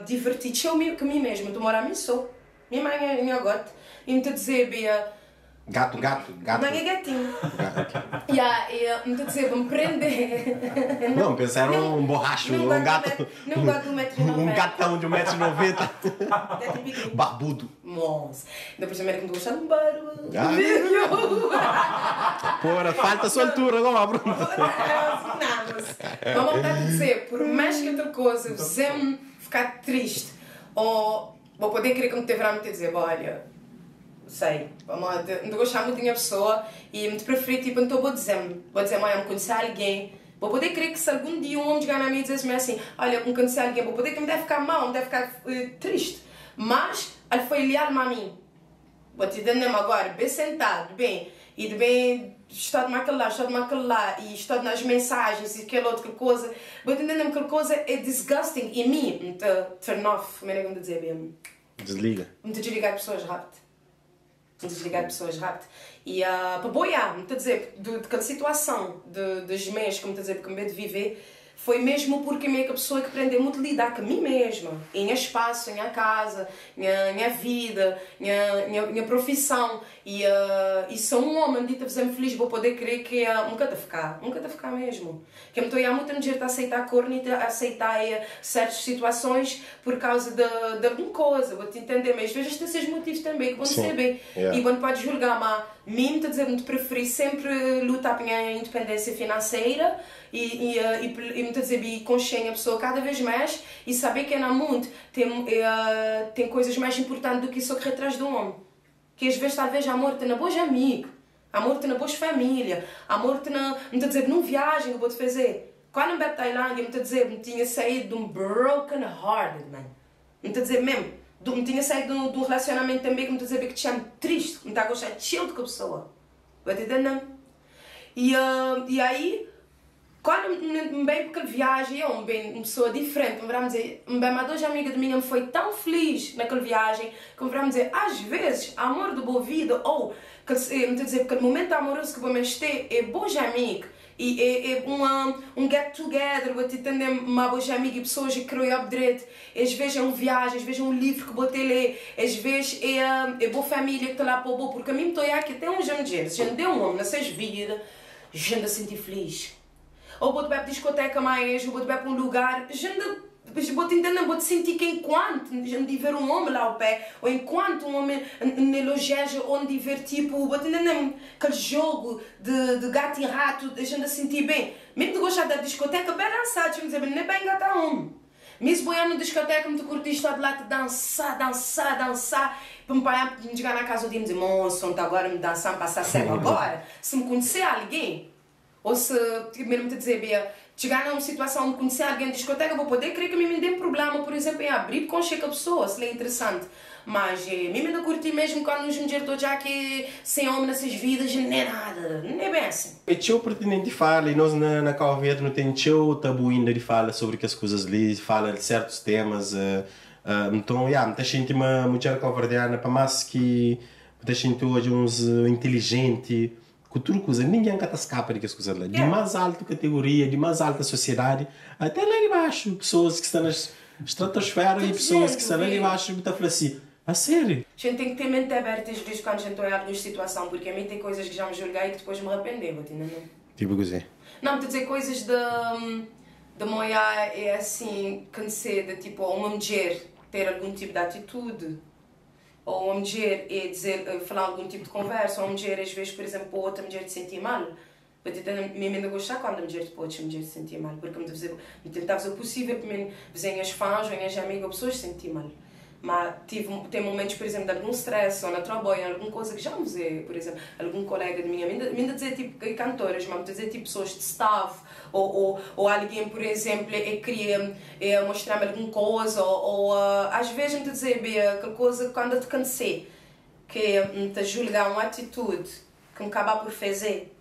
divertir, eu que mim mesmo, me morar a mim sou. Minha mãe é minha gota. E me dizer, Gato. Mãe é gatinho. E me dizer, me prender. Não, pensaram um borracho, um gato. Não gosto de 1,90 m. Um gatão de 1,90 m. Barbudo. Nossa. Depois também que me gostar de um barulho. Porra, falta a sua altura agora, Bruno. Mas vontade de dizer, por mais que outra coisa fizesse-me ficar triste, ou vou poder querer que me teve a me dizer, olha, sei, não gostar muito da minha pessoa e me preferir, tipo, então vou dizer, olha, me conhecer alguém, vou poder crer que se algum dia um homem chegar na minha e dizer assim, olha, me conhecer alguém, vou poder que me deve ficar mal, me deve ficar triste, mas ele foi leal a mim. Vou te entender agora, bem sentado, bem, e de bem, estou de aquele lá, e estou nas mensagens e aquela outra coisa, vou te entender que aquela coisa é disgusting em mim, me turn off, como é que eu me dizer bem? Desliga. Me desligar pessoas rápido. E para boiar, me está a dizer, daquela situação dos meses que me está a dizer, porque me de viver, foi mesmo porque a pessoa que aprendeu muito a lidar com mim mesma, em espaço, em casa, minha vida, minha profissão. E se um homem dito a fazer-me feliz, vou poder crer que nunca te ficar mesmo. Que eu estou a muita gente a aceitar corno e a aceitar certas situações por causa de alguma coisa, vou te entender, mas às vezes tem esses motivos também que vão saber. E quando pode julgar, mas mim está a dizer, me preferi sempre lutar pela minha independência financeira e me está a dizer, e consciência a pessoa cada vez mais e saber que no mundo tem coisas mais importantes do que só correr atrás do homem. Que às vezes talvez amor tem na boas amigos, amor tem na boas família, amor tem na, me está a dizer, numa viagem que eu vou te fazer. Quando eu me para Tailândia, me está a dizer, me tinha saído de um broken hearted, man. Me está a dizer mesmo, me tinha saído de um relacionamento também que me está a dizer que tinha triste, me está a gostar de chill com a pessoa. Vai te entender? E aí, quando me bem porque viagem, eu me uma pessoa diferente, me vamos dizer, uma duas amigas minhas me foi tão feliz naquela viagem, que me vamos dizer, às vezes, amor de boa vida, ou, me dizer, porque o momento amoroso que vamos ter é boas amigas, e é um get together, vou te entender, uma boa amiga e pessoas que querem direito, às vezes é uma viagem, às vezes é um livro que vou te ler, às vezes é boa família que está lá para o bom, porque a mim estou aqui, tem um gente, se não deu um homem nessas vidas, gente a sentir feliz. Ou vou-te para a discoteca mais, ou vou-te para um lugar, gente vou te entender, vou te sentir que enquanto onde ver um homem lá ao pé, ou enquanto um homem me elogia, onde ver tipo, vou te entender, aquele jogo de gato e rato, deixando a sentir bem. Mesmo de gostar da discoteca, bem dançar, deixa-me dizer, não é bem gata homem. Mesmo boiando na discoteca, me curtiste lá de lá, dançar, para me chegar na casa de dizer, moço, onde agora me dançar, passar certo agora. Se me conhecer alguém, ou se mesmo te dizer, Bia, chegar numa situação de conhecer alguém na discoteca, vou poder crer que me dê problema, por exemplo, em abrir com a pessoa, se é interessante. Mas me ainda curti mesmo quando nos mulheres estou já que sem homem nessas vidas, não é nada, não é bem assim. É teu pertinente de fala, e nós na Cabo Verde não tem teu tabu ainda de fala sobre que as coisas ali, fala de certos temas. Então, muita gente, uma mulher cabo-verdiana, para mais que muita gente hoje uns inteligente, cultura coisa, ninguém cata escapa de que as coisas lá. De mais alta categoria, de mais alta sociedade, até lá de baixo, pessoas que estão na estratosfera e pessoas que estão lá de baixo, que estão falando assim, a sério? A gente tem que ter mente aberta às vezes quando a gente está em alguma situação, porque a mim tem coisas que já me julguei e que depois me arrepender, entendeu? Tipo o quê? Não, estou a dizer coisas de moia é assim, cansei de tipo, uma mulher ter algum tipo de atitude, ou uma mulher é dizer, falar algum tipo de conversa, ou uma mulher às vezes, por exemplo, outra mulher te sentir mal. Eu ainda gostar quando a mulher pode se sentir mal, porque me tentar fazer o possível para mim, as fãs, as amigas, pessoas se sentir mal. Mas tem momentos, por exemplo, de algum stress ou na trabalho, alguma coisa que já me dizer, por exemplo, algum colega de minha, me dizer tipo cantoras, mas me dizer tipo pessoas de staff, ou alguém, por exemplo, queria mostrar-me alguma coisa, ou às vezes me dizer aquela coisa quando eu te cansei, que me te julgar uma atitude que me acaba por fazer.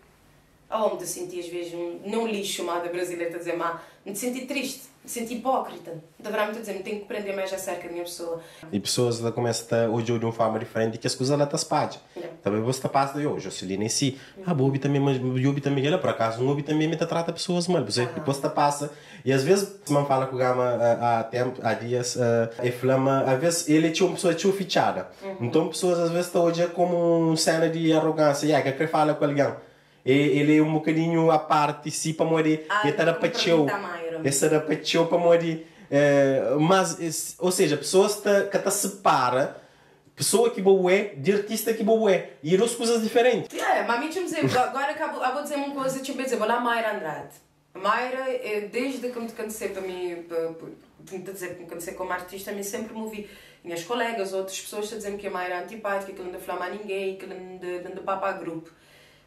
Me te senti às vezes não lixo, mas da brasileira, dizer, mas me senti triste, me senti hipócrita. Deverá me dizer, me tenho que aprender mais acerca da minha pessoa. E pessoas lá começam a hoje de uma forma diferente que as coisas lá estão espalhadas. Também você está passando eu, Jocelyn em si. Bobi também, mas Bobi também, ela por acaso, um Bobi também me trata pessoas mal. Depois está passa. E às vezes, se man fala com o Gama há dias, e flama, às vezes ele tinha uma pessoa fichada. Então pessoas às vezes estão hoje como uma cena de arrogância. Que ele fala com alguém. Ele é um bocadinho à parte, se para morrer, ele está na patio. Esse era patio para morrer. Mas, ou seja, pessoas que te separa, pessoa que boa é, de artista que boa é. E duas coisas diferentes. Mas me dizer, agora eu vou dizer uma coisa, tipo, vou lá Mayra Andrade. A Mayra, desde que me cansei para mim, dizer que me cansei como artista, me sempre movi. Minhas colegas, outras pessoas a dizer que a Mayra é antipática, que não dá flama a ninguém, que não dá papo a grupo.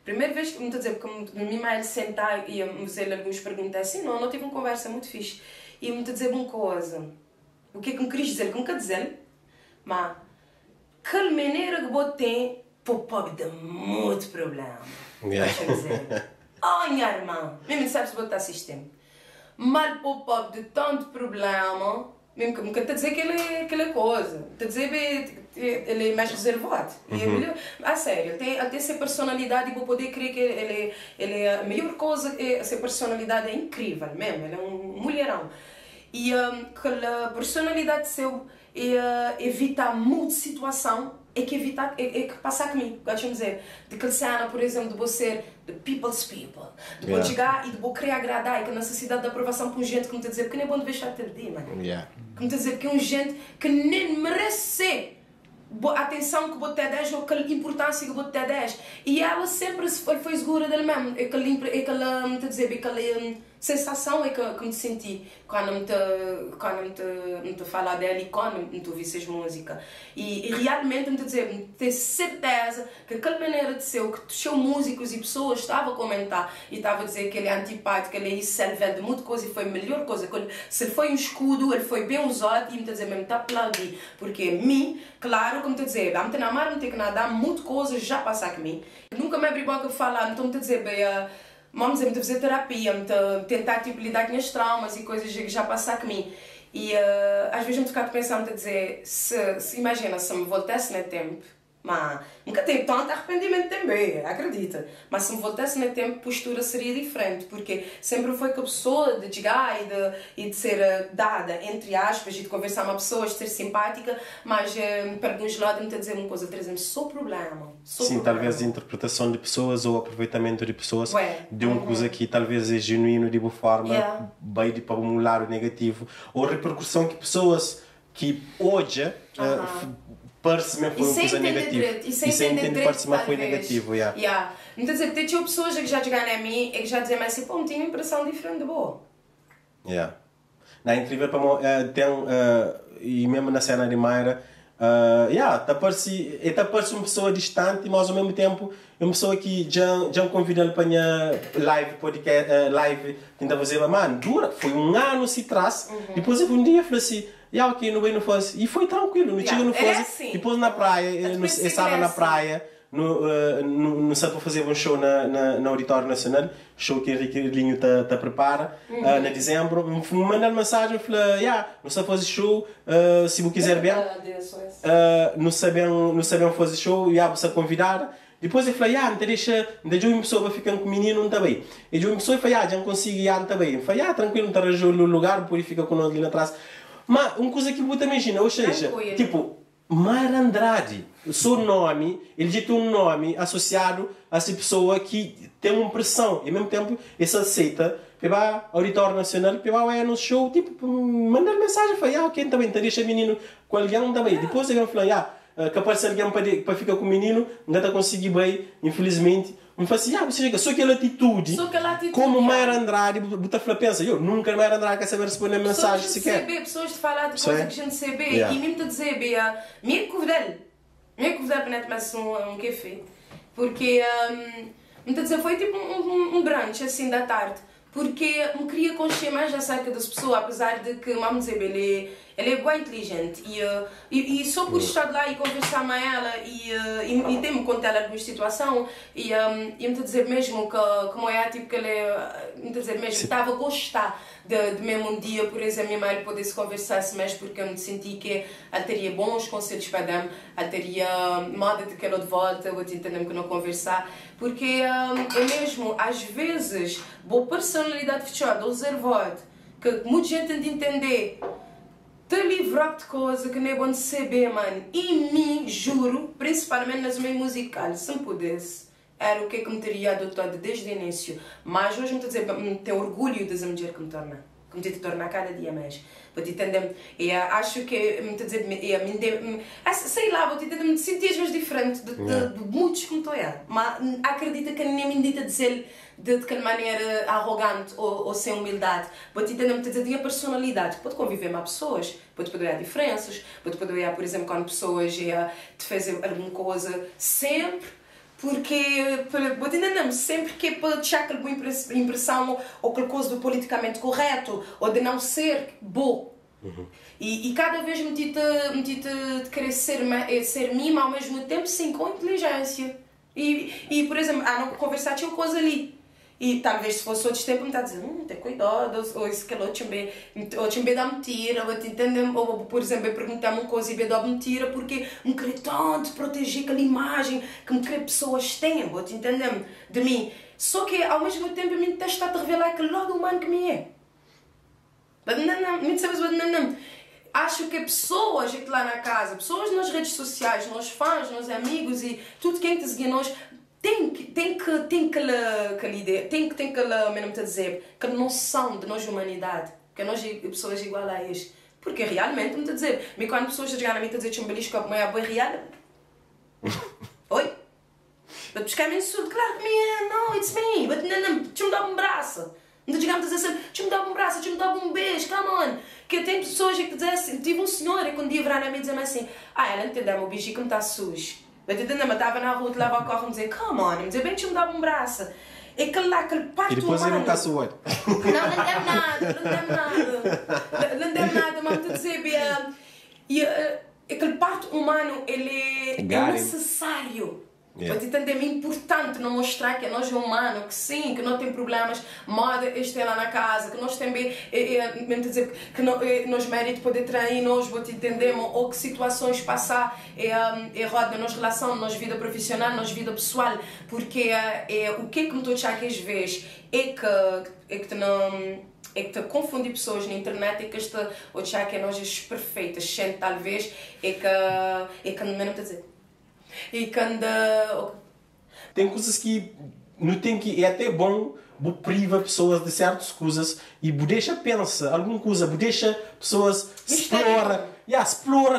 Primeira vez que me estou a dizer, porque me ia sentar e me fazer algumas perguntas assim, não tive uma conversa muito fixe. E me estou a dizer uma coisa. O que é que me queres dizer? Que me quer dizer? Mas, que maneira que você tem, pode dar muito problema. Deixa eu dizer. Minha irmã, mesmo sabes que você está assistindo. Mas pode de tanto problema, mesmo que me quer dizer que ele é coisa. Está a dizer ele é mais reservado. A sério, ele tem essa personalidade e vou poder crer que ele é a melhor coisa, essa personalidade é incrível mesmo, ele é um mulherão. E aquela personalidade seu evita muita situação, que passar comigo, gosto de dizer, de que cena, por exemplo, de você de people's people, de você chegar e de você querer agradar, e que a necessidade de aprovação com gente que me está a dizer que nem é bom de deixar de ter, mano. Que me está a dizer que é um gente que nem merece a atenção que você dá ou aquela importância que você dá. E ela sempre foi segura dela mesmo. Aquela sensação que me senti quando me te falar dela e quando me ouvi essas músicas. E realmente me ter certeza que aquela maneira de ser, que os músicos e pessoas estavam a comentar e estavam a dizer que ele é antipático, que ele é isso, ele vende muita coisa e foi a melhor coisa. Se foi um escudo, ele foi bem usado e me dizer mesmo, está aplaudir. Porque mim, claro, como te dizer, não tem nada, não tem nada, muita coisa já passar comigo. Nunca me abri boca a falar, então me dizer, vamos dizer, me fazer terapia, me tentar tipo, lidar com as traumas e coisas que já passaram comigo. E às vezes me tocar pensando, me dizer, imagina, se me voltasse no tempo, Mas nunca tenho tanto arrependimento também, acredita. Mas se me voltasse no tempo, a postura seria diferente, porque sempre foi que a pessoa de chegar e de ser dada, entre aspas, e de conversar com uma pessoa, de ser simpática, mas para alguns lados me está a dizer uma coisa, trazendo só problema. Sim, talvez a interpretação de pessoas ou aproveitamento de pessoas de uma coisa que talvez é genuíno de boa forma, vai para um lado negativo, ou repercussão que pessoas que hoje parece mesmo foi uma coisa negativa. E sem entender parece mesmo foi negativo. Não está a dizer, tinha pessoas que já chegaram a mim e que já diziam assim, pô, tinha uma impressão diferente de boa. Na incrível tem e mesmo na cena de Mayra parece uma pessoa distante, mas ao mesmo tempo é uma pessoa que já convida para a live podcast live tenta fazer, mano, dura, foi um ano se traz, depois um dia eu falei assim, ok, não faz, e foi tranquilo, não chega no faz, assim. depois na praia, estava na praia, no sábado fazer um show na Auditório Nacional, show que Henrique Linho está prepara, na dezembro, me mandaram mensagem, falei, não sei fazer show, se você quiser bem, não sabem fazer show, você convidar. Depois eu falei, não deixa uma pessoa para ficar com o menino, não está bem. E uma pessoa falou, já não consigo, não está bem. Eu falei, tranquilo, não está arranjando no lugar, depois fica com nós ali atrás. Mas uma coisa que você imagina, ou seja, tipo, Mayra Andrade, o seu nome, ele já tem um nome associado a essa pessoa que tem uma pressão, e ao mesmo tempo, essa aceita, para o Auditório Nacional, para no show, tipo, mandar mensagem, falei, ok, está bem, deixa o menino com alguém, não está bem. Depois ele falou, capaz de alguém para ficar com o menino, não está conseguindo bem, infelizmente. Me fala assim, você chega, só aquela atitude, como Mayra Andrade, você pensa, eu nunca Mayra Andrade quer saber responder mensagem sequer. Pessoas de falar de coisas que a gente sabe, e mesmo te dizer, me convidar para não tomar um café, porque, me te dizer, foi tipo um brunch, assim, da tarde, porque me queria conhecer mais acerca das pessoas, apesar de que, vamos dizer, ele é bem inteligente e só por estar lá e conversar com ela e ter-me contar ela alguma situação e me dizer mesmo que como é tipo que ele me dizer mesmo estava a gostar de mesmo um dia, por exemplo, minha mãe pudesse conversar mais porque eu me senti que ela teria bons conselhos para dar, ela teria moda de que ela de volta, eu entendo que não conversar, porque é mesmo, às vezes, boa personalidade fechada, ou reservada, que muita gente tem de entender, te livrar de coisa que não é bom de saber, mano. E me juro, principalmente nas meias musicais, se me pudesse, era o que me teria adotado desde o início. Mas hoje me estou a dizer, me tenho orgulho de ser mulher que me torna. Que me te torna cada dia mais. Vou te entender. E acho que me estou a dizer, sei lá, vou te entender, me senti às vezes diferente de muitos que me estou a. Mas acredita que nem me dita dizer de aquela maneira arrogante ou sem humildade. Pode entender, me dizer, tinha personalidade. Pode conviver com pessoas, pode poder há diferenças, pode poder, por exemplo, quando pessoas te fazem alguma coisa sempre, porque, pode entender, sempre que é para deixar aquela impressão ou aquela coisa do politicamente correto ou de não ser bom. E cada vez me dita de querer ser mim, mas ao mesmo tempo sim, com inteligência. E por exemplo, não conversar tinha uma coisa ali. E talvez se fosse outro tempo me está a dizer, tem cuidado, ou isso que ela tinha da mentira, ou por exemplo, eu perguntar-me uma coisa e eu dou mentira porque me queria tanto proteger aquela imagem que me queria pessoas têm, te entender de mim. Só que ao mesmo tempo eu me está a revelar aquele lado humano que me é. Acho que pessoas aqui lá na casa, pessoas nas redes sociais, nós fãs, nós amigos e tudo quem te segue nós, tem que noção de nós humanidade, que nós pessoas igual a eles, porque realmente me está a dizer, mas quando pessoas chegam a mim a dizer que um belisco como é a boa real, oi, vou buscar me insulto, claro que me é, não, it's me, deixa me dar um braço, não digamos assim, deixa me dar um braço, deixa me dar um beijo, come on, que tem pessoas que dizem assim, tive um senhor que um dia virá na mim e dizer assim, ela não entendeu, o beijo que me está sujo. Eu estava na rua, levava o carro e me dizia, come on, me dizia, bem, deixa-me dar um braço. E aquele parte e depois humano... ele não caça o olho. Não deve nada, mas te dizer, e aquele parte humano, ele é necessário. Para te entender, é importante não mostrar que nós é humano, que sim, que não tem problemas, moda este lá na casa, que nós também, mesmo dizer, que nós mérito poder trair nós, vou te entender, ou que situações passar roda nas relação, nas vida profissional, nas vida pessoal, porque o que me estou a achar que às vezes é que não... É que te confunde pessoas na internet e que esta achar que nós somos perfeitas, sente talvez, é que não me dizer. E quando... Tem coisas que não tem que... É até bom priva pessoas de certas coisas e deixa pensa alguma coisa, deixa pessoas explora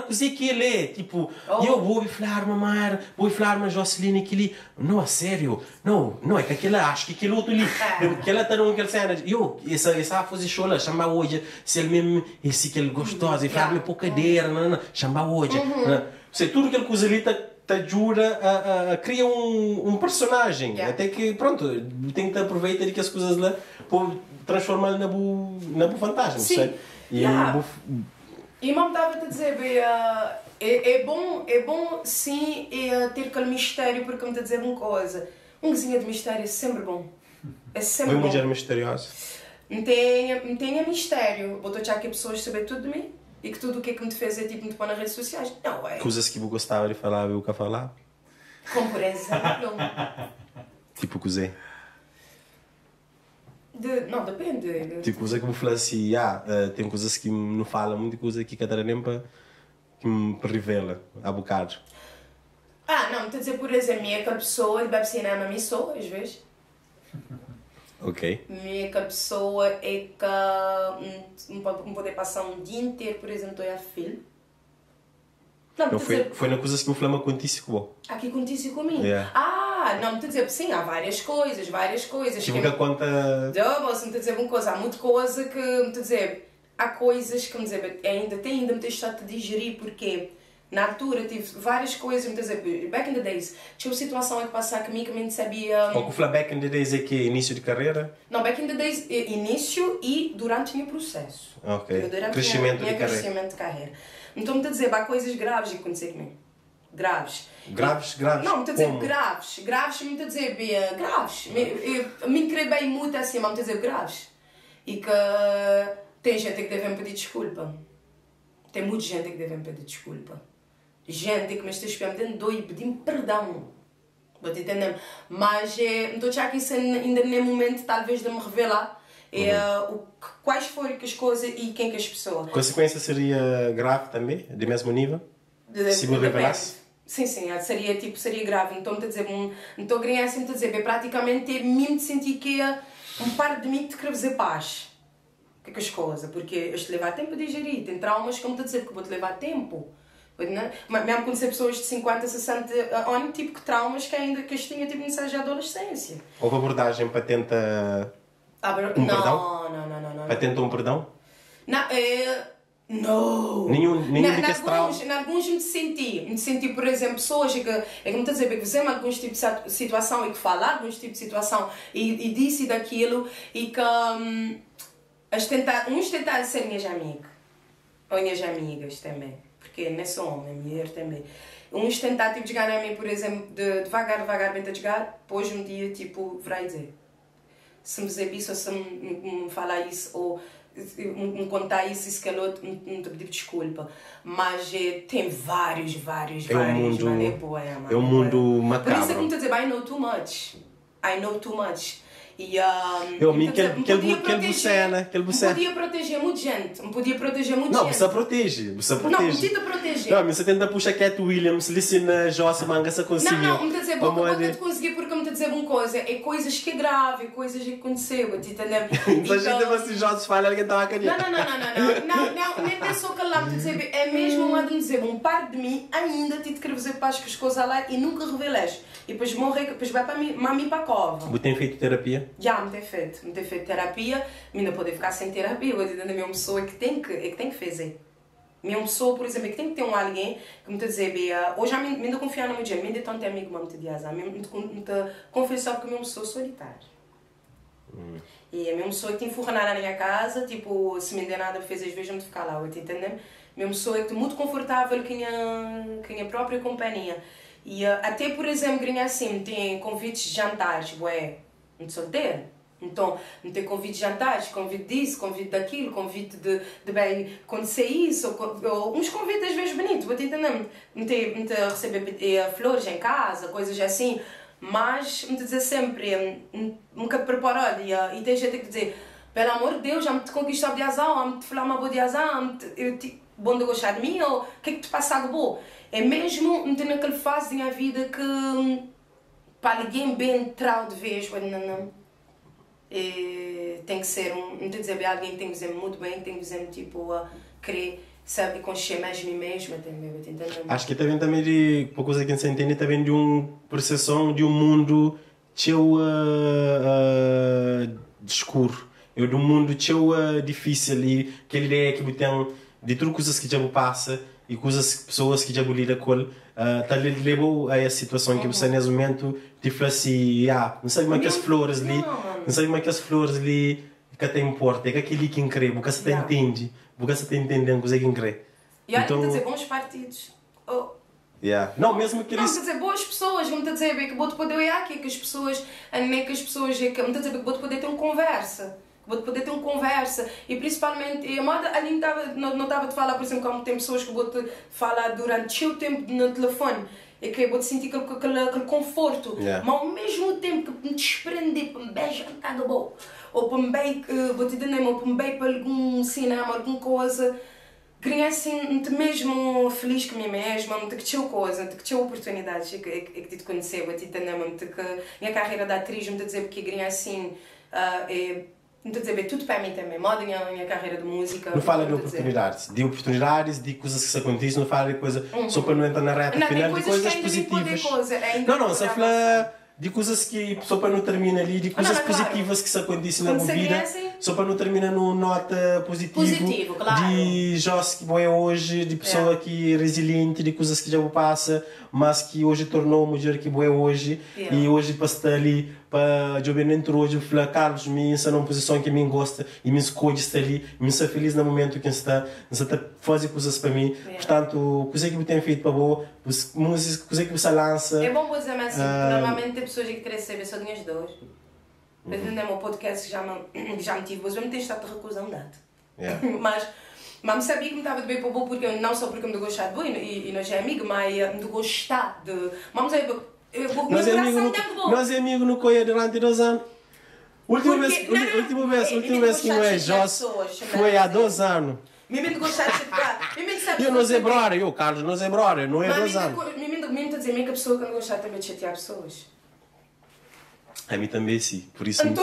coisa que ele é. Tipo, eu vou falar mamar, vou falar uma Jocelyn aquele... Não, a sério. Não, é que aquela acho que aquele outro ali, que ela está naquela cena. Essa fazer chola, chama hoje, se ele mesmo, esse que ele gostoso, e falar-me pouca cadeira, chama hoje. Sei, tudo aquela coisa ali te ajuda a criar um personagem. Até que, pronto, tem que aproveitar que as coisas lá para transformar na boa fantasma. Sim. E mamãe estava a dizer, é bom sim ter aquele mistério, porque me está a dizer uma coisa. Um cozinha de mistério é sempre bom. É sempre bom. Uma mulher misteriosa. Não tenha mistério. Vou deixar que as pessoas saberem tudo de mim. E que tudo o que é que me fez é tipo me pôr nas redes sociais. Não é. Coisas que eu gostava de falar, eu nunca falar. Como por exemplo. Tipo cozer. Não, depende. Tipo, coisa que eu falo assim, tem coisas que não falam, muita coisa que cada nem que me revela a bocado. Não, estou a dizer, por exemplo, aquela pessoa que bebe cinema a mim só, às vezes. Ok. Aquela pessoa é que não pode passar um dia inteiro, por exemplo, estou a filho. Não, foi na coisas que eu falei contigo. Aqui contigo comigo? Não, estou a dizer, sim, há várias coisas. Tipo que conta... Não, estou a dizer uma coisa, há muita coisa que, estou a dizer, há coisas que, me dizer, ainda me deixa de digerir, porque na altura tive várias coisas, me dizer, back in the days, tinha uma situação que passava comigo que eu não sabia... O que fala back in the days é que início de carreira? Não, back in the days, início e durante o meu processo. Ok, crescimento de carreira. Crescimento de carreira. Então, me está a dizer, há coisas graves que aconteceram comigo. Graves? Não, me está a dizer graves. Graves, me está a dizer, graves. Me creio muito assim, mas me está a dizer graves. E que tem gente que deve me pedir desculpa. Tem muita gente que deve me pedir desculpa. Gente que me está esperando e pedir perdão. Vou te entender. Mas me estou a achar que isso ainda nem é momento, talvez, de me revelar. Quais foram as coisas e quem que as pessoas. A consequência seria grave também, de mesmo nível? Se me revelasse? Sim, seria grave. Então, estou a dizer, estou a ganhar assim, estou a dizer, praticamente mesmo de sentir que um par de mim te quer fazer paz. Que é as coisas, porque eu te levar tempo a digerir, tem traumas que eu me estou a dizer que vou te levar tempo. Mas mesmo conhecer pessoas de 50, 60 anos, tipo que traumas que ainda que tinha tipo mensagem de adolescência. Houve abordagem para tentar perdão? Não. Para tentar um perdão? Não. Nenhum desse trauma? Em alguns me senti, por exemplo, pessoas que me está a dizer que fizemos alguns tipos de situação e que falar alguns tipos de situação e disse daquilo e que uns tentaram ser minhas amigas. Ou minhas amigas também. Porque não é só homem, é mulher também. Uns tentaram tipo, chegar a mim, por exemplo, devagar, bem a chegar, depois um dia, tipo, vai dizer. Se me dizer isso, ou se me falar isso, ou me contar isso, se calhar não te pedir desculpa. Mas tem vários. É um mundo macabro. Por isso é que me estou a dizer, I know too much. E aquele podia proteger muita gente. Não, você protege. Não, precisa proteger. Não, você tenta puxar Cat Williams, Licina Jossa, manga, você conseguiu. Não, me está a dizer, vou conseguir porque me está a dizer uma coisa. É coisas que é grave, é coisas que aconteceu, entendeu? Então a gente deve assim, Jossa, fala, alguém estava a canhar. Não, nem é só calar, me dizer, é mesmo uma de me dizer, um par de mim ainda te querer fazer paz com as coisas lá e nunca revelas. E depois morrer, depois vai para mim para a cova. Você tem feito terapia? Já, me tem feito terapia, ainda pode ficar sem terapia, eu ainda mesmo pessoa que tem que fazer. Mesmo pessoa, por exemplo, que tem que ter alguém que me está a dizer, hoje eu me ainda confiar no meu dia, me ainda tanto amigo, me te diz, me confessar que eu mesmo sou solitário. E a mesma pessoa que te enfornar na minha casa, tipo, se me der nada fez, às vezes eu me ficar lá, entendeu? A mesma pessoa que muito confortável com a própria companhia. E até, por exemplo, ganhar assim, tem convites de jantares, ué, muito solteiro. Então, não tem convite de jantares, convite disso, convite daquilo, convite de bem acontecer isso, ou uns convites às vezes bonitos, vou te entender, não tem receber flores em casa, coisas assim, mas me dizer sempre, nunca preparado, e tem gente que dizer, pelo amor de Deus, já me te conquistou de azar, já me te falar uma boa de azar, bom de gostar de mim, ou o que é que te passa algo bom? É mesmo, não tem naquela fase da minha vida que, para ninguém bem entrar de vez, não. Tem que ser não tem que dizer alguém tem que dizer muito bem, tem que dizer tipo querer saber conhecer mais de mim mesma também. Acho que também de uma coisa que se entende também de percepção de mundo teu escuro, de mundo teu difícil ali, aquela ideia que tem de tudo coisas que já passa e pessoas que já lida com tá levou a essa situação que você nesse momento te fala assim, não sei mais que as flores ali, não sei mais que as flores ali que te importa, é que aquele que crê, porque você entende, porque você está entendendo o que é crê. E olha, então, dizer, bons partidos. Não, mesmo que eles... Não, quer dizer, boas pessoas, vamos dizer, que vou poder ir aqui, que as pessoas, vamos dizer, que vou poder ter uma conversa. Vou poder ter uma conversa e principalmente a moda ali não estava a falar, por exemplo, como tem pessoas que vou te falar durante o tempo no telefone e que vou te sentir aquele conforto, mas ao mesmo tempo que me desprender para me beijar cada bom ou para me beijar, vou te dizer, ou para me beijar para algum cinema, alguma coisa, queria assim, mesmo feliz com mim mesma, que tinha coisa, que tinha oportunidades que te conhecer, vou te entender, que minha carreira de atriz, me dizer porque queria assim, não estou a dizer, tudo para mim também, moda minha carreira de música. Não fala de oportunidades, de coisas que se acontecem, não fala de coisas, só para não entrar na reta final, de coisas positivas. Não, só fala de coisas que, só para não terminar ali, de coisas positivas que se acontecem na minha vida, só para não terminar numa nota positiva, claro. De jovens que vão hoje, de pessoa que é resiliente, de coisas que já passa, mas que hoje tornou uma mulher que boa hoje, e hoje para estar ali, para eu bem entro hoje, falar, Carlos, me está numa posição que me gosta, e me escolhe estar ali, me está feliz no momento que está fazendo coisas para mim, portanto, coisa que eu tenho feito para você, música, coisa que você lança. É bom dizer, mas assim, normalmente tem pessoas que querem saber só de dois. Eu tenho um podcast que já me tive, mas eu não tenho estado de recusão dado. Mas me sabia que me estava de bem para bom, porque não só porque me gostar de bom e não é amigo, mas me gostar de. Vamos dizer, nós é amigo no Coia durante 2 anos. Última vez que nós foi há 2 anos. Me gostar de eu não sei brother, eu Carlos não sei brother, não é 2 anos. Me está a dizer que a pessoa que não gosta também de chatear pessoas. A mim também sim, por isso. Mas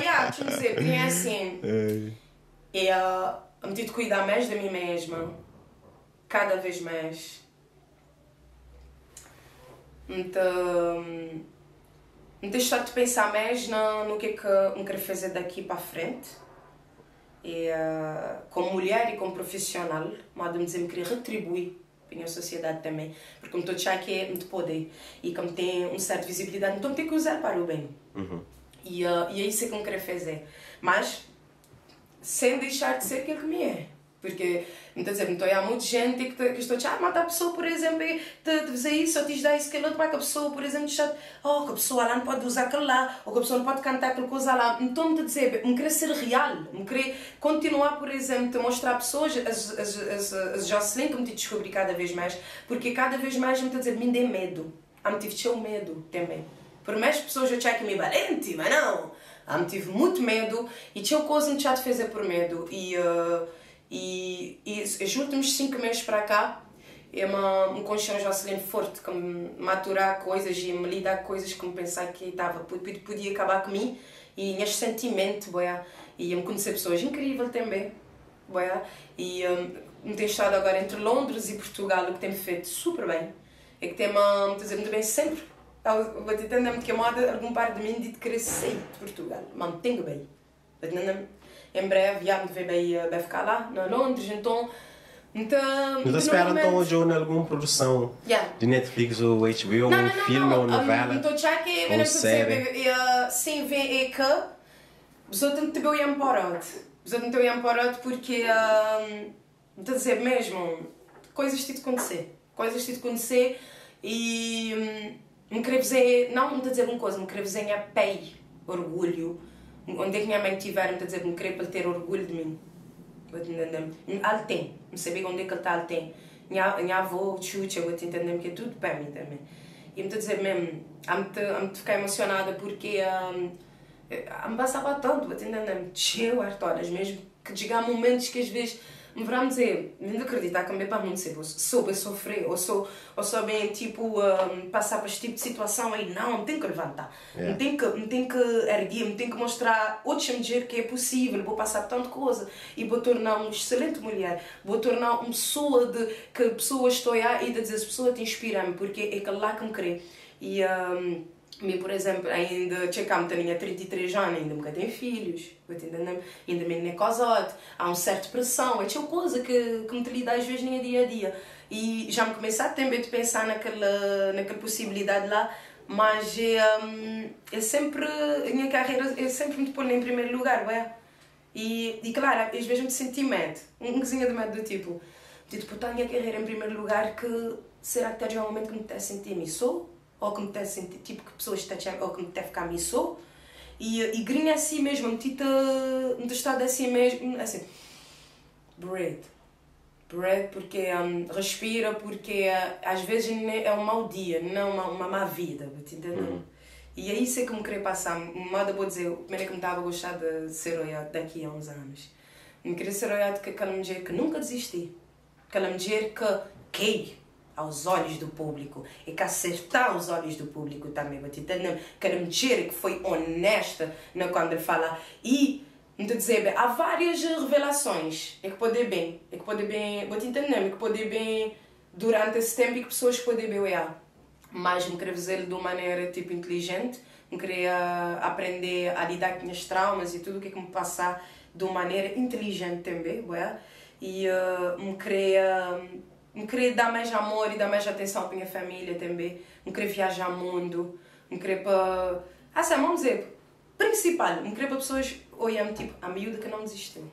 deixa eu dizer, é assim. Eu me tive de cuidar mais de mim mesma, cada vez mais. Então, não deixar de pensar mais no que é que eu quero fazer daqui para frente. E, como mulher e como profissional, modo de dizer, me queria retribuir para a sociedade também, porque me estou a achar que é muito poder e como tem uma certa visibilidade, então tem que usar para o bem. E é isso que eu quero fazer, mas sem deixar de ser aquilo que me é. Porque, então, há muita gente que estou a matar a pessoa, por exemplo, te dizer isso, ou te dar isso, aquilo outro, para que a pessoa, por exemplo, que a pessoa lá não pode usar aquilo lá, ou que a pessoa não pode cantar aquela coisa lá. Então, me dizer, me querer ser real, me querer continuar, por exemplo, a mostrar a pessoas, as Jocelyn, que me descobri cada vez mais, porque cada vez mais me dizer, me dê medo. Me tive medo também. Por mais pessoas eu tinha que me valente, mas não. Me tive muito medo, e tinha coisa que me tinha de fazer por medo. E os últimos 5 meses para cá é uma consciência Jocelyn forte, que me maturar coisas e me lidar com coisas que me pensava que podia acabar comigo e este sentimento, boia, e me conhecer pessoas incríveis também, boia, e me tenho estado agora entre Londres e Portugal, o que tem-me feito super bem, é que tem-me dizer muito bem sempre, vou te entender que a moda, algum par de mim de querer sair de Portugal, mas me tenho bem, em breve, já me vai ficar lá, na Londres, então... Não espera então hoje ou em alguma produção de Netflix ou HBO, ou filme ou novela? Então já que ou série. Sim, vem que os outros não te vão emparado. Os outros não te vão emparado porque, estou a dizer mesmo, coisas te acontecer. Coisas te acontecer e me querer dizer, não me dizer uma coisa, me querer dizer a pei, orgulho. Onde é que minha mãe tiver, me dizer, me querer para ter orgulho de mim. Ele tem, me saber onde é que ele está, ele tem. Minha avó, chucha, eu te entender que é tudo para mim também. E me dizer mesmo, me ficar emocionada porque me passava tanto, eu te entender, cheio horas mesmo, que chega momentos que às vezes me verão dizer, nem acreditar que me para muito ser, sou bem sofrer, ou sou bem tipo passar por este tipo de situação aí, não, me tenho que levantar, me tenho que erguer, me tenho que mostrar outros mulher que é possível, vou passar por tanta coisa e vou tornar uma excelente mulher, vou tornar uma pessoa que pessoas estão aí e de dizer, as pessoas te inspiram-me, porque é aquele lá que me crê. E eu, por exemplo, ainda chegamos, tinha 33 anos, ainda nunca tenho filhos, ainda me nem casado, há uma certa pressão, é uma coisa que me lida às vezes no dia a dia. E já me comecei também a pensar naquela possibilidade lá, mas é sempre, a minha carreira é sempre me pôr em primeiro lugar, ué? E claro, às vezes me senti medo, um coisinha de medo do tipo, botar a minha carreira em primeiro lugar, que será que está um momento que me está a sentir missou? Ou que me está a sentir, tipo, que pessoas estão, ou que me está a ficar missou? E grinha assim mesmo, me está assim mesmo, assim, breathe, porque respira, porque às vezes é um mau dia, não é uma má vida, entendeu? E é isso que me queria passar. Moda, vou dizer, o primeiro que me estava a gostar de ser olhado daqui a uns anos. Me queria ser olhado que aquela mulher que nunca desisti, aquela mulher que aos olhos do público e que acertar aos olhos do público também, aquela mulher que foi honesta quando ele fala. E então dizer, há várias revelações que pode bem, vou te entender, que pode bem durante esse tempo e que pessoas podem bem olhar. Mas me queria fazer de uma maneira tipo inteligente, me queria aprender a lidar com os traumas e tudo o que me passar de uma maneira inteligente também, e me queria dar mais amor e dar mais atenção para a minha família também, me queria viajar ao mundo, me queria para... vamos dizer, principal, me queria para pessoas olharem tipo, a miúda que não desistiu.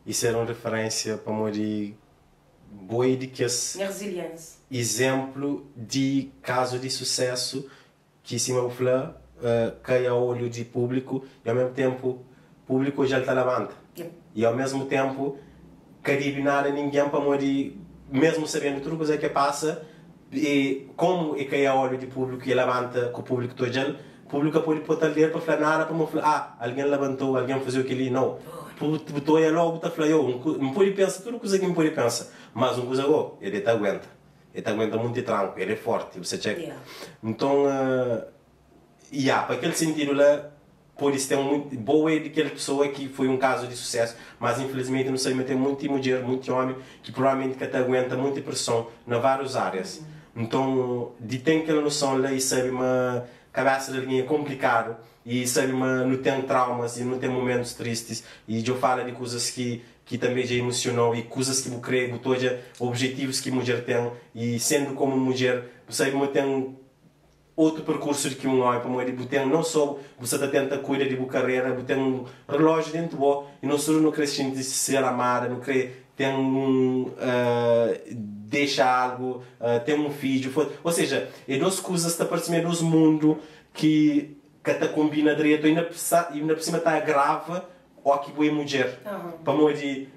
Isso era uma referência para morrer boa de que esse minha resiliência. Exemplo de caso de sucesso que se me fala cai ao olho de público e ao mesmo tempo público já está levanta. E ao mesmo tempo caribinar ninguém para morrer, mesmo sabendo tudo o que passa, e como é que é o olho de público e levanta com o público todo, o público pode ler para falar nada, para falar, alguém levantou, alguém fez aquilo, não. Botou aí logo, está falando, não pode pensar tudo o que me pode pensar, mas uma coisa ele te aguenta muito tranquilo, ele é forte, você checa. Então, para aquele sentido lá, pode ser muito boa de aquela pessoa que foi um caso de sucesso, mas infelizmente não sei, mas tem muita mulher, muito homem que provavelmente que te aguenta muita pressão em várias áreas. Então, de ter aquela noção lá e sabe uma cabeça de linha complicado e sabe uma não tem traumas e não tem momentos tristes e eu falo de coisas que também já emocionou e coisas que eu creio, todos objetivos que a mulher tem e sendo como mulher, você tem outro percurso que um homem para mulher, tem não só você tenta cuidar de sua carreira, tem um relógio dentro do e não só não cresce de ser amada, não crê tem deixa algo, tem um filho, ou seja, é duas coisas que parecem dois mundos que te combina direito e ainda por cima está grave ou que boa mulher para mulher te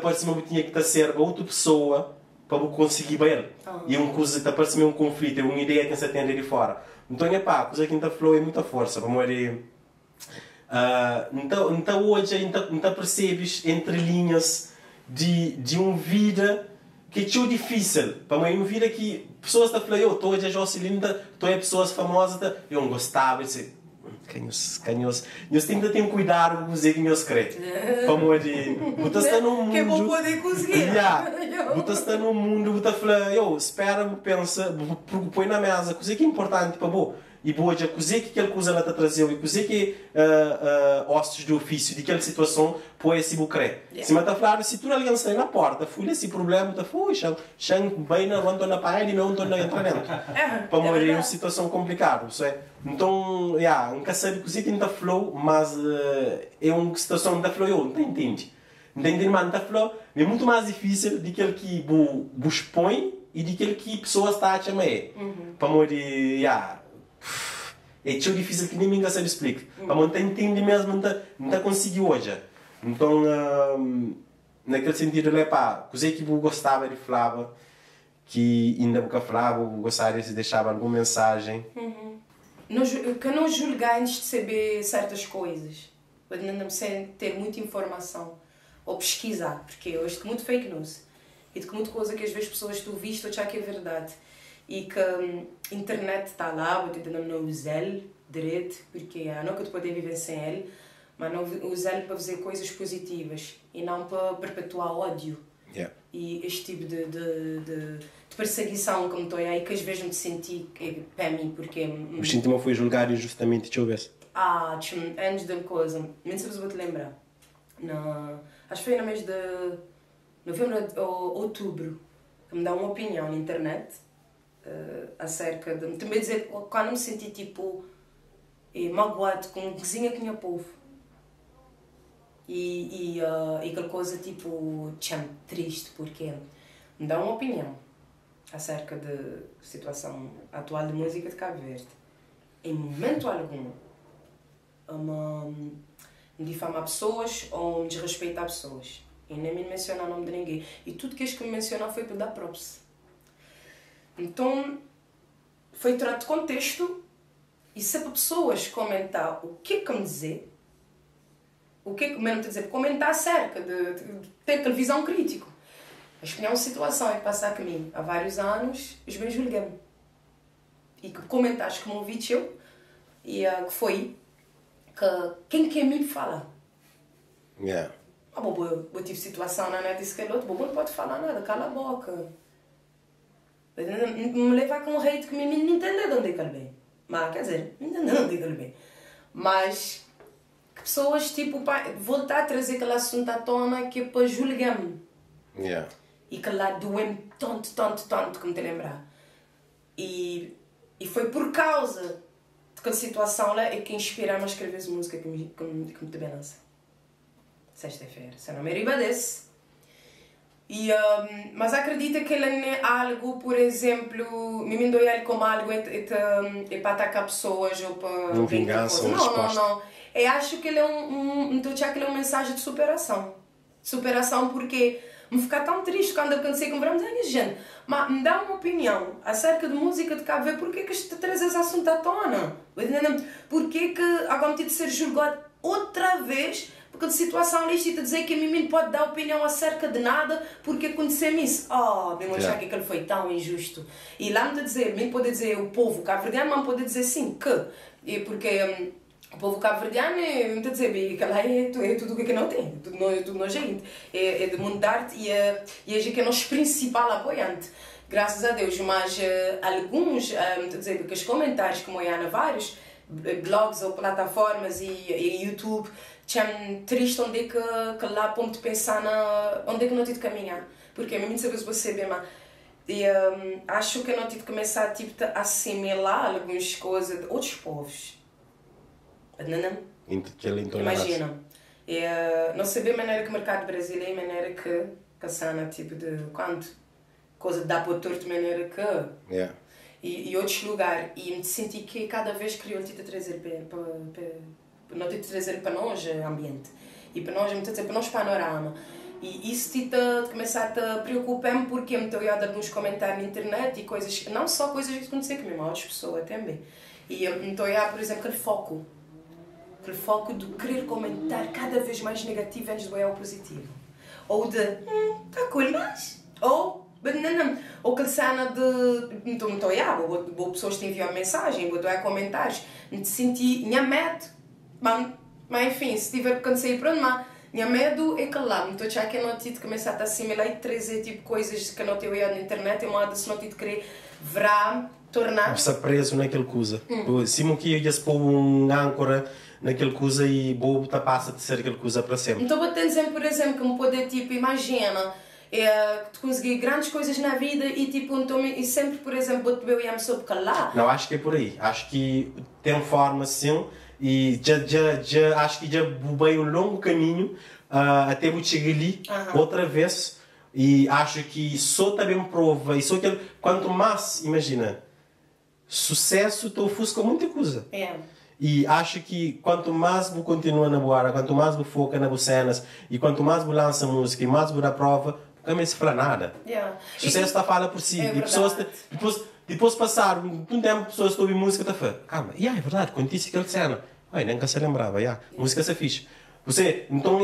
parece que tinha que ser outra pessoa para conseguir bem. E uma coisa que parece um conflito, é uma ideia que você tem de fora. Então, a coisa que está falando é muita força. Para morrer. Então, hoje, então percebes entre linhas de uma vida que é tão difícil. Para mim, uma vida que pessoas estão falando, eu estou a Jocelinda, estou a pessoas famosas, eu não gostava de canhos. Eu tenho ter cuidado com os que eu escrevo. Para morrer. Você está num mundo. Que vou poder conseguir. Você está num mundo, você fala, espera, pensa, põe na mesa, coisa que é importante para você. E boa, coisa que aquela coisa ela está trazendo, e coisa que ossos do ofício, de aquela situação, pode se bucrer. Se me está falando, se tu alguém sai na porta, fui esse problema, tá fui, chão bem na rua, na parede, não estou na entrar dentro. Para morrer é uma situação complicada, então, nunca sabe coisa que não está mas é uma situação que está flow, eu não entendi. Entende, mas está falando, é muito mais difícil do que ele que vos põe e do que ele que pessoas está a chamar. Para morrer, é tão difícil que nem ninguém sabe explicar. Para não entender mesmo, não conseguiu hoje. Então, naquele sentido, coisa que eu gostava de falar, que ainda nunca falava, eu gostaria de deixar alguma mensagem. Que não julgar antes de saber certas coisas, sem ter muita informação, ou pesquisar, porque hoje tem muito fake news, e tem muita coisa que às vezes pessoas tu viste ou acham que é verdade, e que a internet está lá, você não usa ele direito, porque não que tu pode viver sem ele, mas não usa ele para fazer coisas positivas, e não para perpetuar ódio. E este tipo de perseguição que me estou aí, que às vezes me senti para mim, porque... O sintoma foi julgado injustamente, deixa eu ver. Antes da coisa, nem sei se vou te lembrar. Acho que foi no mês de novembro ou outubro, que me dá uma opinião na internet acerca de... Também dizer, quando me senti tipo magoado com cozinha que tinha povo. E aquela coisa tipo triste, porque me dá uma opinião acerca da situação atual de música de Cabo Verde. Em momento algum me difamar pessoas ou me desrespeitar pessoas, e nem me mencionar o nome de ninguém, e tudo que me mencionou foi para dar props. Então foi trato de contexto, e se para pessoas comentar o que me dizer, o que mesmo te dizer, comentar acerca de ter televisão crítico. Mas que é uma situação que passa comigo há vários anos, os meus julguei-me. E que comentaste que me ouvi eu, e que foi que quem quer me fala. Eu tive situação na net e se outro, não pode falar nada, cala a boca. Me leva com um hate que me não entende de onde é que ele vem. Mas, quer dizer, não entende de onde é que ele vem. Mas pessoas tipo voltar a trazer aquele assunto à tona que é para julgar-me. E que lá doeu-me tanto que me te lembrar. E foi por causa daquela situação lá é que inspira-me a escrever essa música que me te lança. Sexta-feira. Se não me riba desse. Mas acredita que ele é algo, por exemplo, me mandou ele como algo para atacar pessoas ou para... vingança ou resposta. Não. Eu acho que ele é que ele é uma mensagem de superação. Superação porque me ficar tão triste quando eu cansei com vamos gente, mas me dá uma opinião acerca de música de Cabo Verde, porquê que te traz esse assunto à tona? Porquê que agora me de ser julgado outra vez? Porque a situação lícita dizer que a mim não pode dar opinião acerca de nada porque aconteceu isso. Bem, achar que ele foi tão injusto. E lá me dizer, me pode dizer o povo cabo-verdiano, mas pode dizer sim, que. Porque o povo cabo-verdiano, me dizer, que lá é tudo o que não tem, tudo nojento. É de mundo de arte e é que é nosso principal apoiante. Graças a Deus, mas alguns, dizer, porque os comentários, como eu vários, blogs ou plataformas e YouTube, tinha triste onde é que lá ponto pensar onde é que não tive de caminhar, porque mesmo se você bem mas acho que não tive de começar tipo a assimilar algumas coisas de outros povos. Imagina, não saber a maneira que o mercado brasileiro, a maneira que a sana tipo de quanto coisa dá para torto de maneira que e outros lugares, e me senti que cada vez queria te trazer não te trazer para nós ambiente e para nós para nós panorama, e isso te começar a preocupar-me porque me estou a olhar alguns comentários na internet e coisas, não só coisas que acontecem comigo, mas outras pessoas também, e me estou a olhar, por exemplo, aquele foco de querer comentar cada vez mais negativo antes de olhar o positivo, ou de tá cool, mas ou aquela cena de então estou a olhar, ou pessoas te enviam mensagem, ou a comentários, me senti minha medo. Mas enfim, se tiver que sair para onde, minha medo é que lá, então já que eu não tive começar a assimilar e trazer tipo coisas que eu não tenho olhado na internet, é uma se não tive querer virar, tornar. Está preso naquele coisa. Se não que ia pôr âncora naquele coisa e bobo tá passa de ser aquele coisa para sempre. Então vou te dizer, por exemplo, que me poder tipo imagina tu conseguir grandes coisas na vida e tipo então, e sempre, por exemplo, vou te ver sobre calar. Não, acho que é por aí. Acho que tem forma sim e já acho que já bubei um longo caminho até eu chegar ali outra vez e acho que só também prova e só que quanto mais imagina sucesso tu ofusca muita coisa e acho que quanto mais vou continuar na boa quanto mais vou focar nas cenas e quanto mais vou lançar música e mais vou dar prova não se fala nada sucesso está fala por si e pessoas depois passar um tempo pessoas estão a ouvir música tá falando calma é verdade quando disse aquela cena nem que se lembrava música se fixe então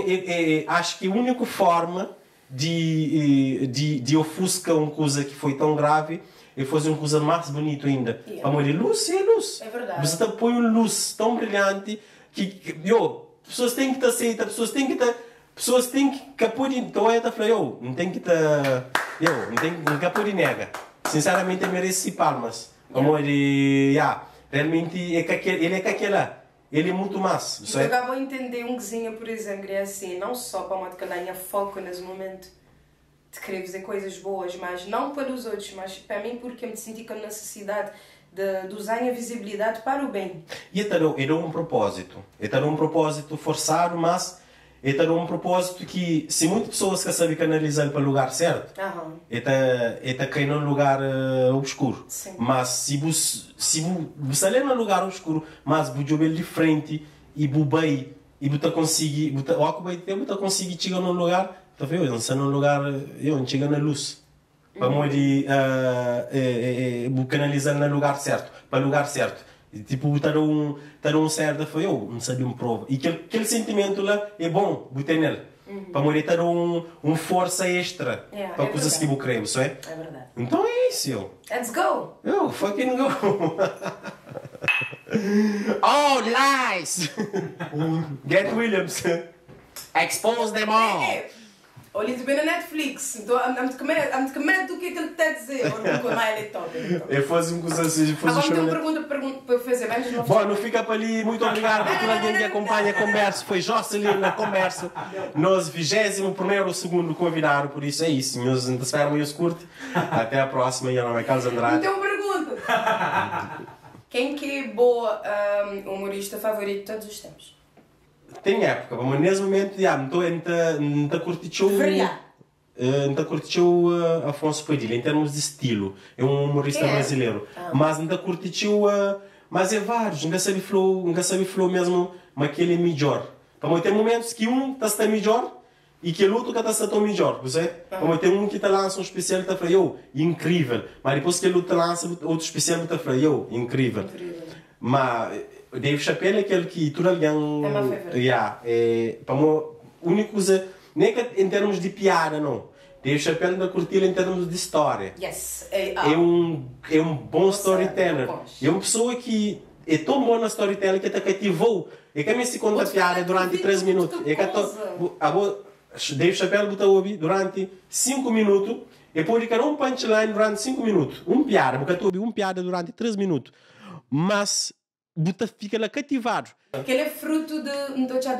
acho que a única forma de ofuscar uma coisa que foi tão grave e fazer uma coisa mais bonita ainda. Para morrer luz, é luz. É verdade. Você põe uma luz tão brilhante que pessoas têm que te aceitar, pessoas têm que pôr então eu falei, não tem que pôr nega. Sinceramente merece palmas. Realmente ele é que aquela. Ele é muito mais. Eu acabo de entender um cozinho, por exemplo, é assim, não só para uma que ganha foco nesse momento de querer fazer coisas boas, mas não para os outros, mas para mim porque eu me senti com a necessidade de usar a visibilidade para o bem. E era um propósito. Era um propósito forçado, mas era um propósito que, se muitas pessoas que sabem canalizar para o lugar certo, está cair num lugar obscuro. Sim. Mas se você ler num lugar obscuro, mas você joga de frente e bubei e você consegue chegar num lugar, tá vendo? Não sei num lugar, não chega na luz. Para morrer canalizar no lugar certo, para o lugar certo. Tipo, estar um certo, foi não sabia uma prova. E aquele sentimento lá é bom, botar nele. Para morrer ter força extra para coisas que eu creio, isso é? É verdade. Então é isso, Let's go! Fucking go! Oh, lies! Get Williams! Expose them all! Olha, tu bem na Netflix, então ando com medo do que ele está a dizer. Ou não, mais ele toca. Eu faço uma coisa assim, agora tem uma pergunta para fazer, mas não. Bom, não fica para ali, muito obrigado por toda alguém que acompanha a conversa. Foi Jocelyn na conversa. Nós, 21º ou segundo convidado, por isso é isso. Meus espero meus curte. Até a próxima, meu nome é Carlos Andrade. Então, pergunta. Quem que é boa humorista favorito de todos os tempos? Tem época, mas nesse momento, não curtiu Afonso Padilha, em termos de estilo. É um humorista brasileiro. Mas não curtiu, mas é vários, nunca sabe flow mesmo, mas aquele é melhor. Mas tem momentos que está melhor e que o outro está tão melhor, você? Mas tem um que está lança um especial e está falando, incrível. Mas depois que ele lança outro especial e está falando, incrível. Mas Dave Chappelle é aquele que tudo alguém para a única coisa nem que em termos de piada não Dave Chappelle da curtir em termos de história é um bom storyteller é uma pessoa que é tão boa na storytelling que te cativou é que me se conta piada durante 3 minutos é que Dave Chappelle botou ouvir durante 5 minutos e pode ficar um punchline durante 5 minutos piada porque tu ouvi piada durante 3 minutos mas Buta fica lá cativado. Aquele é fruto de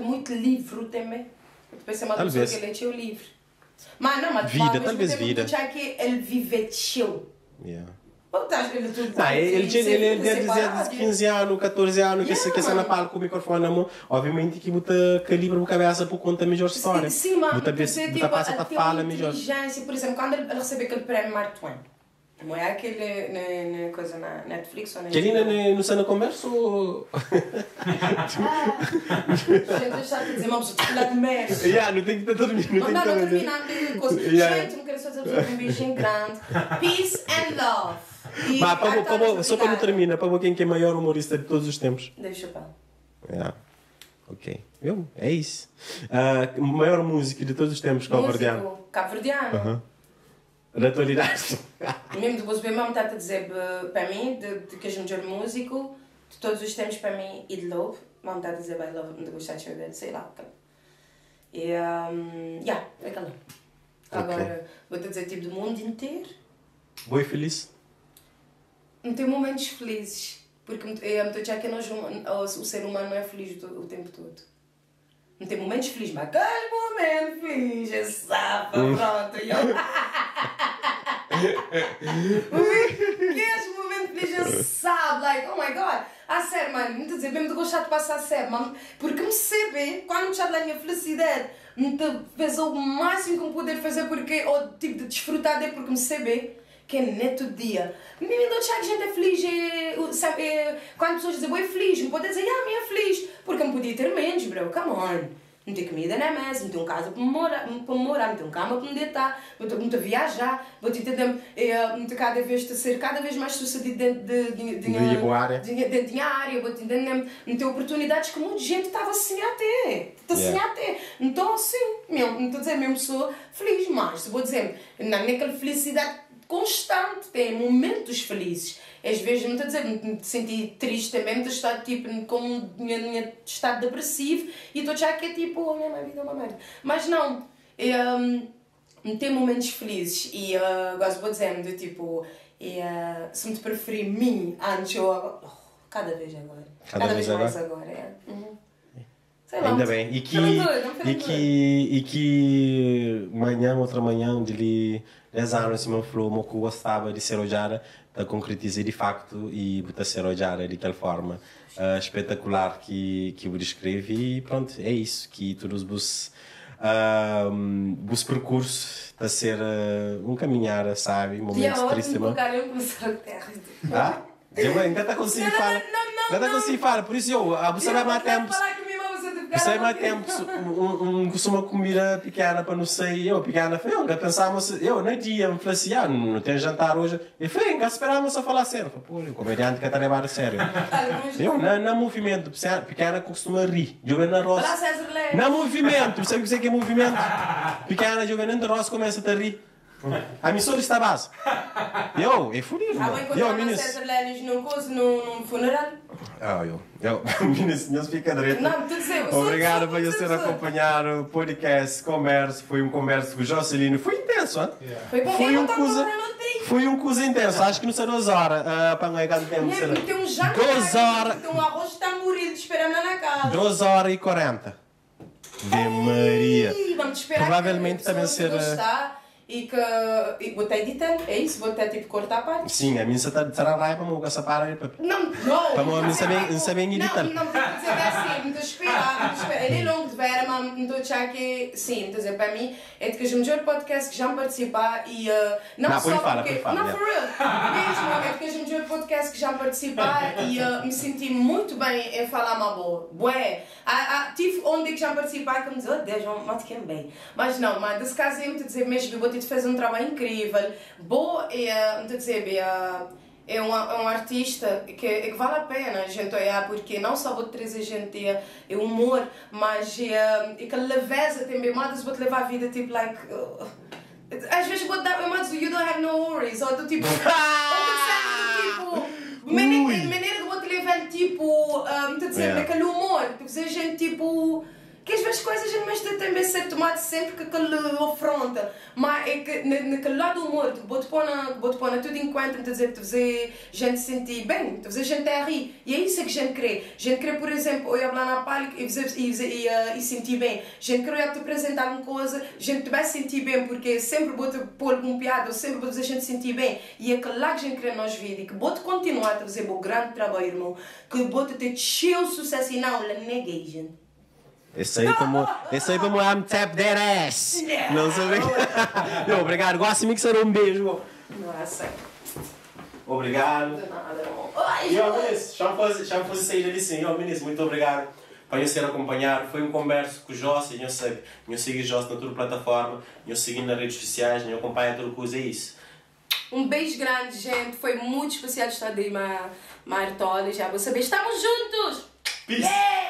muito livro também. Depois é uma pessoa que lê o livro. Mas não, mas vida, talvez vida. Que ele viveu. Ele deve 15 anos, 14 anos, que está na palco com o microfone na mão. Obviamente que buta calibra a cabeça por conta da melhor história. Sim, mas buta passa para falar melhor. Por exemplo, quando ele recebeu aquele prémio Mark Twain. Não é aquele coisa na Netflix ou na que ali não está na conversa ou... Gente, está a dizer, mas estou a falar de merda. Não tem que estar dormindo. Não dá para terminar aquela coisa. Gente, não quero só dizer um beijinho grande. Peace and love. Mas só para não terminar, para quem é o maior humorista de todos os tempos? Dave Chappelle. Ok. É isso. O maior músico de todos os tempos, cabo-verdiano. Cabo-verdiano. Na atualidade. Mesmo depois o mesmo está a dizer para mim, de que és o melhor músico de todos os tempos para mim e de Love. Não está a dizer by Love, não gostar de ver, sei lá. E, é aquela. Agora, vou-te dizer tipo do mundo inteiro. Boa e feliz? Não tem momentos felizes. Porque eu estou já que o ser humano não é feliz o tempo todo. Não tem momentos felizes, mas aqueles momentos felizes, sabe? Pronto, que é esse momento felizes, sabe? Like, oh my god! a sério, mano, não te dizer, mesmo de gostar de passar a sério, mano, porque me sabe, quando me chama da minha felicidade, me fez o máximo que me poder fazer, porque, ou tipo de desfrutar dele, porque me sabe que é neto dia. Mesmo não achar que a gente é feliz, sabe, quando pessoas dizem, é feliz, me pode dizer, me é feliz, porque me podia ter menos, bro, come on. Não ter comida na mesa, não ter um casa para morar, não ter um cama para me deitar, não ter viajar, vou ter cada vez ser cada vez mais sucedido dentro de minha área, vou ter não ter oportunidades que muita gente estava assim a ter. Então, assim, mesmo, não estou a dizer mesmo sou feliz, mas vou dizer, naquela felicidade constante, tem momentos felizes. Às vezes, não estou a dizer, me senti triste também, me estou tipo com minha estado depressivo e estou a achar que é tipo, minha vida é uma merda. Mas não, tem momentos felizes e gosto vou dizer, de tipo, se me preferir mim antes ou agora, cada vez agora. Cada vez mais agora, Sei lá, ainda bem. E que manhã, outra manhã, onde ele 10 anos se me falou que gostava de ser ojara, a concretizar de facto e botar ser ojara de tal forma espetacular que eu descrevi e pronto, é isso, que todos os percursos a ser um caminhar, sabe, momentos tristes. Eu ainda está conseguindo falar, ainda está conseguindo falar, por isso você vai mais tempo. Você é mais tempo, costuma comida pequena para não sei, eu pequena, eu pensava, eu nem dia, me falei assim, não tem jantar hoje, e foi, esperávamos a falar sério, pô, o comediante quer estar levado a sério. Eu, no movimento, pequena costuma rir, jogando arroz, no movimento, sabe o que é movimento? Pequena jogando arroz começa a rir. A missão está base. É fodido. Eu ministro César Lénis num funeral. Ministro, fica direito. Não, tu sei. Obrigado por você acompanhar o podcast Conversa. Foi um conversa com o Jocelino. Foi intenso, hein? Foi um coisa intenso. Acho que não sei 2 horas. Para não ganhar tempo. Tem um jantar. 2 horas. Tem um arroz está morido esperando na casa. 2 horas e 40. De Maria. Vamos esperar. Provavelmente também ser. E vou estar editando, é isso? Vou até tipo cortar a parte? Sim, a minha será raiva, mas essa para não! Para não saber editar. Não, tem que dizer assim, não estou a esperar. Ele é longo de vera, mas não estou a achar que. Sim, estou a dizer, para mim, é de que os melhores podcasts que já me participar e. Não só porque. Não, for real! Mesmo, é de que os melhores podcasts que já me participar e me senti muito bem em falar uma boa. Bué! Tive onde que já me participar que me diz, oh Deus, não te quero bem. Mas não, mas desse caso eu te dizer mesmo, vou te fazer um trabalho incrível. Boa é, te dizer, é um artista que vale a pena a gente olhar, porque não só vou trazer gente é humor, mas é que leveza também, mas vou te levar a vida tipo like. Às vezes vou dar uma you don't have no worries, ou do tipo. Maneira de vou te levar tipo, te dizer, naquele humor, tu dizer gente tipo. Que às vezes coisas a gente mais tem que ser tomado sempre que aquele afronta. Mas é que naquele lado do humor, vou-te pôr na tudo enquanto, te dizer, gente sentir bem, te dizer, gente a rir. E é isso que a gente quer. A gente quer, por exemplo, olhar lá na palco e sentir bem. A gente quer olhar te apresentar uma coisa, a gente vai sentir bem, porque sempre vou-te pôr com piada, ou sempre vou dizer a gente sentir bem. E é aquele lá que a gente quer nós vida. E que vou-te continuar a fazer o grande trabalho, irmão. Que vou-te ter cheio sucesso e não, la negation. Esse aí como I'm tap that ass. Não sei. Obrigado. Gosto de mim que será um beijo. Nossa. Obrigado. De nada, irmão. E ministro, já me fosse sair ali sim. Ministro, muito obrigado por nos ter acompanhado. Foi um conversa com o Jossi. Eu sigo o Jossi na toda plataforma. Eu sigo nas redes sociais. Eu acompanho tudo coisa. É isso. Um beijo grande, gente. Foi muito especial estar aí, Martola. Já vou saber. Estamos juntos! Peace! Yeah!